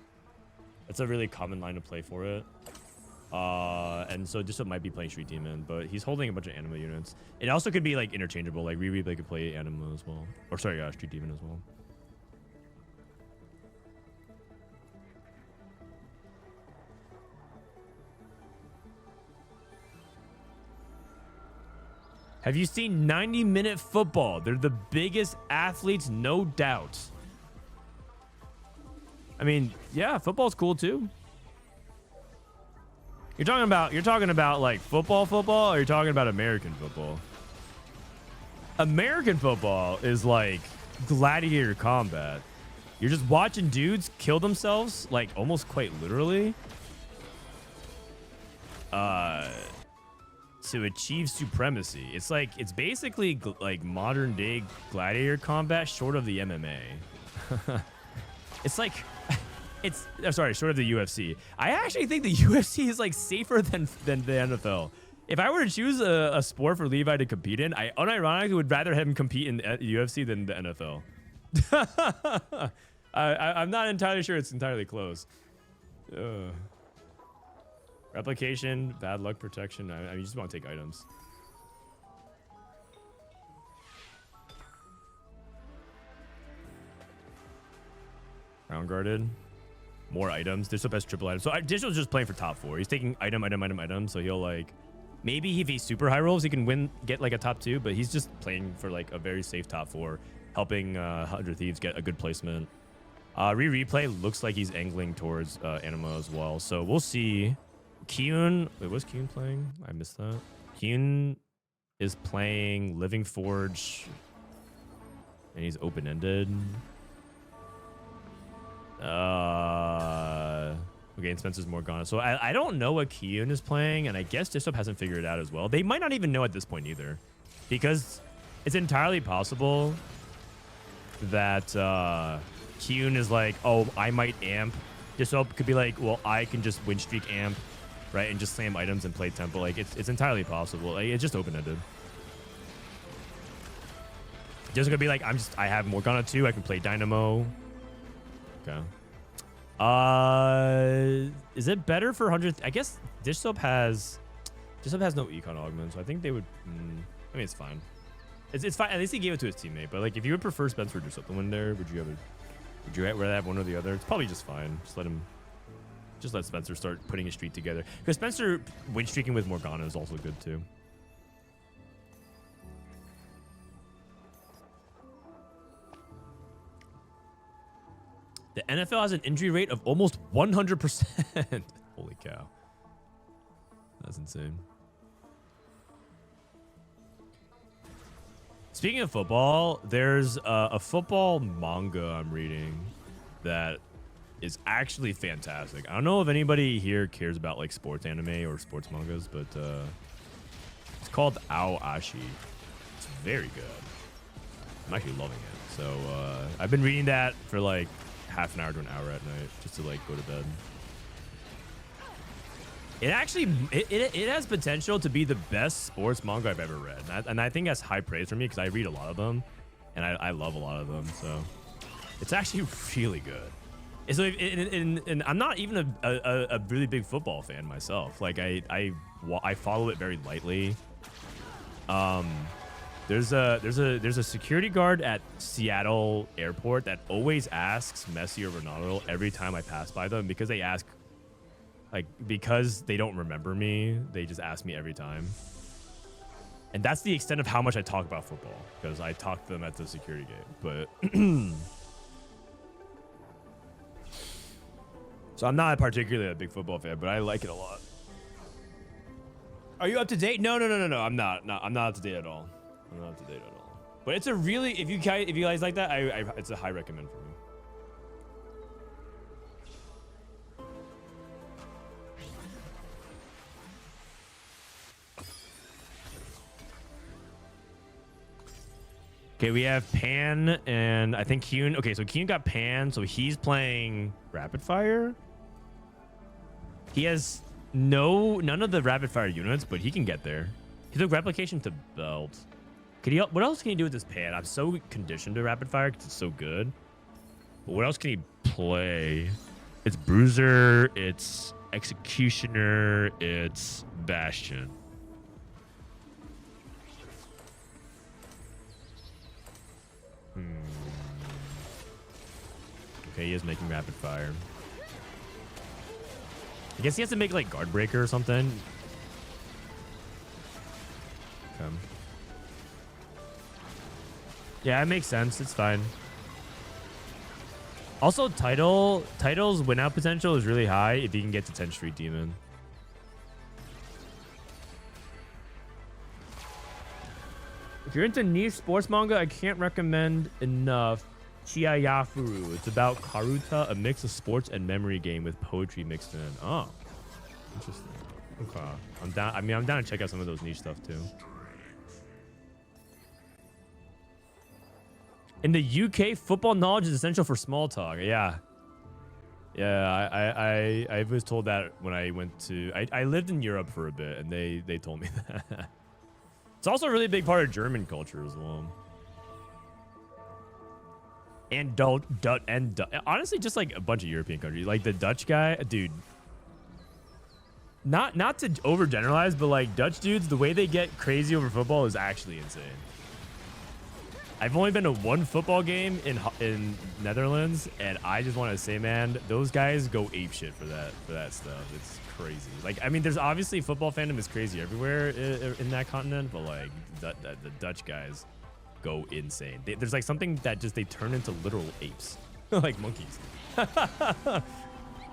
That's a really common line to play for it. And so Disob might be playing Street Demon, but he's holding a bunch of Anima units. It also could be like interchangeable, like replay could play Anima as well, or sorry, Street Demon as well. Have you seen 90-minute football? They're the biggest athletes, no doubt. I mean, yeah, football's cool too. You're talking about like football, or you're talking about American football? American football is like gladiator combat. You're just watching dudes kill themselves, like almost quite literally. To achieve supremacy. It's basically like modern day gladiator combat short of the MMA. It's like I'm sorry, short of the UFC. I actually think the UFC is like safer than the NFL. If I were to choose a sport for Levi to compete in, I unironically would rather have him compete in the UFC than the NFL. I'm not entirely sure it's entirely close. Replication, bad luck protection. I mean, you just want to take items. Ground guarded. More items. Digital has triple items. So Digital's just playing for top 4. He's taking item. So he'll like, maybe if he super high rolls, he can get like a top 2. But he's just playing for like a very safe top 4, helping 100 Thieves get a good placement. Replay looks like he's angling towards Anima as well. So we'll see. Kyun, wait, was Kyun playing? I missed that. Kyun is playing Living Forge, and he's open-ended. Okay, and Spencer's Morgana. So I don't know what Kyun is playing, and I guess Disob hasn't figured it out as well. They might not even know at this point either, because it's entirely possible that Kyun is like, oh, I might amp. Disob could be like, well, I can just win streak amp. Right, and just slam items and play tempo. Like it's entirely possible. Like, it's just open-ended. Just gonna be like, I have Morgana too. I can play Dynamo. Okay. Is it better for 100? I guess Disob has no econ augment, so I think they would. I mean, it's fine. It's fine. At least he gave it to his teammate. But like, if you would prefer Spencer or something in there, would you rather have one or the other? It's probably just fine. Just let Spencer start putting his streak together. Because Spencer win streaking with Morgana is also good too. The NFL has an injury rate of almost 100%. Holy cow. That's insane. Speaking of football, there's a football manga I'm reading that is actually fantastic. I don't know if anybody here cares about like sports anime or sports mangas, but it's called Aoashi. It's very good. I'm actually loving it. So I've been reading that for like half an hour to an hour at night just to like go to bed. It actually it has potential to be the best sports manga I've ever read, and I think that's high praise for me because I read a lot of them, and I love a lot of them. So it's actually really good. So and I'm not even a really big football fan myself. Like I follow it very lightly. There's a security guard at Seattle airport that always asks Messi or Ronaldo every time I pass by them because they ask, like, because they don't remember me, they just ask me every time. And that's the extent of how much I talk about football, because I talk to them at the security gate. But so I'm not particularly a big football fan, but I like it a lot. Are you up to date? No. I'm not. No, I'm not up to date at all. I'm not up to date at all. But it's a really, if you guys like that, it's a high recommend for me. Okay, we have Pan and I think Kyun. Okay, so Kyun got Pan, so he's playing Rapid Fire. He has none of the Rapid Fire units, but he can get there. He took Replication to Belt. What else can he do with this Pan? I'm so conditioned to Rapid Fire because it's so good. But what else can he play? It's Bruiser, it's Executioner, it's Bastion. Okay, he is making Rapid Fire. I guess he has to make like Guard Breaker or something. Okay. Yeah, it makes sense. It's fine. Also, Title's win out potential is really high if you can get to 10th Street Demon. If you're into niche sports manga, I can't recommend enough Chiyayafuru. It's about Karuta, a mix of sports and memory game with poetry mixed in. Oh, interesting. Okay, I'm down. I mean, I'm down to check out some of those niche stuff too. In the UK, football knowledge is essential for small talk. Yeah. I was told that when I went to... I lived in Europe for a bit, and they told me that. It's also a really big part of German culture as well. And honestly, just like a bunch of European countries. Like the Dutch guy, dude. Not to overgeneralize, but like Dutch dudes, the way they get crazy over football is actually insane. I've only been to one football game in Netherlands, and I just want to say, man, those guys go apeshit for that stuff. It's crazy. Like, I mean, there's obviously football fandom is crazy everywhere in that continent, but like the Dutch guys go insane. There's like something that just they turn into literal apes, like monkeys.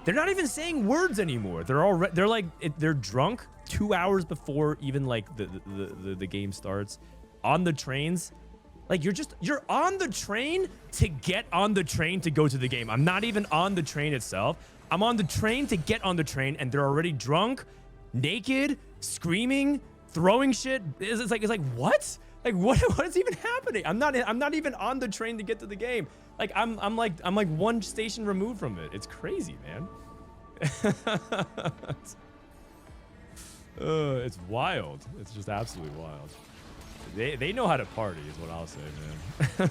They're not even saying words anymore. They're drunk 2 hours before even like the game starts on the trains. Like you're on the train to get on the train to go to the game. I'm not even on the train itself. I'm on the train to get on the train, and they're already drunk, naked, screaming, throwing shit. It's like what? Like what is even happening? I'm not even on the train to get to the game. Like I'm like one station removed from it. It's crazy, man. It's wild. It's just absolutely wild. They know how to party is what I'll say, man.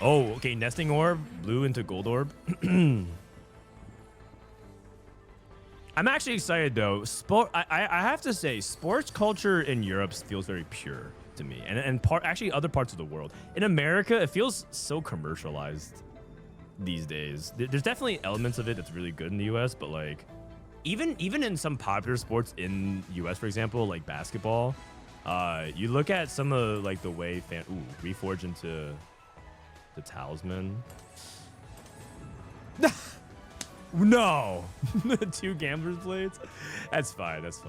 Oh, okay. Nesting orb, blue into gold orb. I'm actually excited though. I have to say, sports culture in Europe feels very pure to me, and actually other parts of the world. In America, it feels so commercialized these days. There's definitely elements of it that's really good in the US, but like even in some popular sports in US, for example, like basketball, you look at some of like the way reforge into the talisman. No. 2 gambler's blades. That's fine. That's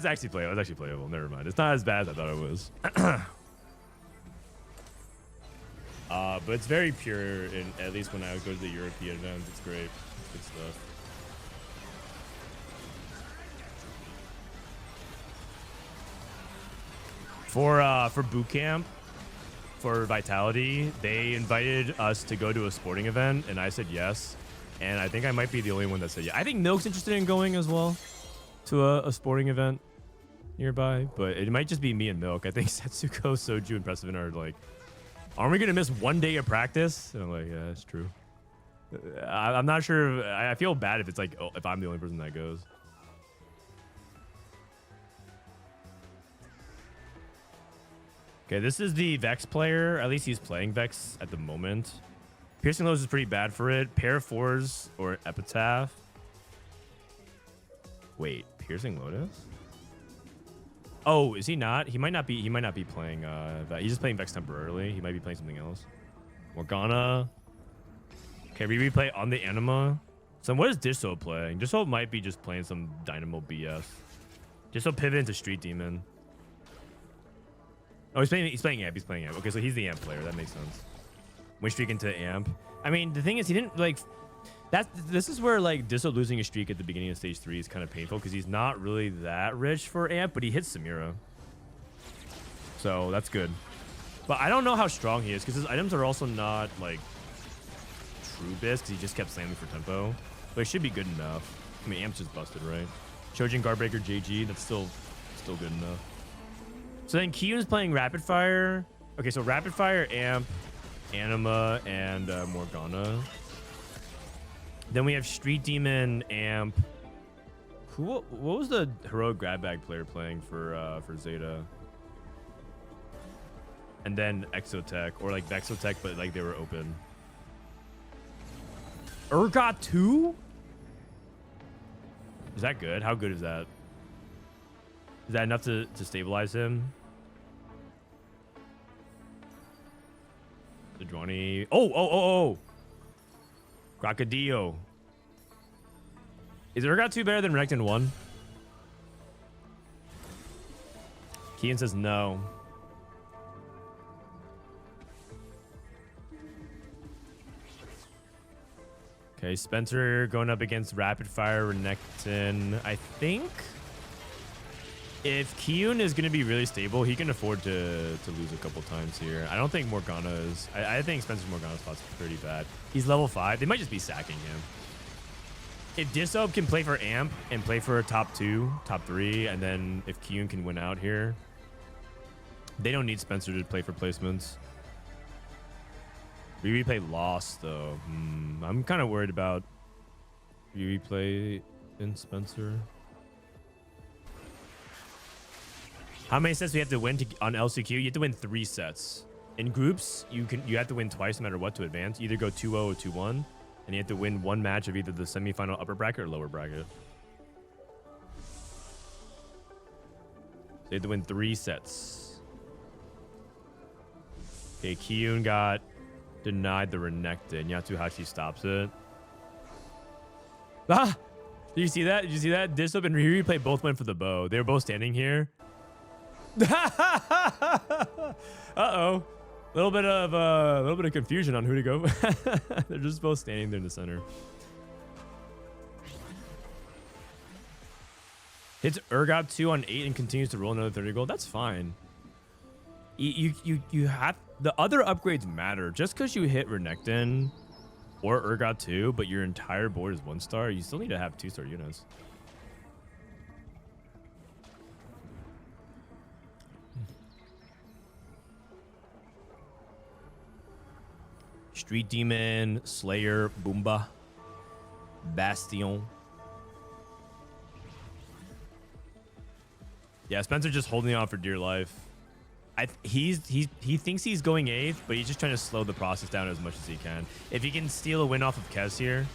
actually playable. It's actually playable. Never mind. It's not as bad as I thought it was. But it's very pure, at least when I go to the European events. It's great. It's good stuff. For boot camp, for Vitality, they invited us to go to a sporting event, and I said yes. And I think I might be the only one that said yeah. I think Milk's interested in going as well to a sporting event nearby, but it might just be me and Milk. I think Setsuko, Soju, and Pressman are like, aren't we gonna miss 1 day of practice? And I'm like, yeah, that's true. I'm not sure. I feel bad if it's like, if I'm the only person that goes. Okay, this is the Vex player. At least he's playing Vex at the moment. Piercing Lotus is pretty bad for it. Pair of Fours or Epitaph. Wait, Piercing Lotus? Oh, is he not? He might not be. He might not be playing. He's just playing Vex temporarily. He might be playing something else. Morgana. Okay, we replay on the Anima. So what is Disso playing? Disso might be just playing some Dynamo BS. Disso pivot into Street Demon. Oh, he's playing Amp. He's playing Amp. Okay, so he's the Amp player. That makes sense. Win streak into Amp. I mean, the thing is, he didn't like. This is where like Disso losing a streak at the beginning of stage 3 is kind of painful because he's not really that rich for Amp, but he hits Samira. So that's good. But I don't know how strong he is because his items are also not like true biz because he just kept slamming for tempo. But it should be good enough. I mean, Amp's just busted, right? Shojin Guardbreaker JG, that's still good enough. So then Kiyun's playing Rapid Fire. Okay, so Rapid Fire, Amp, Anima, and Morgana. Then we have Street Demon, Amp. What was the heroic grab bag player playing for Zeta? And then Exotech or like Vexotech, but like they were open. Urgot 2? Is that good? How good is that? Is that enough to stabilize him? Sejuani. Oh. Crocodillo. Is Urgot 2 better than Renekton 1? Kian says no. Okay, Spencer going up against Rapid Fire Renekton. I think if Kiyun is going to be really stable, he can afford to lose a couple times here. I don't think Morgana is. I think Spencer's Morgana spot's pretty bad. He's level 5. They might just be sacking him. If Disso can play for Amp and play for a top 2, top 3, and then if Kiyun can win out here, they don't need Spencer to play for placements. Replay lost though. I'm kind of worried about replay in Spencer. How many sets do you have to win on LCQ? You have to win 3 sets. In groups, you have to win twice no matter what to advance. Either go 2-0 or 2-1, and you have to win 1 match of either the semifinal upper bracket or lower bracket. So you have to win 3 sets. Okay, Kiyun got denied the Renekton. Yatsuhashi stops it. Ah! Did you see that? Did you see that? Disso and Replay both went for the bow. They were both standing here. Uh-oh. A little bit of confusion on who to go. They're just both standing there in the center. Hits Urgot 2 on 8 and continues to roll another 30 gold. That's fine. You have the other upgrades matter. Just because you hit Renekton or Urgot 2, but your entire board is 1-star, you still need to have 2-star units. Street Demon, Slayer, Boomba, Bastion. Yeah, Spencer just holding on for dear life. He thinks he's going 8th, but he's just trying to slow the process down as much as he can. If he can steal a win off of Kes here.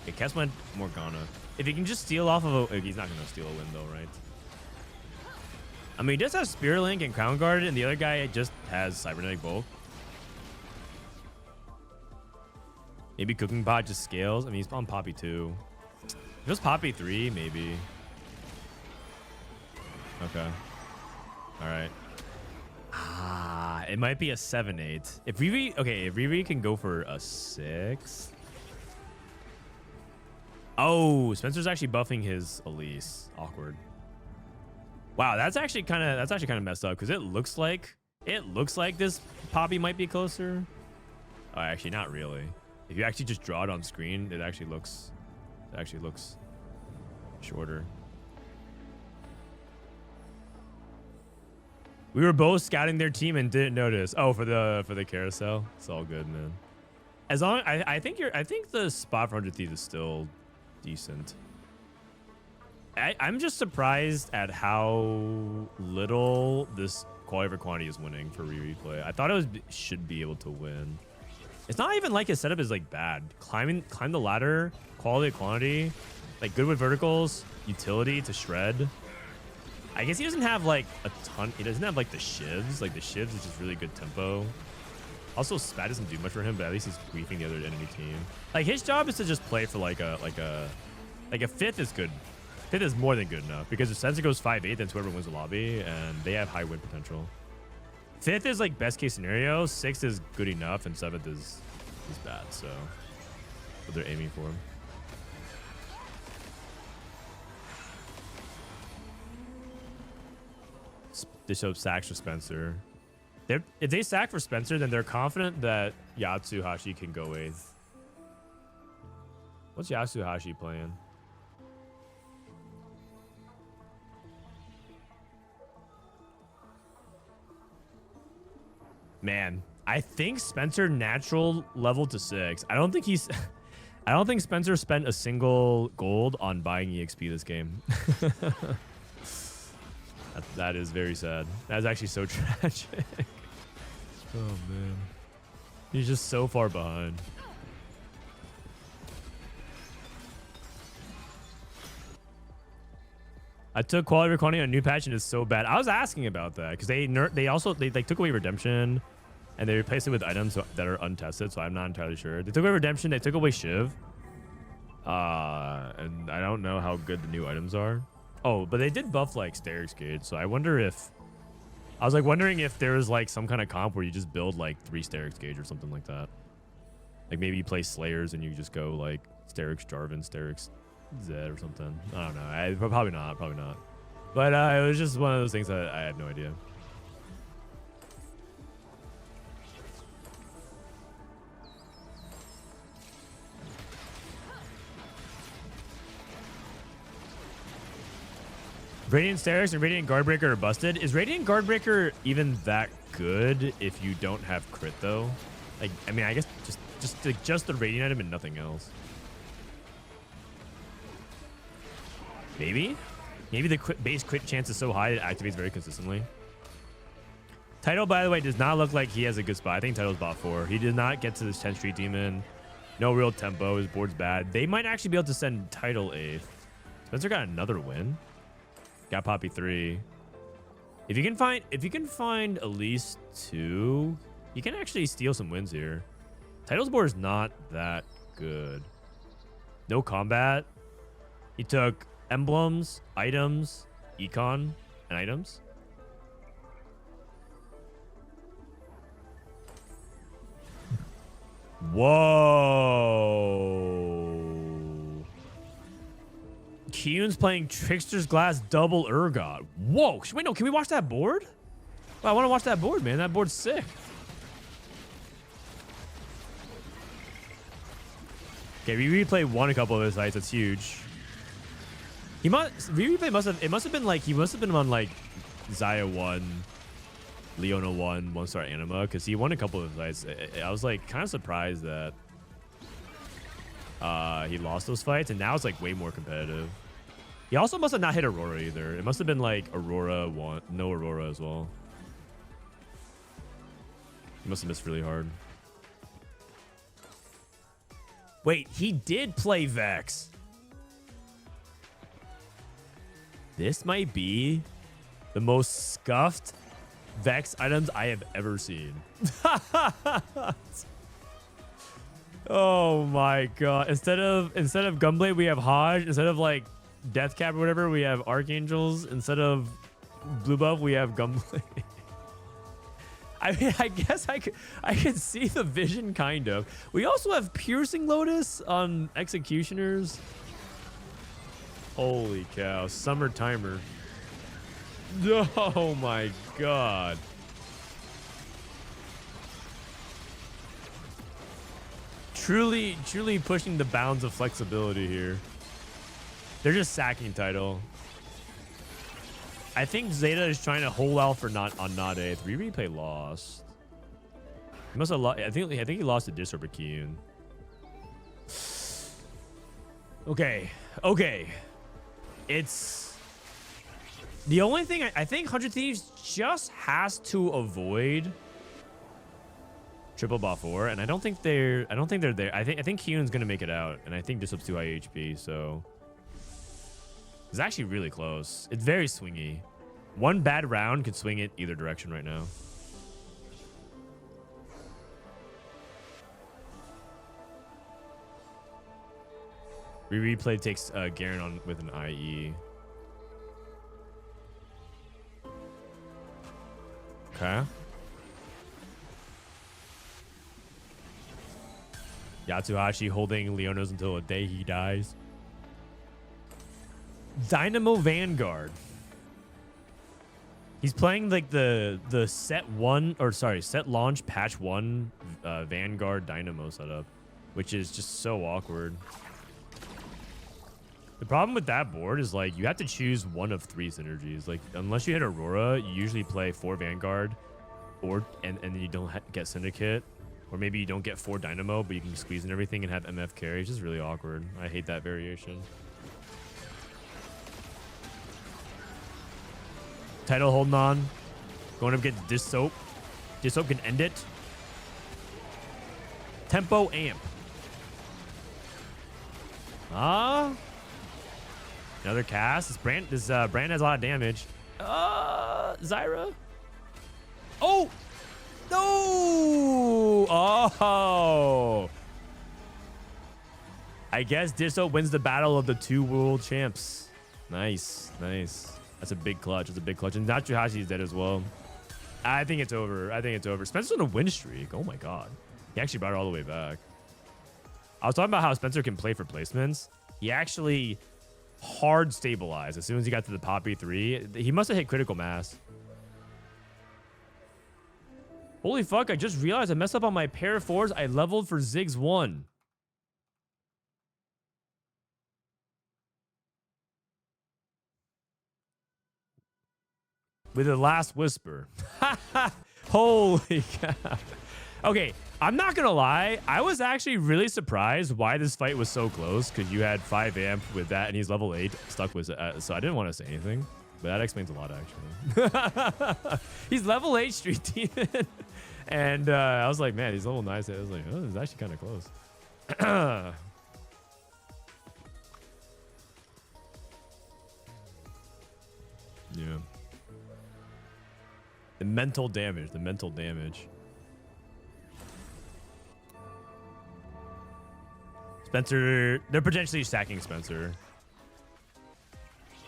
Okay, Kes went Morgana. If he can just steal off of a... He's not going to steal a win though, right? I mean, he does have Spirit Link and Crown Guard, and the other guy just has Cybernetic Bulk. Maybe Cooking Pot just scales. I mean, he's on Poppy 2. If it was Poppy 3, maybe. Okay. All right. It might be a 7-8. If Riri can go for a 6. Oh, Spencer's actually buffing his Elise. Awkward. Wow, that's actually kind of messed up because it looks like this Poppy might be closer. Oh, actually, not really. If you actually just draw it on screen, it actually looks shorter. We were both scouting their team and didn't notice. Oh, for the carousel, it's all good, man. As long I think the spot for 100 Thieves is still decent. I'm just surprised at how little this qualifier quantity is winning for replay. I thought it should be able to win. It's not even like his setup is like bad. Climb the ladder, quality, quantity, like good with verticals, utility to shred. I guess he doesn't have like a ton. He doesn't have like the shivs. Like the shivs is just really good tempo. Also, spat doesn't do much for him, but at least he's griefing the other enemy team. Like his job is to just play for like a fifth is good. Fifth is more than good enough because if Sensor goes 5-8, then whoever wins the lobby, and they have high win potential. Fifth is like best case scenario. Sixth is good enough, and seventh is bad. So what they're aiming for. They show sacks for Spencer. If they sack for Spencer, then they're confident that Yatsuhashi can go 8th. What's Yatsuhashi playing? Man, I think Spencer natural level to 6. I don't think Spencer spent a single gold on buying EXP this game. That is very sad. That's actually so tragic. Oh man, he's just so far behind. I took quality recording on a new patch and it's so bad. I was asking about that because they like took away redemption and they replaced it with items that are untested. So I'm not entirely sure. They took away redemption. They took away shiv. And I don't know how good the new items are. Oh, but they did buff like Sterix Gauge. So I wonder if I was like wondering if there was like some kind of comp where you just build like 3 Sterix Gauge or something like that. Like maybe you play Slayers and you just go like Sterix Jarvan, Sterix Zed or something. I don't know. Probably not. But it was just one of those things that I had no idea. Radiant Sterix and Radiant Guardbreaker are busted. Is Radiant Guardbreaker even that good if you don't have crit though? Like, I mean, I guess just the Radiant item and nothing else. Maybe the base crit chance is so high it activates very consistently. Title, by the way, does not look like he has a good spot. I think Title's bot 4. He did not get to this 10th Street Demon. No real tempo. His board's bad. They might actually be able to send Title 8th. Spencer got another win. Got Poppy 3. If you can find at least 2, you can actually steal some wins here. Title's board is not that good. No combat. He took emblems, items, econ, and items. Whoa. Kyun's playing Trickster's Glass double Urgot. Whoa. Wait, no, can we watch that board? Well, I want to watch that board, man. That board's sick. Okay, we replayed a couple of his fights. That's huge. He must have been on like Xayah 1, Leona 1, 1-star Anima, because he won a couple of fights. I was like kind of surprised that he lost those fights, and now it's like way more competitive. He also must have not hit Aurora either. It must have been like Aurora 1, no Aurora as well. He must have missed really hard. Wait, he did play Vex. This might be the most scuffed Vex items I have ever seen. Oh my god. Instead of Gunblade, we have Hodge. Instead of like Deathcap or whatever, we have Archangels. Instead of Blue Buff, we have Gunblade. I mean, I guess I could see the vision kind of. We also have Piercing Lotus on Executioners. Holy cow, Summer Timer. Oh my god. Truly pushing the bounds of flexibility here. They're just sacking Title. I think Zeta is trying to hold out for not 8th. Replay lost. He must have lost. I think he lost to Dis or Bakiyun. Okay. It's the only thing I think 100 Thieves just has to avoid triple bot 4, and I don't think they're there. I think Kyun's gonna make it out, and I think Disrupt's too high HP, so it's actually really close. It's very swingy. One bad round could swing it either direction right now. Replay takes Garen on with an IE. Okay. Yatsuhashi holding Leonos until the day he dies. Dynamo Vanguard. He's playing like the set launch patch 1 Vanguard Dynamo setup, which is just so awkward. The problem with that board is like you have to choose one of 3 synergies. Like unless you hit Aurora, you usually play 4 Vanguard, and then you don't get Syndicate, or maybe you don't get 4 Dynamo, but you can squeeze in everything and have MF carry. It's just really awkward. I hate that variation. Title holding on, going up against Dissoap. Dissoap can end it. Tempo amp. Another cast. This brand has a lot of damage. Zyra. Oh no! Oh. I guess Disso wins the battle of the 2 world champs. Nice, nice. That's a big clutch. That's a big clutch. And Natsuhashi is dead as well. I think it's over. I think it's over. Spencer's on a win streak. Oh my god. He actually brought it all the way back. I was talking about how Spencer can play for placements. He actually hard stabilized as soon as he got to the Poppy 3. He must have hit critical mass. Holy fuck, I just realized I messed up on my pair 4s. I leveled for Ziggs 1. With the last whisper. Holy cow. Okay, I'm not gonna lie. I was actually really surprised why this fight was so close, because you had 5 amp with that, and he's level 8, stuck with it. So I didn't want to say anything, but that explains a lot, actually. He's level 8 Street Demon. And I was like, man, he's level 9. I was like, oh, it's actually kind of close. Yeah. The mental damage. The mental damage. Spencer, they're potentially sacking Spencer.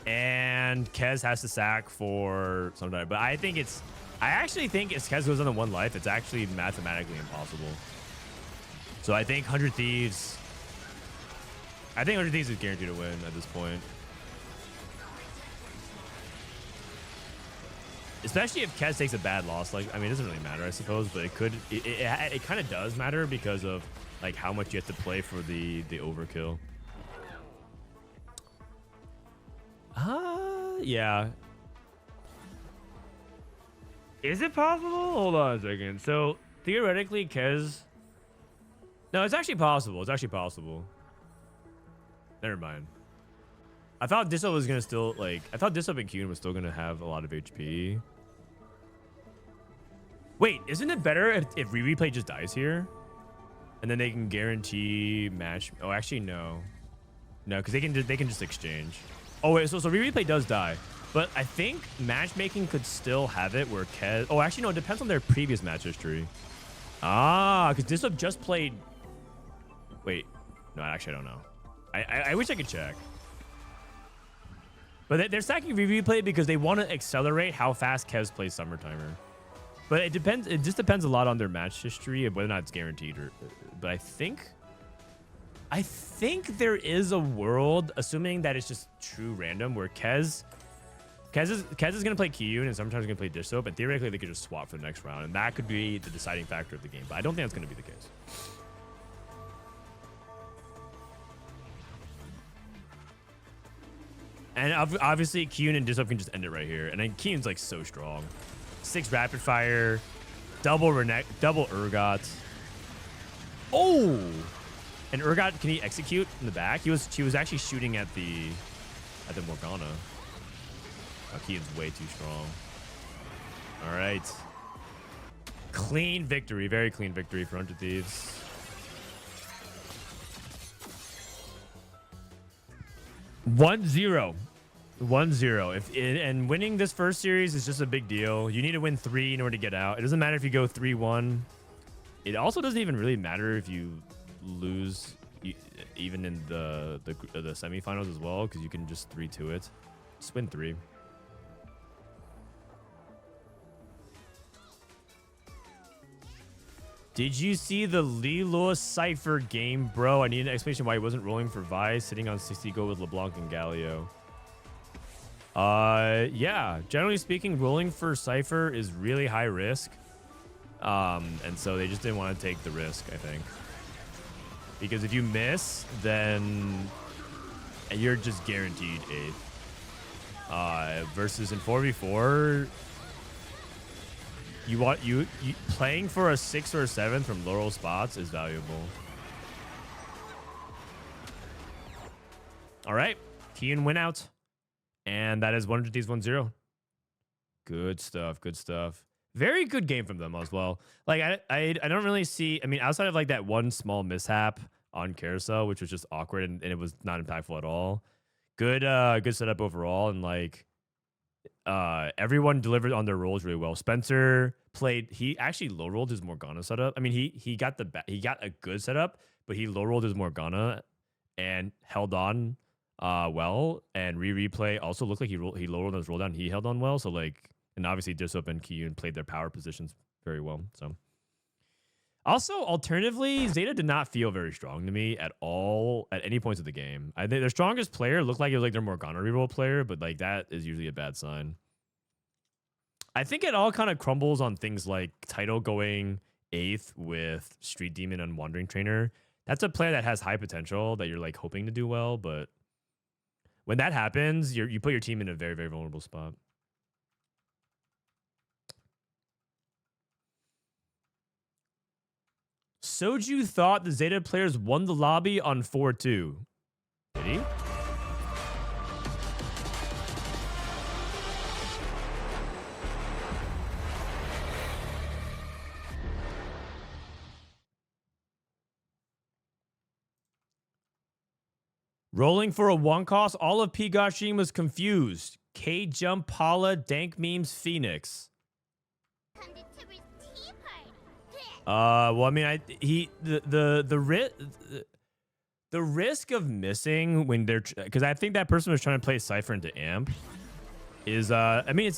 And Kez has to sack for some time. But I actually think if Kez goes on the 1 life, it's actually mathematically impossible. So I think 100 Thieves. I think 100 Thieves is guaranteed to win at this point. Especially if Kez takes a bad loss. Like, I mean, it doesn't really matter, I suppose, but it could. It kind of does matter because of like how much you have to play for the overkill. Yeah. Is it possible? Hold on a second. So theoretically, Kez. No, it's actually possible. It's actually possible. Never mind. I thought Disso was gonna still like. I thought Disso and Kyun was still gonna have a lot of HP. Wait, isn't it better if replay just dies here, and then they can guarantee match? Oh, actually no, because they can just exchange. Oh wait, so replay does die, but I think matchmaking could still have it where Kez. Oh, actually no, it depends on their previous match history. Ah, because Disso just played. Wait, no, actually I don't know. I wish I could check. But they're stacking replay because they want to accelerate how fast Kez plays Summer Timer. But it depends. It just depends a lot on their match history and whether or not it's guaranteed. But I think there is a world, assuming that it's just true random, where Kez is gonna play Kyun and sometimes gonna play Dish Soap, and theoretically they could just swap for the next round, and that could be the deciding factor of the game. But I don't think that's gonna be the case. And obviously, Kyun and Disrupt can just end it right here. And then Kyun's like so strong. 6 rapid fire, double Urgot. Oh, and Urgot, can he execute in the back? She was actually shooting at the Morgana. Oh, Kyun's way too strong. All right. Clean victory. Very clean victory for 100 Thieves. 1-0. 1-0. And winning this first series is just a big deal. You need to win 3 in order to get out. It doesn't matter if you go 3-1. It also doesn't even really matter if you lose even in the semifinals as well, because you can just 3-2 it. Just win 3. Did you see the Lilo Cypher game, bro? I need an explanation why he wasn't rolling for Vice, sitting on 60 gold with LeBlanc and Galio. Yeah, generally speaking, rolling for Cypher is really high risk. And so they just didn't want to take the risk, I think. Because if you miss, then you're just guaranteed 8th. Versus in 4v4, you playing for a 6th or 7th from low spots is valuable. All right, Kian win out. And that is 100 Thieves 1-0. Good stuff. Good stuff. Very good game from them as well. Like I don't really see. I mean, outside of like that one small mishap on Carousel, which was just awkward and it was not impactful at all. Good setup overall, and like everyone delivered on their roles really well. Spencer played. He actually low rolled his Morgana setup. I mean, he got a good setup, but he low rolled his Morgana and held on well. And replay also looked like he low rolled his roll down. He held on well. So like. And obviously, Dissop and Kiyun played their power positions very well. So, also, alternatively, Zeta did not feel very strong to me at all at any points of the game. I think their strongest player looked like it was like their Morgana reroll player, but like that is usually a bad sign. I think it all kind of crumbles on things like Title going 8th with Street Demon and Wandering Trainer. That's a player that has high potential that you're like hoping to do well, but when that happens, you put your team in a very, very vulnerable spot. Soju thought the Zeta players won the lobby on 4-2. Did he? Rolling for a 1 cost, all of Pyjamas was confused. K-Jump, Paula, Dank Memes, Phoenix. Well, I mean, the risk of missing when they're, because I think that person was trying to play Cypher into Amp is, I mean,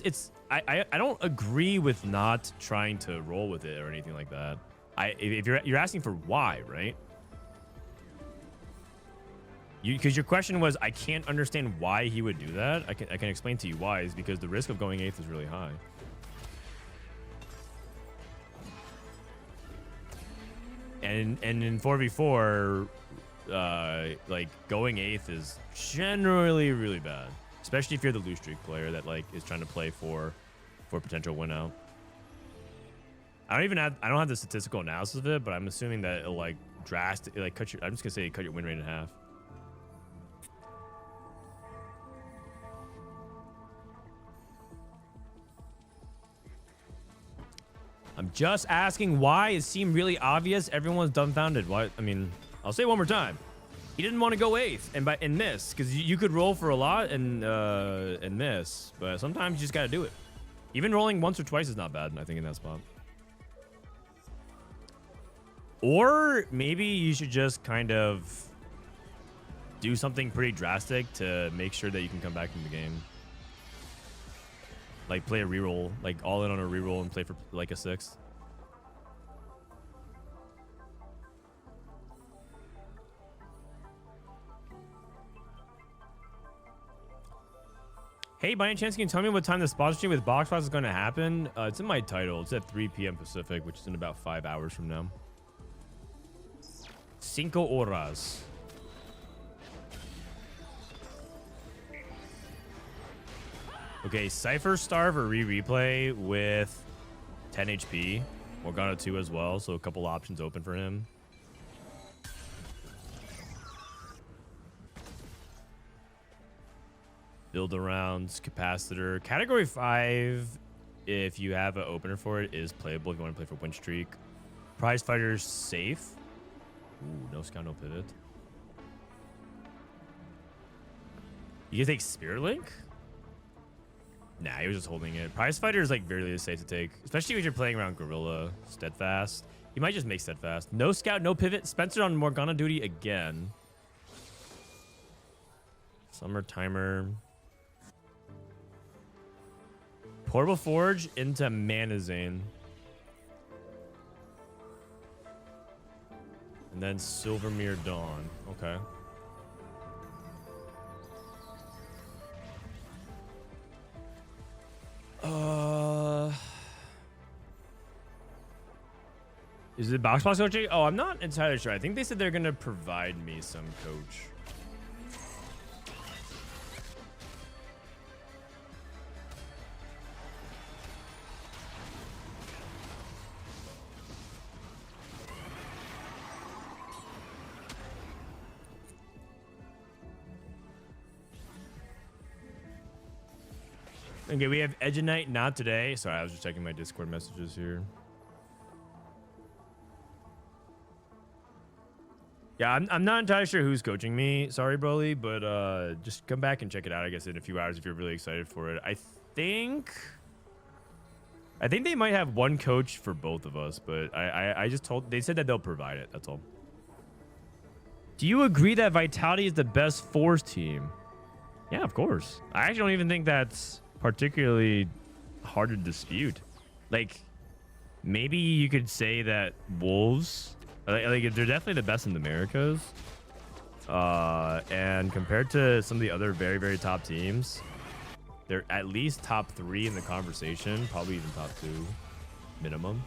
I don't agree with not trying to roll with it or anything like that. If you're asking for why, right? Because your question was, I can't understand why he would do that. I can explain to you why. Is because the risk of going 8th is really high. And in 4v4, like going 8th is generally really bad, especially if you're the lose streak player that like is trying to play for potential win out. I don't have the statistical analysis of it, but I'm assuming that it'll like drastically like cut your win rate in half. I'm just asking why. It seemed really obvious. Everyone's dumbfounded. Why? I mean, I'll say it one more time. He didn't want to go 8th and miss, because you could roll for a lot and miss, but sometimes you just got to do it. Even rolling once or twice is not bad, I think, in that spot. Or maybe you should just kind of do something pretty drastic to make sure that you can come back in the game. Like play a reroll, like all in on a reroll and play for like a 6th. Hey, by any chance, can you tell me what time the sponsor stream with BoxFox is going to happen? It's in my title. It's at 3 p.m. Pacific, which is in about 5 hours from now. 5 horas. Okay, Cypher Starve or replay with 10 HP. Morgana 2 as well, so a couple options open for him. Build arounds, capacitor. Category 5 if you have an opener for it, is playable if you want to play for win streak. Prize fighter's safe. Ooh, no scout, no pivot. You can take Spirit Link? Nah, he was just holding it. Prize fighter is like very safe to take, especially when you're playing around Gorilla, Steadfast. He might just make Steadfast. No scout, no pivot. Spencer on Morgana duty again. Summer timer. Portable Forge into Manazane. And then Silvermere Dawn. Okay. Is it box coaching? Oh, I'm not entirely sure. I think they said they're gonna provide me some coach. Okay, we have Edge of Night, not today. Sorry, I was just checking my Discord messages here. Yeah, I'm not entirely sure who's coaching me. Sorry, Broly, but just come back and check it out, I guess, in a few hours if you're really excited for it. I think they might have one coach for both of us, but I just they said that they'll provide it. That's all. Do you agree that Vitality is the best Force team? Yeah, of course. I actually don't even think that's particularly hard to dispute. Like, maybe you could say that Wolves, like they're definitely the best in the Americas, and compared to some of the other very, very top teams, they're at least top 3 in the conversation, probably even top 2 minimum.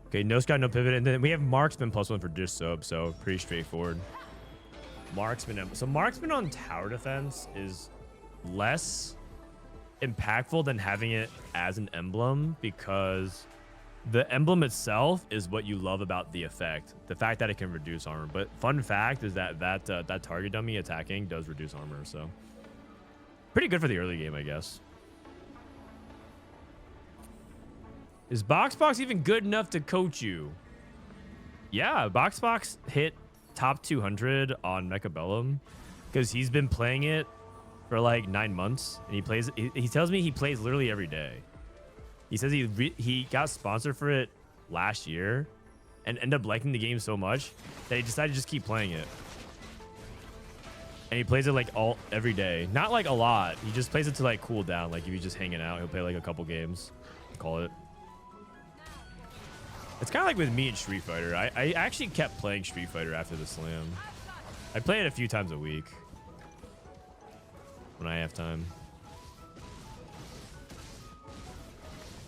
Okay, no scout, no pivot, and then we have Marksman +1 for dish soap, so pretty straightforward. Marksman, so Marksman on tower defense is less impactful than having it as an emblem, because the emblem itself is what you love about the effect, the fact that it can reduce armor. But fun fact is that that target dummy attacking does reduce armor, so pretty good for the early game, I guess. Is Boxbox even good enough to coach you? Yeah, Boxbox hit top 200 on Mechabellum because he's been playing it for like 9 months, and he plays. He tells me he plays literally every day. He says he got sponsored for it last year and ended up liking the game so much that he decided to just keep playing it. And he plays it like every day. Not like a lot. He just plays it to like cool down. Like if he's just hanging out, he'll play like a couple games. Call it. It's kind of like with me and Street Fighter. I actually kept playing Street Fighter after the slam. I play it a few times a week when I have time.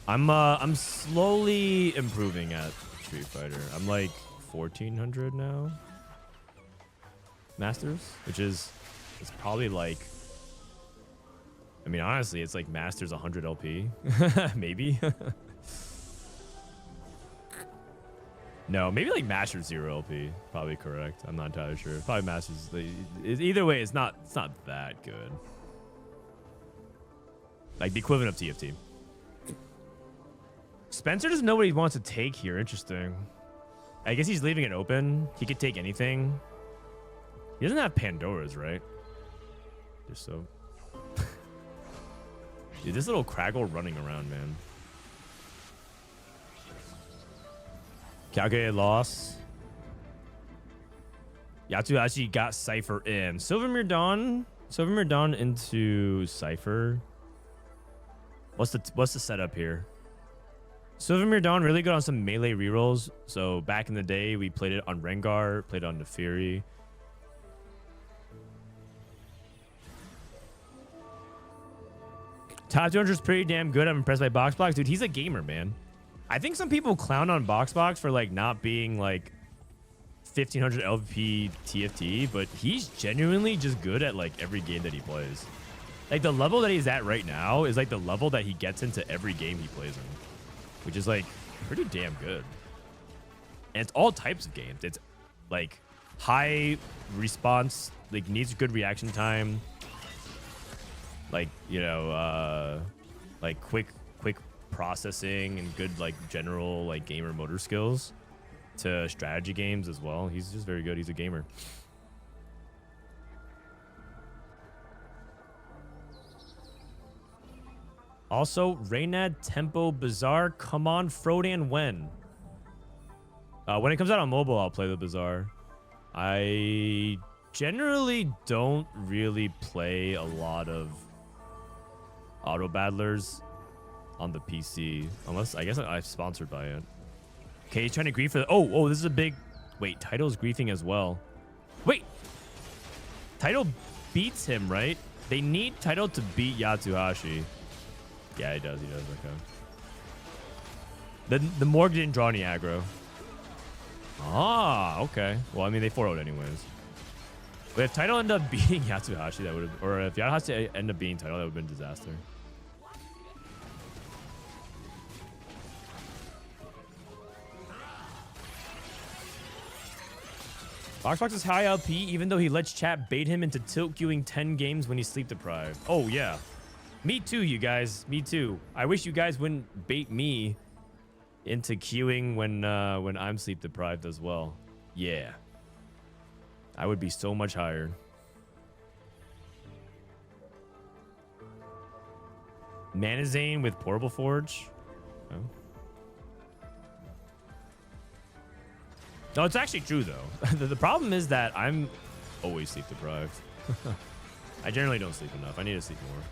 I'm slowly improving at Street Fighter. I'm like 1400 now. Masters, which is, it's probably like, I mean, honestly, it's like Masters 100 LP, maybe. No, maybe like Masters 0 LP, probably correct. I'm not entirely sure. Probably Masters. Either way, it's not that good. Like the equivalent of TFT. Spencer doesn't know what he wants to take here. Interesting. I guess he's leaving it open. He could take anything. He doesn't have Pandora's, right? Just so. Dude, this little Craggle running around, man. Calculated loss. Yatu actually got Cypher in. Silvermere Dawn into Cypher. What's the setup here? Silvermere Dawn really good on some melee rerolls. So back in the day, we played it on Rengar, played it on Neferi. Top 200 is pretty damn good. I'm impressed by Boxbox. Dude, he's a gamer, man. I think some people clown on Boxbox for like not being like 1500 LVP TFT, but he's genuinely just good at like every game that he plays. Like the level that he's at right now is like the level that he gets into every game he plays in, which is like pretty damn good. And it's all types of games. It's like high response, like needs good reaction time, like, you know, like quick processing and good like general like gamer motor skills to strategy games as well. He's just very good. He's a gamer. Also, Reynad, Tempo, Bazaar. Come on, Frodan, when? When it comes out on mobile, I'll play the Bazaar. I generally don't really play a lot of auto battlers on the PC, unless I guess I'm sponsored by it. Okay, he's trying to grief for the, oh, this is a big, wait, Title's griefing as well. Wait, Title beats him, right? They need Title to beat Yatsuhashi. Yeah, he does, okay. The Morg didn't draw any aggro. Ah, okay. Well, I mean, they 4-0'd anyways. But if Title ended up beating Yatsuhashi, that would have, or if Yatsuhashi ended up beating Title, that would have been a disaster. Boxbox is high LP, even though he lets chat bait him into tilt queuing 10 games when he's sleep deprived. Oh, yeah. Me too, you guys. Me too. I wish you guys wouldn't bait me into queuing when I'm sleep deprived as well. Yeah. I would be so much higher. Manazane with Portable Forge. Oh. No, it's actually true though. The problem is that I'm always sleep deprived. I generally don't sleep enough. I need to sleep more.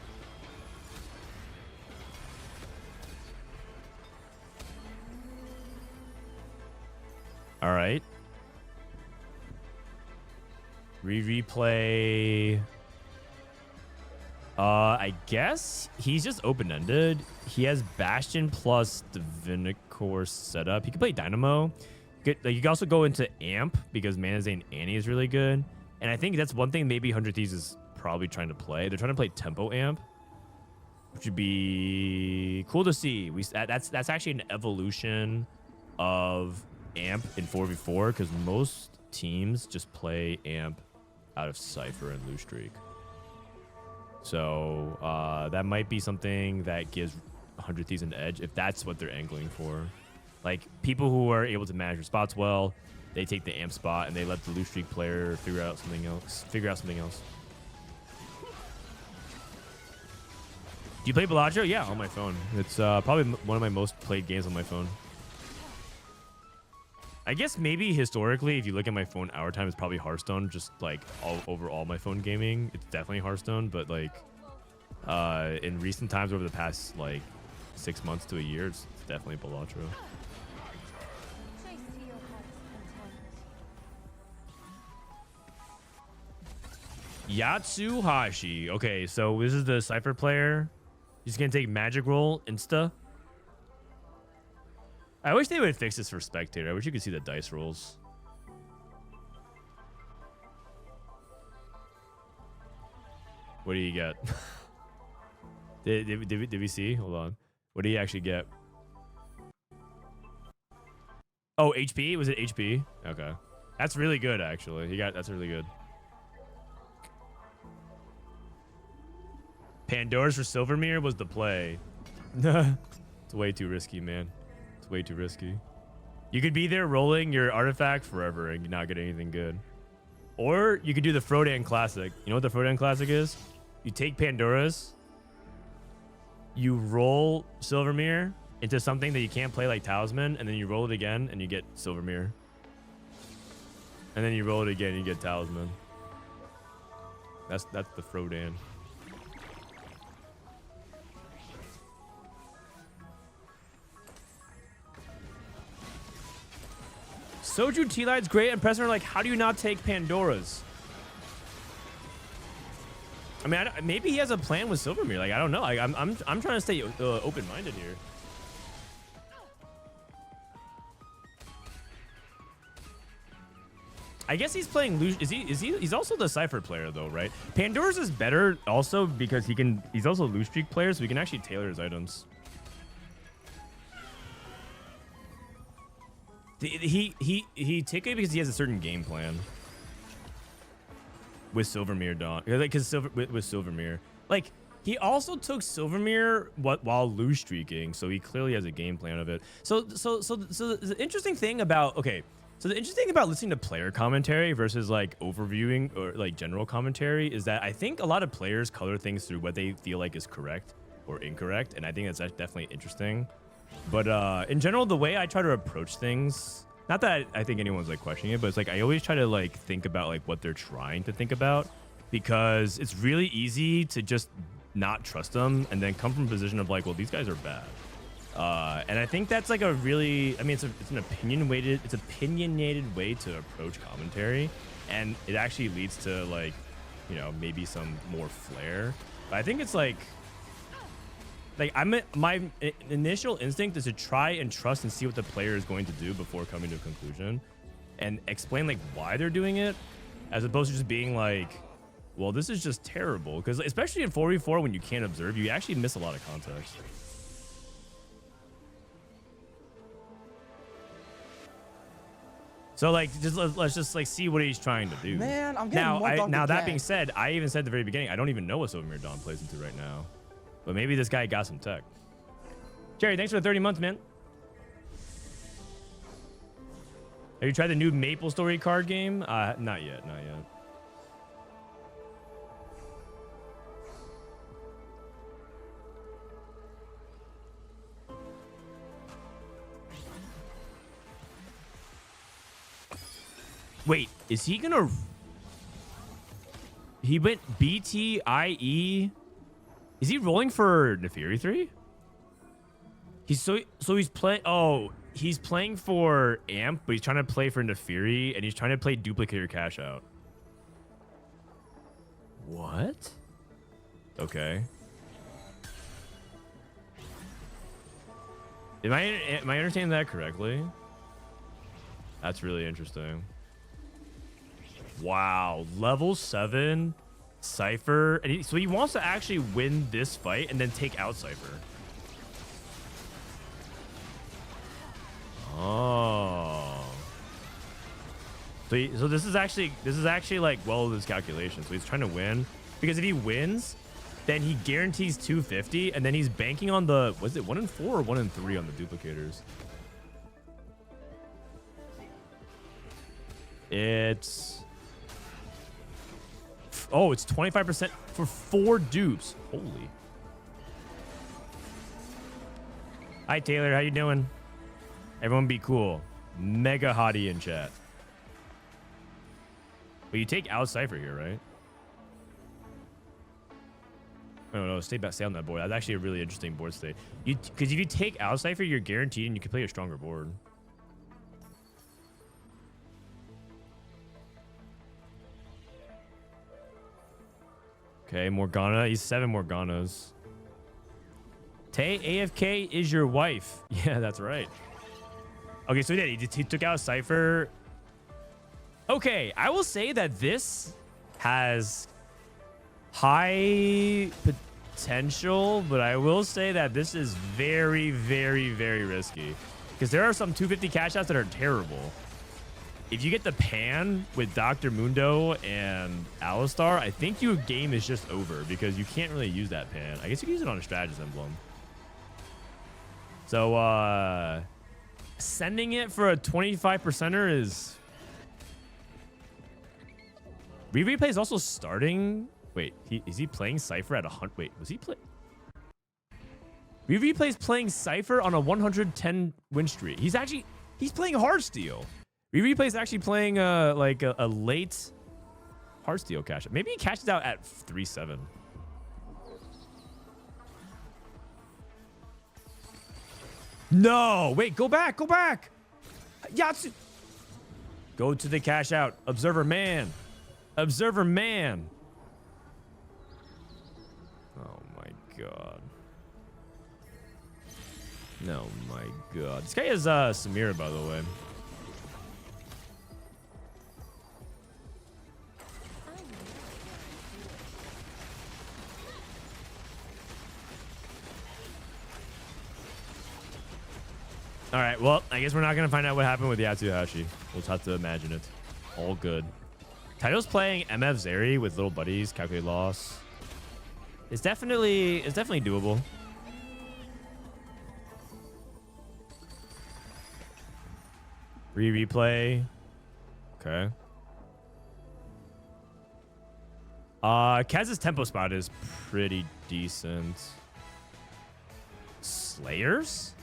All right. Replay. I guess he's just open-ended. He has Bastion plus Divinicore setup. He can play Dynamo. You can also go into Amp because Manazane Annie is really good. And I think that's one thing maybe 100 Thieves is probably trying to play. They're trying to play Tempo Amp, which would be cool to see. That's actually an evolution of Amp in 4v4 because most teams just play Amp out of Cypher and Loose Streak. So that might be something that gives 100 Thieves an edge if that's what they're angling for. Like, people who are able to manage their spots well, they take the Amp spot and they let the Loose Streak player figure out something else. Do you play Bellagio? Yeah, on my phone. It's probably one of my most played games on my phone. I guess maybe historically, if you look at my phone hour time, it's probably Hearthstone. Just like overall my phone gaming, it's definitely Hearthstone. But like in recent times, over the past like 6 months to a year, it's definitely Bellagio. Yatsuhashi. Okay, so this is the Cypher player. He's gonna take Magic Roll Insta. I wish they would fix this for Spectator. I wish you could see the dice rolls. What do you get? did we see? Hold on. What do you actually get? Oh, HP? Was it HP? Okay. That's really good, actually. That's really good. Pandora's for Silvermere was the play. It's way too risky, man. It's way too risky. You could be there rolling your artifact forever and not get anything good. Or you could do the Frodan Classic. You know what the Frodan Classic is? You take Pandora's, you roll Silvermere into something that you can't play like Talisman, and then you roll it again and you get Silvermere. And then you roll it again and you get Talisman. That's the Frodan. Soju T-Light's great, and Preston are like, how do you not take Pandora's? I mean, maybe he has a plan with Silvermere. Like, I don't know. Like, I'm trying to stay open-minded here. I guess he's playing loose. He's also the Cypher player though, right? Pandora's is better also because he's also a loose streak player, so he can actually tailor his items. He take it because he has a certain game plan. with Silvermere Dawn. Because with Silvermere. Like, he also took Silvermere while lose streaking, so he clearly has a game plan of it. So the interesting thing about listening to player commentary versus like overviewing or like general commentary is that I think a lot of players color things through what they feel like is correct or incorrect, and I think that's definitely interesting. But in general, the way I try to approach things, not that I think anyone's like questioning it, but it's like I always try to like think about like what they're trying to think about, because it's really easy to just not trust them and then come from a position of like, well, these guys are bad. And I think that's like a really, I mean, it's an opinionated way to approach commentary, and it actually leads to like, you know, maybe some more flair. But I think it's like my initial instinct is to try and trust and see what the player is going to do before coming to a conclusion, and explain like why they're doing it, as opposed to just being like, well, this is just terrible. Because especially in 4v4, when you can't observe, you actually miss a lot of context. So like, let's just like see what he's trying to do. Man, I'm getting now that being said, I even said at the very beginning, I don't even know what Silvermere Dawn plays into right now, but maybe this guy got some tech. Jerry, thanks for the 30 months, man. Have you tried the new Maple Story card game? Not yet, not yet. Wait, is he gonna... He went BTIE. Is he rolling for Neferi 3? He's playing... Oh, he's playing for Amp, but he's trying to play for Neferi, and he's trying to play Duplicator Cash Out. What? Okay. Am I understanding that correctly? That's really interesting. Wow, level 7 Cypher, and so he wants to actually win this fight and then take out Cypher. Oh, so this is actually like well his calculation. So he's trying to win, because if he wins, then he guarantees 250, and then he's banking on the, was it 1 in 4 or 1 in 3 on the duplicators? It's... Oh, it's 25% for 4 dupes. Holy. Hi, Taylor. How you doing? Everyone be cool. Mega hottie in chat. But you take out Cypher here, right? I don't know. Stay on that board. That's actually a really interesting board state. Because if you take out Cypher, you're guaranteed and you can play a stronger board. Okay, Morgana. He's 7 Morganas. Tay, AFK is your wife. Yeah, that's right. Okay, so he took out Cypher. Okay, I will say that this has high potential, but I will say that this is very, very, very risky. Because there are some 250 cash outs that are terrible. If you get the pan with Dr. Mundo and Alistar, I think your game is just over, because you can't really use that pan. I guess you can use it on a strategist emblem. So, sending it for a 25%er is... Replay is also starting... Wait, is he playing Cypher at 100? Wait, was he play... Replay is playing Cypher on a 110 win streak. He's playing Heartsteel. Replay is actually playing like a late Heartsteel cash. Maybe he cashes out at 3-7. No, wait, go back. Yatsu. Go to the cash out. Observer man. Oh my god. No, my god. This guy is Samira, by the way. All right, well, I guess we're not going to find out what happened with Yatsuhashi. We'll just have to imagine it. All good. Title's playing MF Zeri with little buddies, calculate loss. It's definitely doable. Replay. Okay. Kaz's tempo spot is pretty decent. Slayers?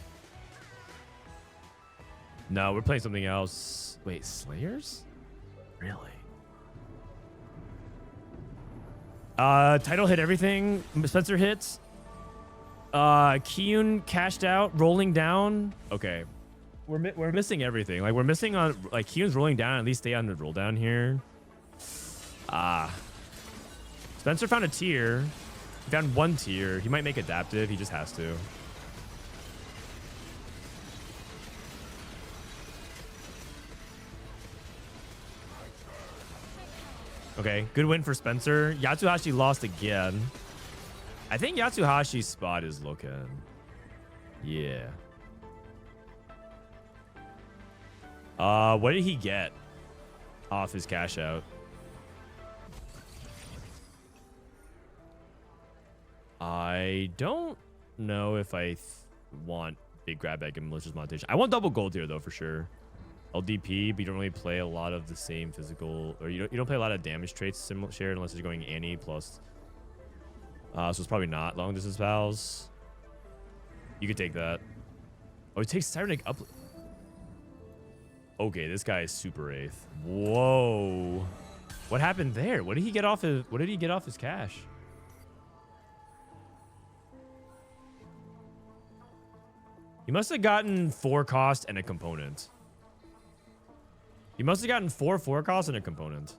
No, we're playing something else. Wait, Slayers? Really? Title hit everything. Spencer hits. Kiyun cashed out, rolling down. Okay. We're missing everything. Like, we're missing on, like, Kiyun's rolling down. At least stay on the roll down here. Spencer found a tier. He found one tier. He might make adaptive. He just has to. Okay, good win for Spencer. Yatsuhashi lost again. I think Yatsuhashi's spot is looking. Yeah. What did he get off his cash out? I don't know if I want big grab bag and malicious monetization. I want double gold here though for sure. LDP, but you don't really play a lot of the same physical, or you don't play a lot of damage traits similar shared unless you're going Annie plus. So it's probably not long distance pals. You could take that. Oh, it takes Cybernetic up. Okay, this guy is super eighth. Whoa, what happened there? What did he get off his? What did he get off his cash? He must have gotten 4 cost and a component. He must have gotten 4 costs and a component.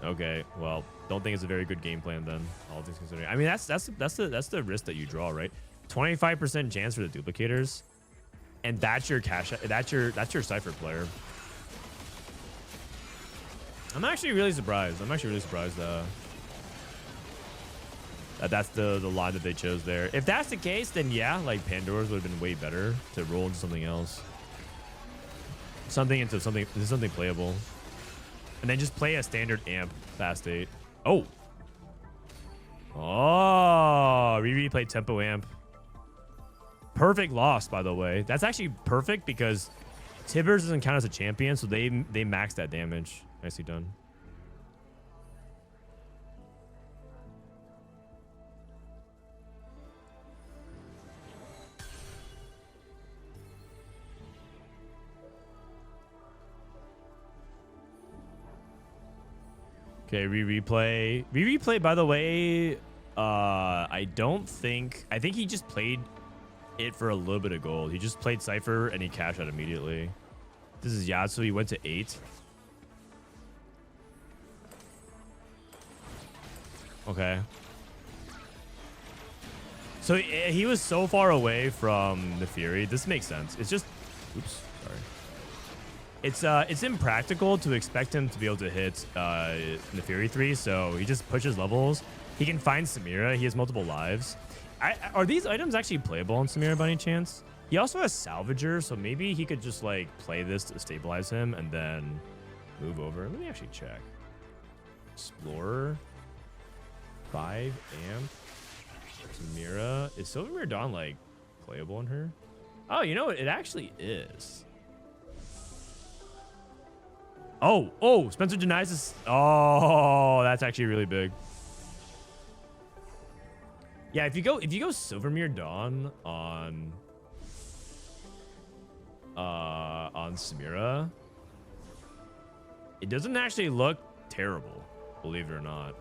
Okay, well, don't think it's a very good game plan then. All things considering, I mean that's the risk that you draw, right? 25% chance for the duplicators, and that's your cash. That's your Cypher player. I'm actually really surprised. That's the line that they chose there. If that's the case, then yeah, like Pandora's would have been way better to roll into something else. Something playable. And then just play a standard amp fast 8. Oh. Oh, Riri played tempo amp. Perfect loss, by the way. That's actually perfect because Tibbers doesn't count as a champion, so they max that damage. Nicely done. Okay, replay, by the way, I think he just played it for a little bit of gold. He just played Cypher and he cashed out immediately. This is Yatsu. He went to 8. Okay. So he was so far away from the Fury. This makes sense. It's just, oops, sorry. It's impractical to expect him to be able to hit the Fury 3, so he just pushes levels. He can find Samira. He has multiple lives. Are these items actually playable on Samira by any chance? He also has Salvager, so maybe he could just like play this to stabilize him and then move over. Let me actually check. Explorer. 5 amp. Samira. Is Silvermere Dawn like playable on her? Oh, you know what? It actually is. Oh, Spencer denies this. Oh, that's actually really big. Yeah, if you go Silvermere Dawn on Samira, it doesn't actually look terrible, believe it or not.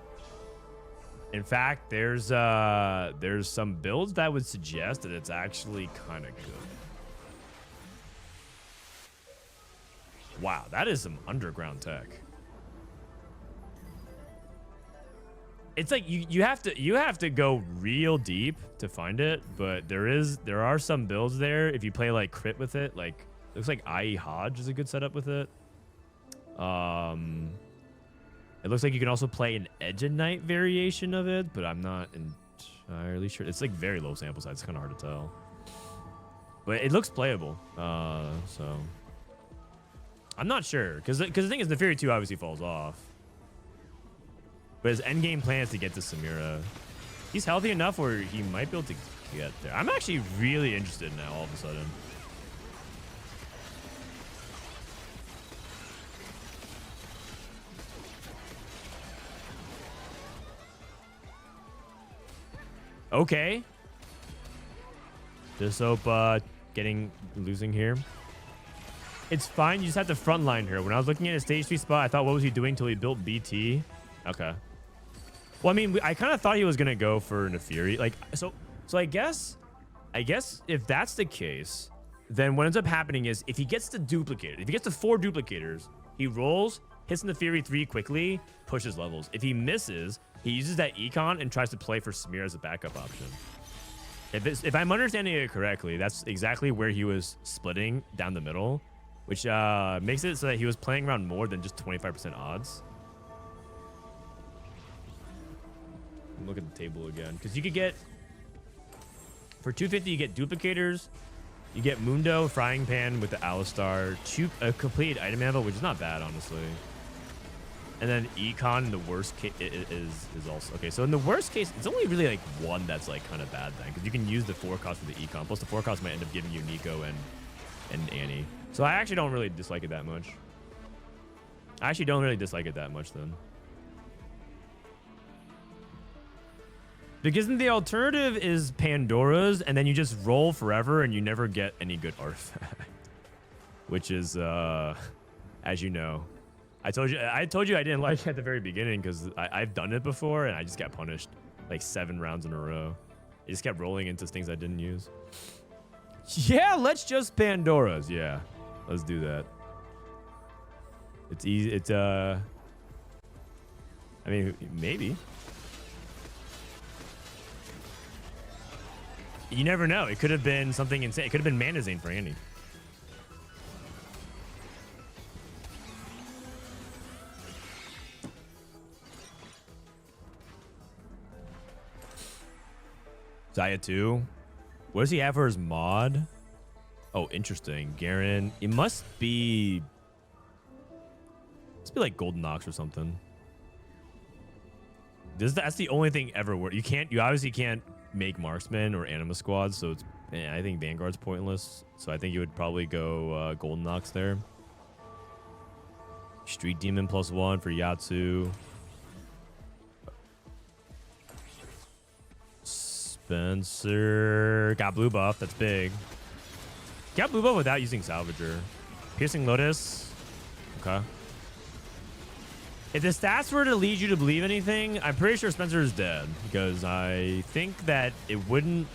In fact, there's some builds that would suggest that it's actually kind of good. Wow, that is some underground tech. It's like you have to go real deep to find it, but there are some builds there if you play like crit with it. Like looks like IE Hodge is a good setup with it. It looks like you can also play an Edge of Night variation of it, but I'm not entirely sure. It's like very low sample size. It's kind of hard to tell, but it looks playable. So. I'm not sure because the thing is, the Fury 2 obviously falls off, but his endgame plan is to get to Samira. He's healthy enough where he might be able to get there. I'm actually really interested now all of a sudden. Okay. Just hope losing here. It's fine. You just have to frontline her. When I was looking at his stage 3 spot, I thought, what was he doing till he built BT? Okay. Well, I mean, I kind of thought he was gonna go for Nefiri. Like, so I guess if that's the case, then what ends up happening is if he gets the duplicator, if he gets the 4 duplicators, he rolls, hits Nefiri 3 quickly, pushes levels. If he misses, he uses that econ and tries to play for Samir as a backup option. If I'm understanding it correctly, that's exactly where he was splitting down the middle, which makes it so that he was playing around more than just 25% odds. Look at the table again, because you could get, for 250, you get duplicators, you get Mundo, Frying Pan with the Alistar, a complete item anvil, which is not bad, honestly. And then Econ in the worst case is also okay. So in the worst case, it's only really like one that's like kind of bad then, because you can use the 4 cost for the Econ. Plus the 4 cost might end up giving you Nico and Annie. So I actually don't really dislike it that much. I actually don't really dislike it that much then. Because the alternative is Pandora's, and then you just roll forever and you never get any good artifact. Which is, as you know, I told you I didn't like it at the very beginning because I've done it before and I just got punished like 7 rounds in a row. I just kept rolling into things I didn't use. Yeah, let's just Pandora's. Yeah, let's do that. It's easy. It's I mean, maybe. You never know. It could have been something insane. It could have been Manazane for Andy. Zaya 2. What does he have for his mod? Oh, interesting. Garen. It must be like Golden Ox or something. That's the only thing ever where you obviously can't make marksman or anima squads, so it's I think Vanguard's pointless. So I think you would probably go Golden Ox there. Street Demon +1 for Yatsu. Spencer got blue buff. That's big. Got blue buff without using Salvager. Piercing Lotus. Okay. If the stats were to lead you to believe anything, I'm pretty sure Spencer is dead because I think that it wouldn't.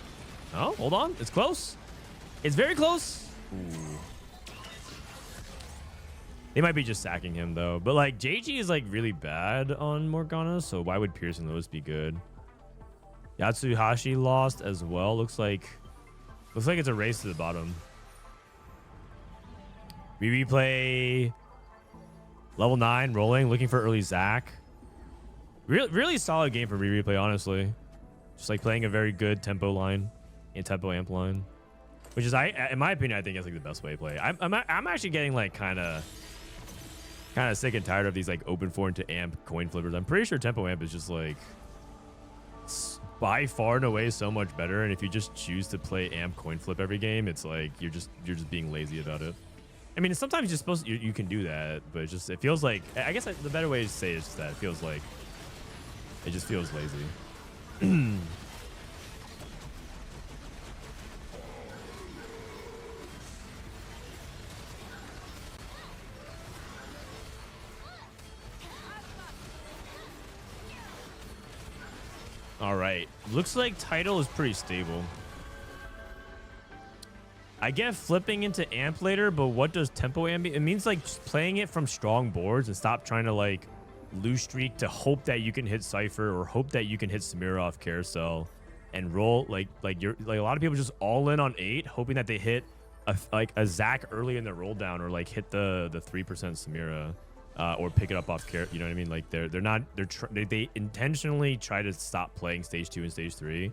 Oh, hold on. It's close. It's very close. Ooh. They might be just sacking him though. But like JG is like really bad on Morgana, so why would Piercing Lotus be good? Yatsuhashi lost as well. Looks like it's a race to the bottom. We replay level 9 rolling, looking for early Zac. Really solid game for replay, honestly. Just like playing a very good tempo line and tempo amp line, which is in my opinion, I think it's like the best way to play. I'm actually getting like kind of sick and tired of these like open 4 into amp coin flippers. I'm pretty sure tempo amp is just like by far and away so much better, and if you just choose to play amp coin flip every game, it's like you're just being lazy about it. I mean, sometimes you're supposed to, you can do that, but it feels like, I guess the better way to say it is that it feels like it just feels lazy. All right, looks like title is pretty stable. I get flipping into amp later, but what does tempo amp mean? It means like just playing it from strong boards and stop trying to like lose streak to hope that you can hit Cypher or hope that you can hit Samira off carousel and roll like you're like a lot of people just all in on 8, hoping that they hit a Zac early in the roll down or like hit the 3% Samira or pick it up off you know what I mean? Like they intentionally try to stop playing stage 2 and stage 3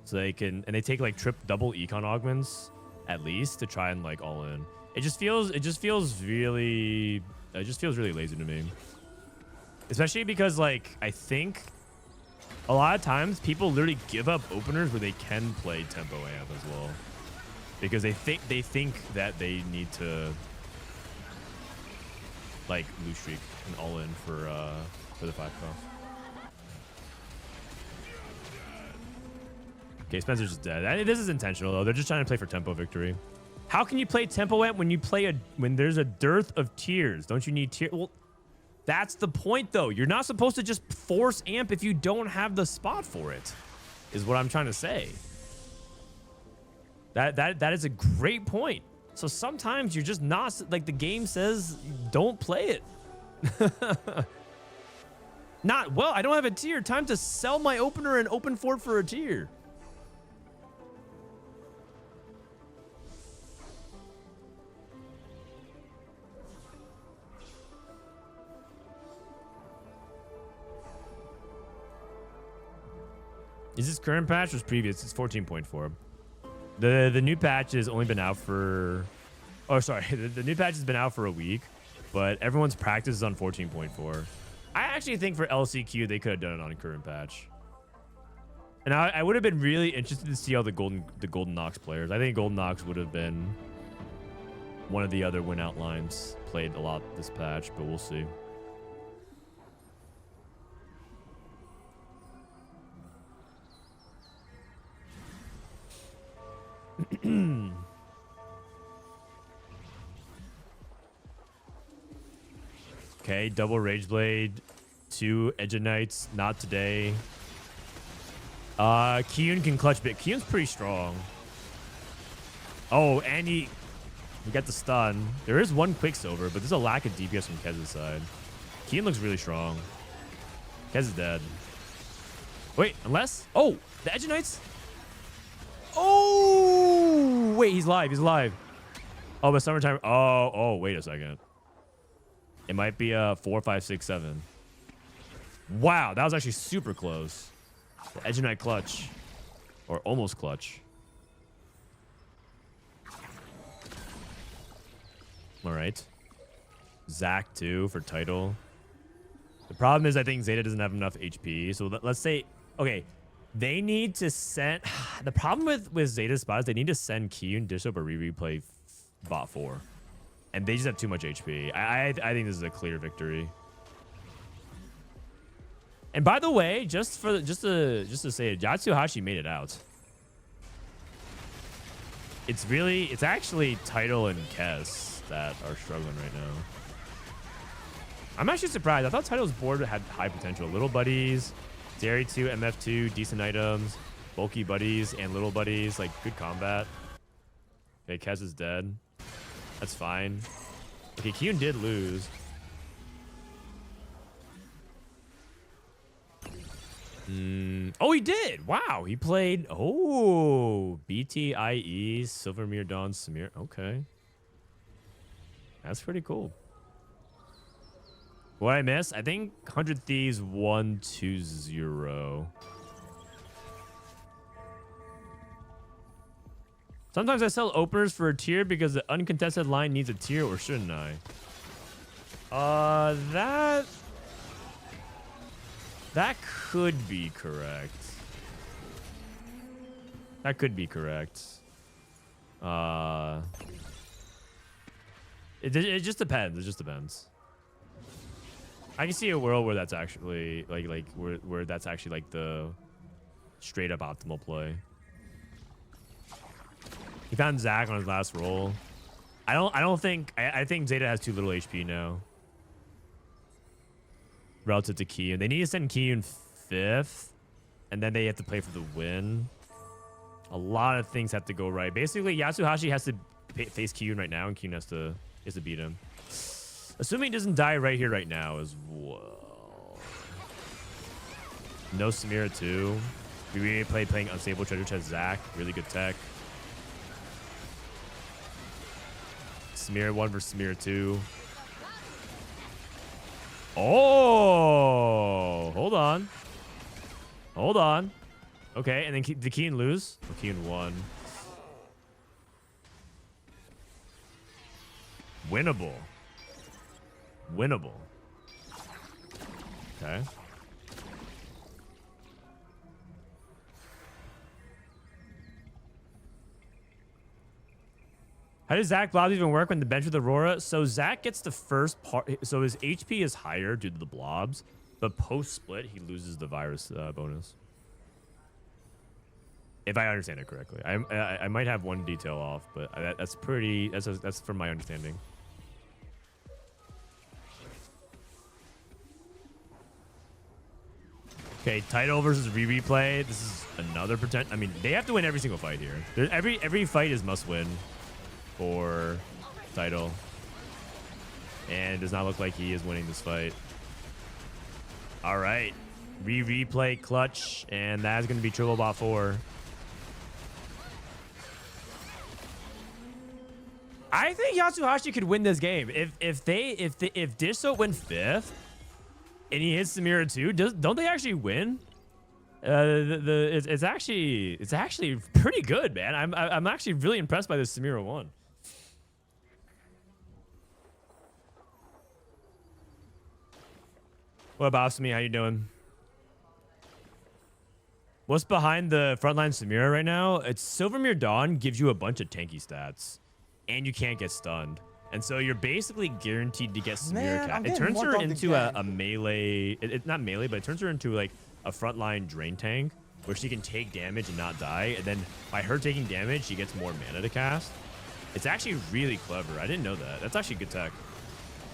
so they can, and they take like double econ augments at least to try and like all in. It just feels really lazy to me. Especially because like I think a lot of times people literally give up openers where they can play tempo amp as well. Because they think that they need to like lose streak and all in for the 5 cost. Okay, Spencer's just dead. This is intentional though. They're just trying to play for tempo victory. How can you play tempo amp when there's a dearth of tiers? Don't you need tier? Well, that's the point though. You're not supposed to just force amp if you don't have the spot for it. Is what I'm trying to say. That is a great point. So sometimes you're just not like the game says don't play it. Not well, I don't have a tier. Time to sell my opener and open fort for a tier. Is this current patch or was previous? It's 14.4. The new patch has only been out for... Oh, sorry. The new patch has been out for a week, but everyone's practice is on 14.4. I actually think for LCQ, they could have done it on a current patch. And I would have been really interested to see how the Golden Nox players... I think Golden Nox would have been one of the other win out lines played a lot this patch, but we'll see. Okay, double Rage Blade, 2 Edge of Knights, not today. Kyun can clutch bit. Kyun's pretty strong. Oh, and he got the stun. There is one Quicksilver, but there's a lack of DPS from Kez's side. Kyun looks really strong. Kez is dead. Wait, unless... Oh, the Edge of Knights? Oh, wait, he's live. He's live. Oh, but summertime. Oh, wait a second. It might be 4, 5, 6, 7. Wow, that was actually super close. The Edge of Knight clutch. Or almost clutch. All right. Zach, too, for title. The problem is I think Zeta doesn't have enough HP. So let's say... Okay. They need to send... The problem with Zeta's spot is they need to send Kyun, Dishop, or Riri play bot 4. And they just have too much HP. I think this is a clear victory. And by the way, just to say it, Yatsuhashi made it out. It's actually Title and Kess that are struggling right now. I'm actually surprised. I thought Title's board had high potential. Little Buddies, Dairy 2, MF2, decent items, bulky buddies, and little buddies. Like, good combat. Okay, Kez is dead. That's fine. Okay, Kyun did lose. Oh, he did. Wow, he played. Oh, BTIE, Silvermere Dawn, Samir. Okay. That's pretty cool. What I miss? I think 100 Thieves 1-2-0. Sometimes I sell openers for a tier because the uncontested line needs a tier, or shouldn't I? That could be correct. That could be correct. It just depends. It just depends. I can see a world where that's actually where that's actually like the straight up optimal play. He found Zach on his last roll. I think Zeta has too little HP now. Relative to Kyun. They need to send Kyun 5th. And then they have to play for the win. A lot of things have to go right. Basically, Yatsuhashi has to face Kyun right now, and Kyun has to beat him. Assuming he doesn't die right here, right now as well. No Samira too. We really playing Unstable Treasure Chest Zach. Really good tech. Samira 1 versus Samira 2. Oh, hold on. Hold on. Okay, and then did Kyun lose? Oh, Kyun won. Winnable. Winnable. Okay. How does Zach Blobs even work when the bench with Aurora? So Zach gets the first part. So his HP is higher due to the blobs, but post split he loses the virus bonus. If I understand it correctly, I might have one detail off, but that's pretty. That's from my understanding. Okay, title versus replay. This is another pretend. I mean, they have to win every single fight here. Every fight is must win for title, and it does not look like he is winning this fight. All right, replay clutch, and that's going to be triple bot 4. I think Yatsuhashi could win this game if Disso win 5th and he hits Samira 2. Don't they actually win? It's actually pretty good, man. I'm actually really impressed by this Samira 1. What about me? How you doing? What's behind the frontline Samira right now? It's Silvermere Dawn gives you a bunch of tanky stats, and you can't get stunned. And so you're basically guaranteed to get Samira cap. It turns her into a melee. It's not melee, but it turns her into like a frontline drain tank where she can take damage and not die. And then by her taking damage, she gets more mana to cast. It's actually really clever. I didn't know that. That's actually good tech.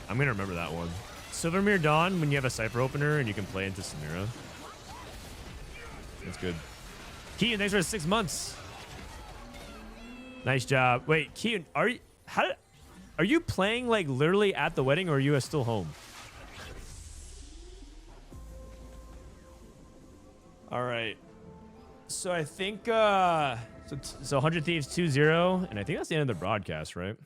I'm going to remember that one. Silvermere Dawn, when you have a Cypher opener and you can play into Samira. That's good. Keaton, thanks for 6 months. Nice job. Wait, Keaton, are you playing like literally at the wedding, or are you still home? All right. So I think so 100 Thieves 2-0, and I think that's the end of the broadcast, right?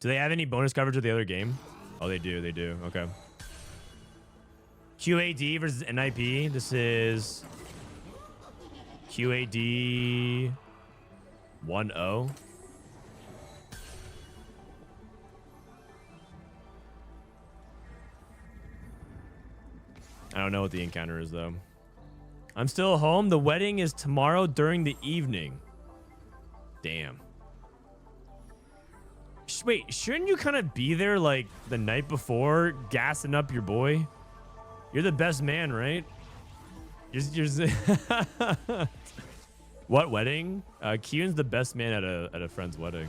Do they have any bonus coverage of the other game? Oh, they do. They do. Okay. QAD versus NIP. This is QAD 1-0. I don't know what the encounter is, though. I'm still home. The wedding is tomorrow during the evening. Damn. Wait, shouldn't you kind of be there like the night before, gassing up your boy? You're the best man, right? What wedding? Kiyun's the best man at a friend's wedding,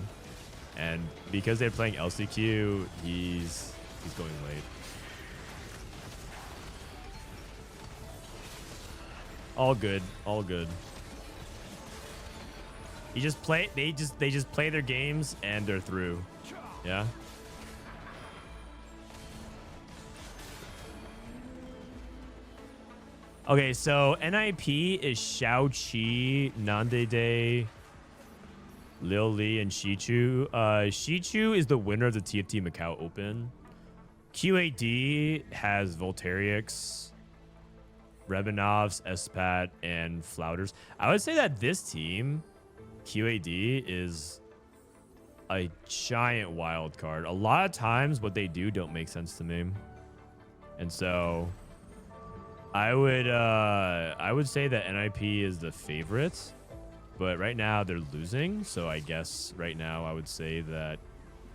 and because they're playing LCQ, he's going late. All good, all good. They just play their games and they're through. Yeah. Okay, so NIP is Xiaoqi, Nandede, Lil Lee, and Shichu. Shichu is the winner of the TFT Macau Open. QAD has Voltairix, Rebanovs, Espat, and Flouters. I would say that this team, QAD, is a giant wild card. A lot of times what they do don't make sense to me. And so I would say that NIP is the favorite, but right now they're losing. So I guess right now I would say that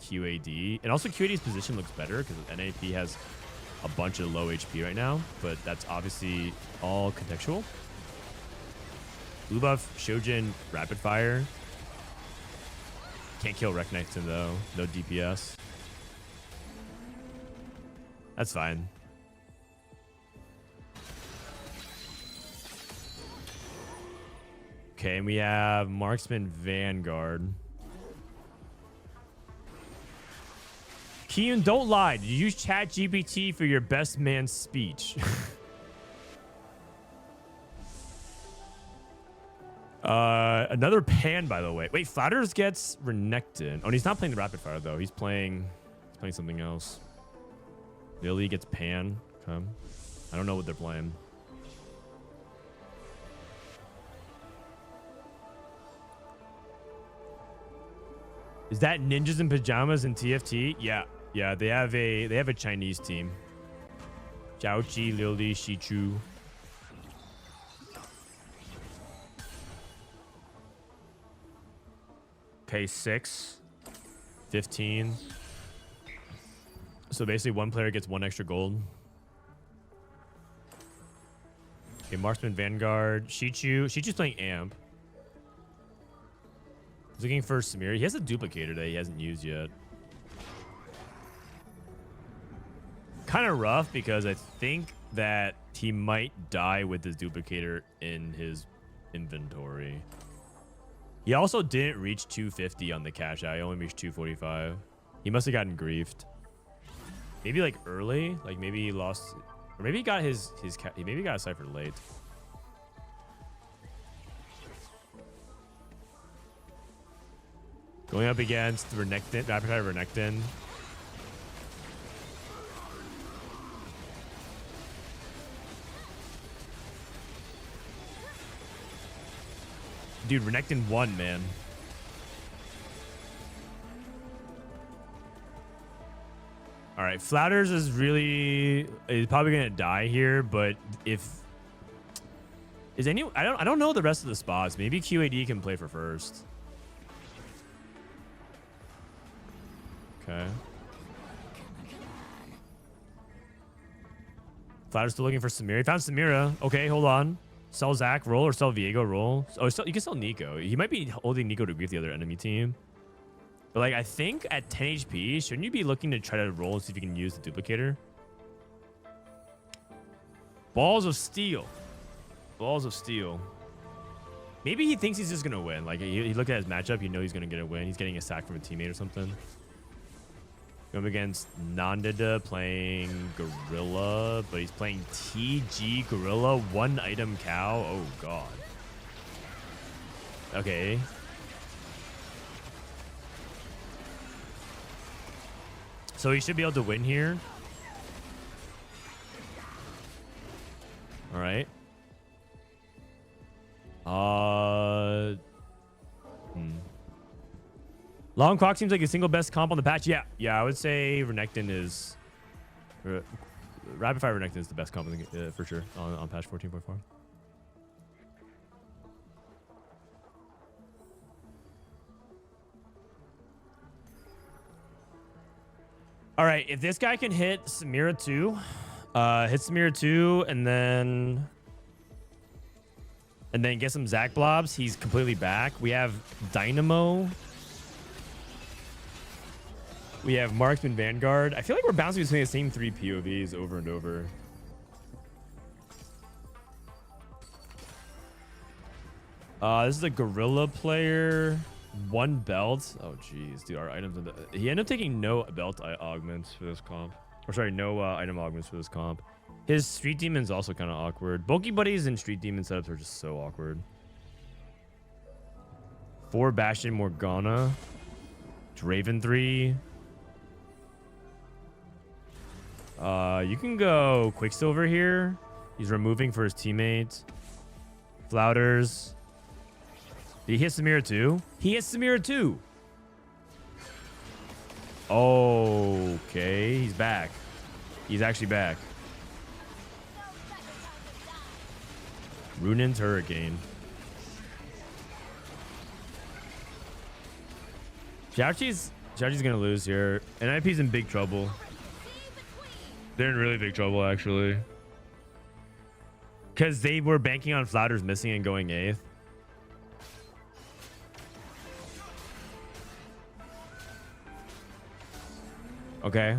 QAD, and also QAD's position looks better because NIP has a bunch of low HP right now, but that's obviously all contextual. Blue buff, Shojin, rapid fire. Can't kill Rek'Nexton though. No DPS. That's fine. Okay, and we have Marksman Vanguard. Kiyun, don't lie. Did you use ChatGPT for your best man speech? Another pan, by the way. Wait, Flouters gets Renekton. Oh, he's not playing the rapid fire though. He's playing something else. Lily gets pan. Okay. I don't know what they're playing. Is that Ninjas in Pajamas and TFT? Yeah. Yeah, they have a Chinese team. Jiaoqi, Lili, Shichu. Okay, 6. 15. So basically one player gets 1 extra gold. Okay, Marksman Vanguard. Shichu's playing Amp. He's looking for Samir. He has a duplicator that he hasn't used yet. Kind of rough because I think that he might die with his duplicator in his inventory. He also didn't reach 250 on the cash out. He only reached 245. He must have gotten griefed. Maybe like early, like maybe he lost, or maybe he got maybe he got a cipher late. Going up against Renekton, Rapid Fire Renekton. Dude, Renekton won, man. All right, Flouters is probably gonna die here, but if I don't know the rest of the spots. Maybe QAD can play for first. Okay. Flouters still looking for Samira. He found Samira. Okay, hold on. Sell Zach, roll, or sell Viego, roll. Oh, you can sell Nico. He might be holding Nico to grief the other enemy team. But like, I think at 10 HP, shouldn't you be looking to try to roll and see if you can use the duplicator? Balls of steel. Balls of steel. Maybe he thinks he's just going to win. Like, he looked at his matchup. You know he's going to get a win. He's getting a sack from a teammate or something. Going up against Nandida playing Gorilla, but he's playing TG Gorilla, 1 item cow. Oh, God. Okay. So he should be able to win here. All right. Long Clock seems like a single best comp on the patch. Yeah, I would say Renekton is... Rapid Fire Renekton is the best comp for sure on patch 14.4. All right, if this guy can hit Samira 2, and then get some Zac blobs, he's completely back. We have Dynamo. We have Marksman Vanguard. I feel like we're bouncing between the same 3 POVs over and over. This is a Gorilla player. 1 belt. Oh, jeez, dude. Our items. He ended up taking no belt augments for this comp. Or sorry, no item augments for this comp. His Street Demon's also kind of awkward. Bulky Buddies and Street Demon setups are just so awkward. 4 Bastion Morgana. Draven 3. You can go Quicksilver here. He's removing for his teammates. Flouters. Did he hit Samira too? He hit Samira too. Okay, he's back. He's actually back. Runin's Hurricane. Xiaoqi's gonna lose here. NIP's in big trouble. They're in really big trouble, actually. Because they were banking on Flouters missing and going 8th. Okay.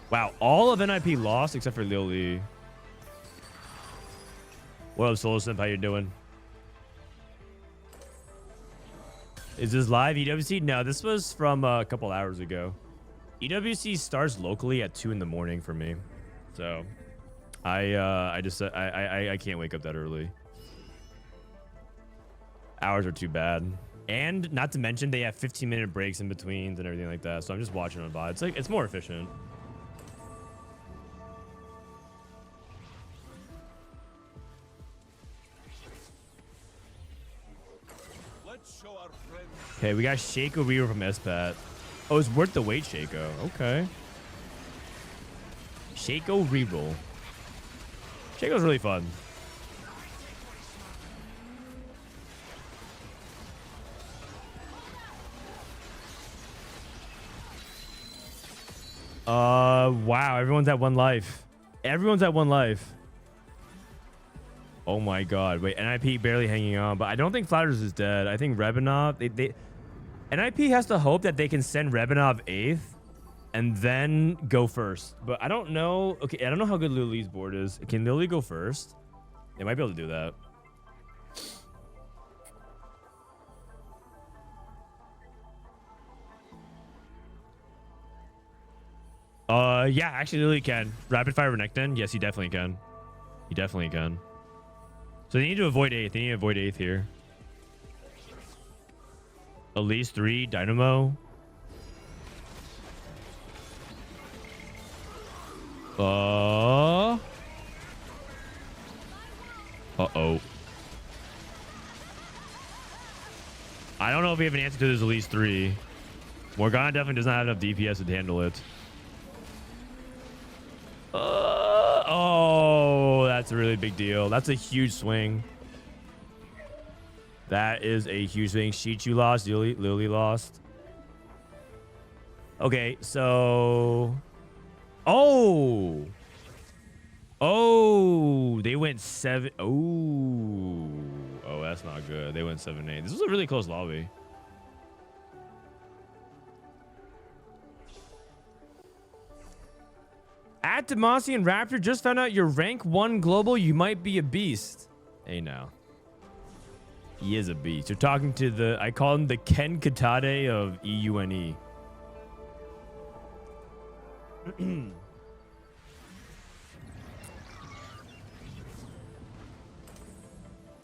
Wow, all of NIP lost except for Lil Lee. What up, Solo Simp? How you doing? Is this live EWC? No, this was from a couple hours ago. EWC starts locally at 2 in the morning for me, so I can't wake up that early. Hours are too bad, and not to mention they have 15-minute breaks in betweens and everything like that. So I'm just watching on VOD. It's more efficient. Let's show our friends Okay, we got Shaco Reaver from SPAT. Oh, it's worth the wait, Shaco. Okay. Shaco reroll. Shaco's really fun. Wow, everyone's at 1 life. Everyone's at 1 life. Oh my god. Wait, NIP barely hanging on, but I don't think Flatters is dead. I think Rebanov, NIP has to hope that they can send Rebanov 8th and then go first. But I don't know. Okay, I don't know how good Lily's board is. Can Lily go first? They might be able to do that. Yeah, actually Lily can. Rapid fire Renekton? Yes, he definitely can. He definitely can. So they need to avoid 8th. They need to avoid 8th here. Elise 3, Dynamo. Uh-oh. I don't know if we have an answer to this Elise 3. Morgana definitely does not have enough DPS to handle it. Oh, that's a really big deal. That's a huge swing. That is a huge swing. Shichu lost. Lily lost. Okay, so... Oh! Oh! They went 7... Oh! Oh, that's not good. They went 7-8. This was a really close lobby. At Demasi and Raptor, just found out you're rank 1 global. You might be a beast. Hey, now. He is a beast. You're talking to the... I call him the Ken Katade of EUNE.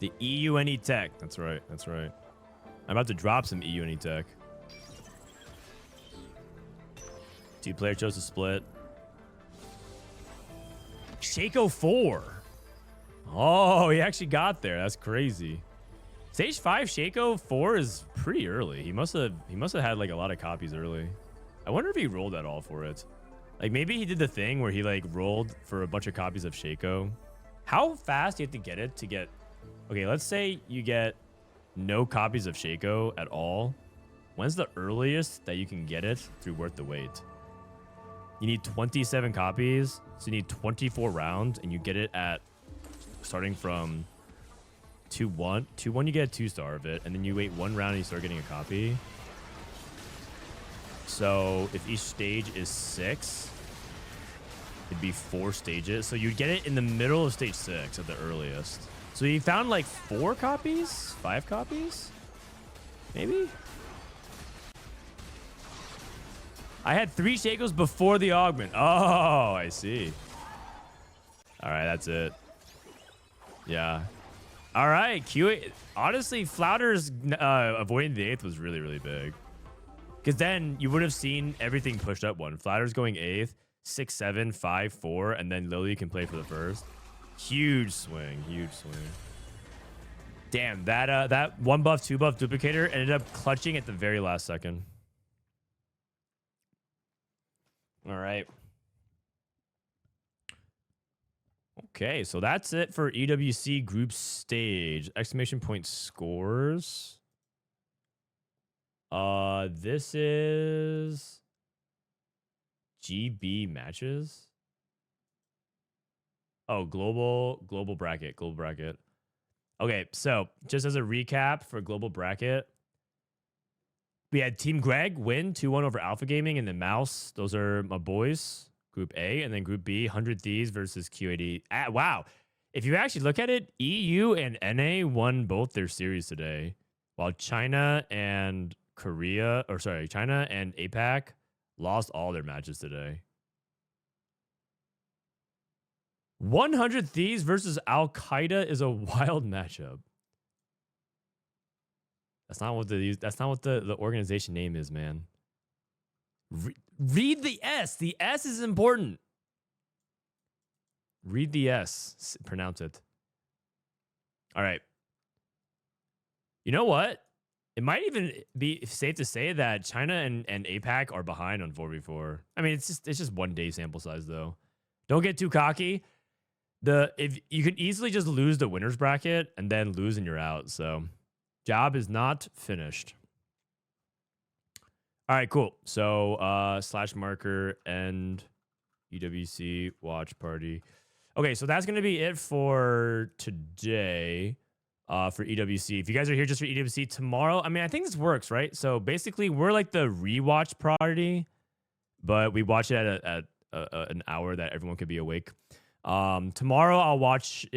The EUNE tech. That's right. That's right. I'm about to drop some EUNE tech. 2-player chose to split. Shaco 4. Oh, he actually got there. That's crazy. Stage 5 Shaco 4 is pretty early. He must have had like a lot of copies early. I wonder if he rolled at all for it. Like maybe he did the thing where he like rolled for a bunch of copies of Shaco. How fast do you have to get it to get... Okay, let's say you get no copies of Shaco at all. When's the earliest that you can get it through Worth the Wait? You need 27 copies, so you need 24 rounds, and you get it at starting from 2-1. 2-1, you get a 2-star of it, and then you wait 1 round and you start getting a copy. So if each stage is 6, it'd be 4 stages. So you'd get it in the middle of stage 6 at the earliest. So you found like 4 copies? 5 copies? Maybe? I had 3 Shakos before the augment. Oh, I see. All right, that's it. Yeah. All right, Q. Honestly, Flouters avoiding the 8th was really, really big. Because then you would have seen everything pushed up 1. Flouters going 8th, 6-7, 5-4, and then Lily can play for the first. Huge swing. Huge swing. Damn, that 1 buff, 2 buff duplicator ended up clutching at the very last second. All right. Okay, so that's it for EWC group stage. Exclamation point scores. This is GB matches. Oh, global bracket. Okay, so just as a recap for global bracket, we had Team Greg win 2-1 over Alpha Gaming and then MOUZ. Those are my boys. Group A, and then Group B, 100 Thieves versus QAD. Wow. If you actually look at it, EU and NA won both their series today, while China and China and APAC lost all their matches today. 100 Thieves versus Al Qaeda is a wild matchup. That's not what the organization name is, man. Read the S. The S is important. Read the S. Pronounce it. All right. You know what? It might even be safe to say that China and APAC are behind on 4v4. I mean, it's just 1 day sample size though. Don't get too cocky. If you could easily just lose the winners bracket and then lose and you're out. So job is not finished. All right, cool. So slash marker and EWC watch party. Okay, so that's gonna be it for today. For EWC. If you guys are here just for EWC tomorrow, I mean, I think this works, right? So basically, we're like the rewatch party, but we watch it at an hour that everyone could be awake. Tomorrow, I'll watch it